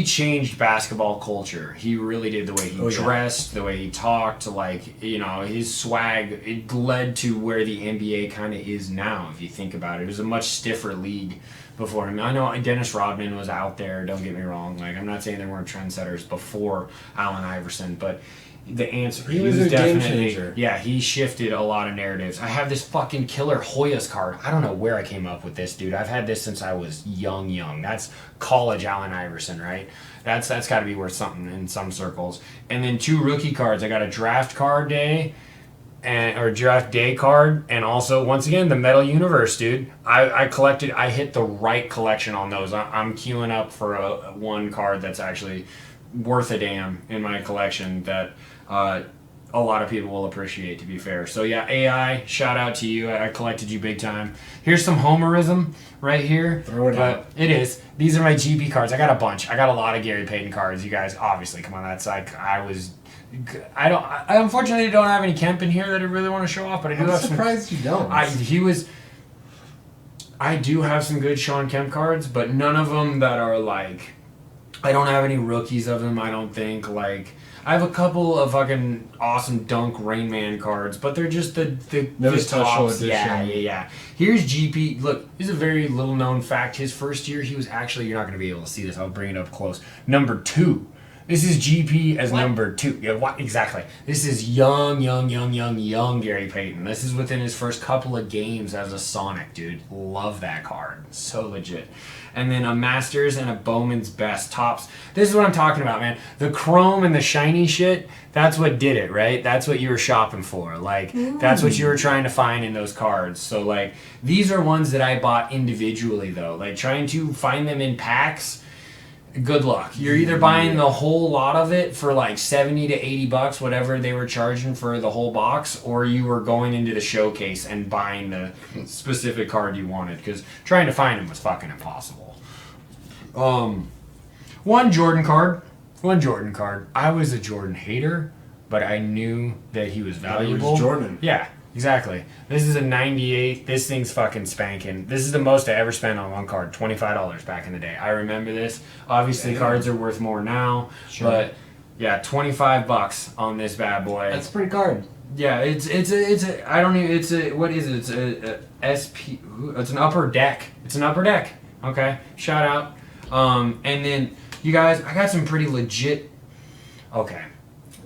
changed basketball culture. He really did. The way he dressed, the way he talked, his swag, it led to where the NBA kind of is now, if you think about it. It was a much stiffer league before him. I know Dennis Rodman was out there, don't get me wrong. Like, I'm not saying there weren't trendsetters before Allen Iverson, but the answer, he was a game changer. Yeah, he shifted a lot of narratives. I have this fucking killer Hoyas card. I don't know where I came up with this, dude. I've had this since I was young. That's college Allen Iverson, right? That's got to be worth something in some circles. And then 2 rookie cards. I got a draft card day or draft day card, and also once again the Metal Universe, dude. I hit the right collection on those. I'm queuing up for one card that's actually worth a damn in my collection that a lot of people will appreciate, to be fair. So yeah, AI, shout out to you. I collected you big time. Here's some Homerism right here. Throw it out. It is. These are my GP cards. I got a bunch. I got a lot of Gary Payton cards. You guys obviously come on that side. I unfortunately don't have any Kemp in here that I really want to show off, but I do have some. I'm surprised you don't. I do have some good Sean Kemp cards, but none of them that are like... I don't have any rookies of them, I don't think. Like, I have a couple of fucking awesome Dunk Rain Man cards, but they're just the special tops. edition. Yeah. Here's GP. Look, this is a very little known fact. His first year, he was actually, you're not going to be able to see this, I'll bring it up close, number 2. This is GP as number 2. Yeah, what? Exactly. This is young Gary Payton. This is within his first couple of games as a Sonic, dude. Love that card. So legit. And then a Masters and a Bowman's Best tops. This is what I'm talking about, man. The chrome and the shiny shit, that's what did it, right? That's what you were shopping for. Like, that's what you were trying to find in those cards. So, like, these are ones that I bought individually, though. Like, trying to find them in packs, good luck. You're either buying the whole lot of it for like $70 to $80, whatever they were charging for the whole box, or you were going into the showcase and buying the specific card you wanted, because trying to find them was fucking impossible. One Jordan card. I was a Jordan hater, but I knew that he was valuable. It was Jordan. Yeah. Exactly. This is a 98. This thing's fucking spanking. This is the most I ever spent on one card. $25 back in the day. I remember this. Obviously, cards are worth more now. Sure. But yeah, $25 on this bad boy. That's a pretty card. Yeah, it's what is it? It's a SP. It's an upper deck. Okay. Shout out. And then you guys, I got some pretty legit. Okay.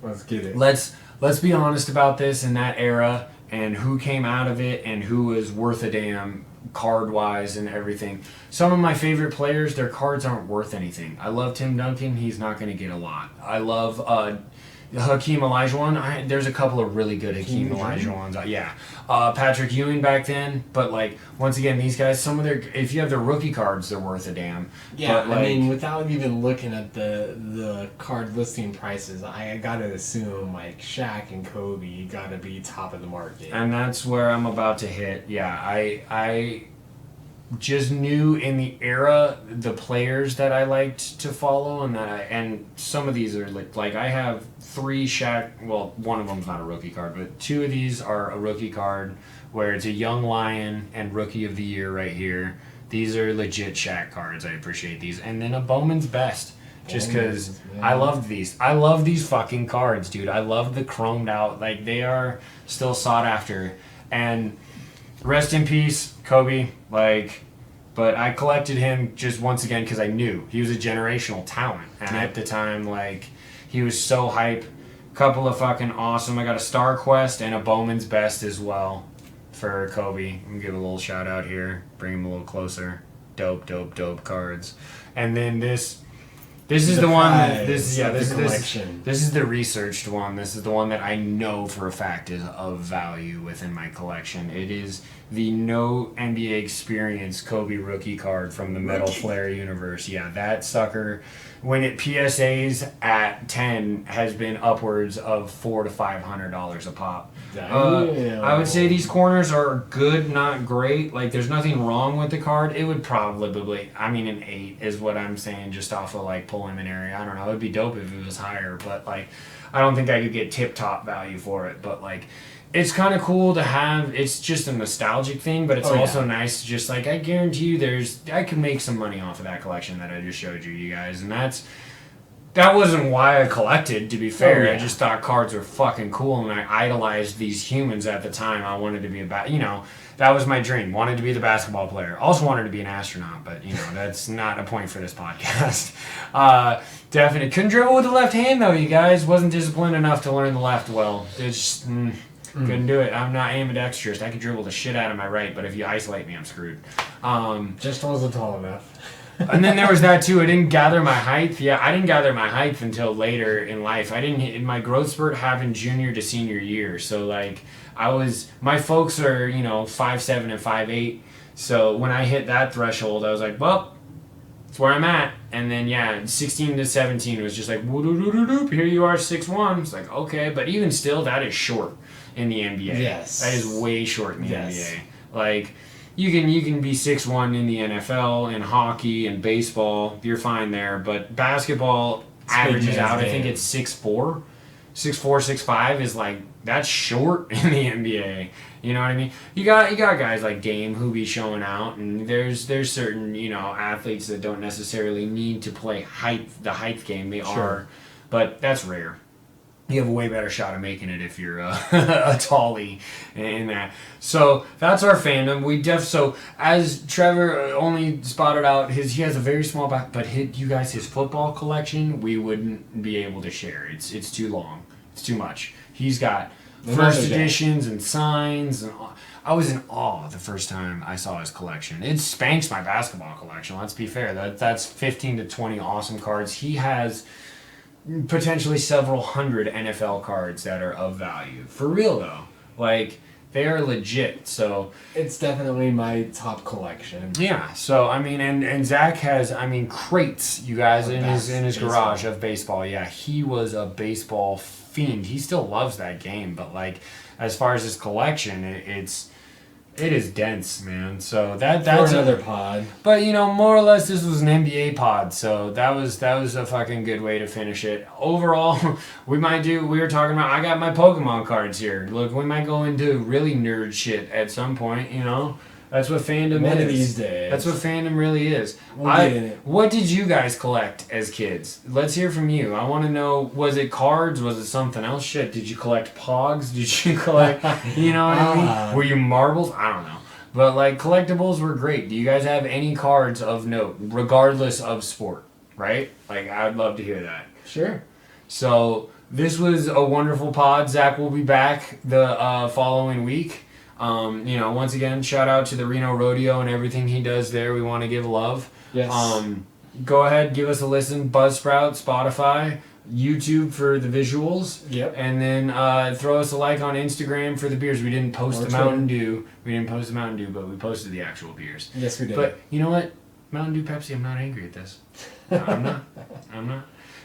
Let's get it. Let's be honest about this in that era, and who came out of it and who was worth a damn card-wise and everything. Some of my favorite players, their cards aren't worth anything. I love Tim Duncan. He's not going to get a lot. I love The Hakeem Olajuwon, there's a couple of really good Hakeem Olajuwons. Yeah. Patrick Ewing back then. But, like, once again, these guys, some of their... If you have their rookie cards, they're worth a damn. Yeah, but, like, I mean, without even looking at the card listing prices, I gotta assume, like, Shaq and Kobe gotta be top of the market. And that's where I'm about to hit. Yeah, I just knew in the era the players that I liked to follow, and some of these are like I have 3 Shaq. Well, one of them's not a rookie card, but 2 of these are a rookie card where it's a young lion and rookie of the year right here. These are legit Shaq cards. I appreciate these, and then a Bowman's Best. Just because I loved these. I love these fucking cards, dude. I love the chromed out. Like, they are still sought after. And rest in peace, Kobe. Like, but I collected him just once again because I knew he was a generational talent. And at the time, like, he was so hype. Couple of fucking awesome. I got a Star Quest and a Bowman's Best as well for Kobe. I'm gonna give a little shout out here. Bring him a little closer. Dope, dope, dope cards. And then this is the one that this is the researched one. This is the one that I know for a fact is of value within my collection. It is the No NBA Experience Kobe rookie card from the Metal Flare universe. Yeah, that sucker, when it PSAs at 10, has been upwards of $400 to $500 a pop. I would say these corners are good, not great. Like, there's nothing wrong with the card. It would probably, I mean, an 8 is what I'm saying, just off of, like, preliminary. I don't know. It'd be dope if it was higher, but, like, I don't think I could get tip-top value for it. But, like, it's kind of cool to have. It's just a nostalgic thing, but it's also nice to just, like, I guarantee you I could make some money off of that collection that I just showed you guys. And that wasn't why I collected, to be fair. I just thought cards were fucking cool, and I idolized these humans at the time. I wanted to be that was my dream. Wanted to be the basketball player. Also wanted to be an astronaut, but, that's not a point for this podcast. Definitely. Couldn't dribble with the left hand, though, you guys. Wasn't disciplined enough to learn the left well. It's just... couldn't do it. I'm not ambidextrous. I could dribble the shit out of my right, but if you isolate me, I'm screwed. Just wasn't tall enough. And then there was that too. I didn't gather my height. Yeah, I didn't gather my height until later in life. I didn't hit my growth spurt happened junior to senior year. So, like, my folks are 5'7" and 5'8". So when I hit that threshold, I was like, well, that's where I'm at. And then 16 to 17 was just like, here you are, 6'1". It's like, okay, but even still, that is short in the NBA. Yes, that is way short in the NBA. Like, you can be 6'1" in the NFL, in hockey, and baseball. You're fine there. But basketball averages out. I think it's 6'4". 6'4", 6'5" is like, that's short in the NBA. You know what I mean? You got guys like Dame who be showing out, and there's certain athletes that don't necessarily need to play the height game. They are, but that's rare. You have a way better shot of making it if you're a tallie in that. So that's our fandom. So as Trevor only spotted out, he has a very small back, but his football collection, we wouldn't be able to share. It's too long. It's too much. He's got first editions and signs, and I was in awe the first time I saw his collection. It spanks my basketball collection. Let's be fair. That's 15 to 20 awesome cards. He has potentially several hundred NFL cards that are of value. For real, though. Like, they are legit, so... It's definitely my top collection. Yeah, so, I mean, and Zach has, crates, you guys, in his garage of baseball. Yeah, he was a baseball fiend. He still loves that game, but, like, as far as his collection, it is dense, man. So that's another pod. But more or less, this was an NBA pod, so that was a fucking good way to finish it. Overall, we were talking about. I got my Pokemon cards here. Look, we might go into really nerd shit at some point. That's what fandom is. One of these days. That's what fandom really is. We'll what did you guys collect as kids? Let's hear from you. I want to know, was it cards? Was it something else? Shit, did you collect Pogs? Did you collect, what I mean? Were you marbles? I don't know. But, like, collectibles were great. Do you guys have any cards of note, regardless of sport, right? Like, I'd love to hear that. Sure. So, this was a wonderful pod. Zach will be back the following week. Once again, shout out to the Reno Rodeo and everything he does there. We want to give love. Yes. Go ahead, give us a listen. Buzzsprout, Spotify. YouTube for the visuals. Yep. And then throw us a like on Instagram for the beers. We didn't post Or the Twitter. Mountain Dew. We didn't post the Mountain Dew, but we posted the actual beers. Yes, we did. But you know what? Mountain Dew, Pepsi, I'm not angry at this. I'm not.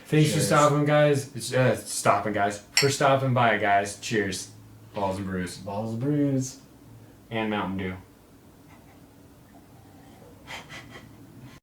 Thanks for Cheers. stopping, guys. For stopping by, guys. Cheers. Balls and Brews. Balls and Brews. And Mountain Dew.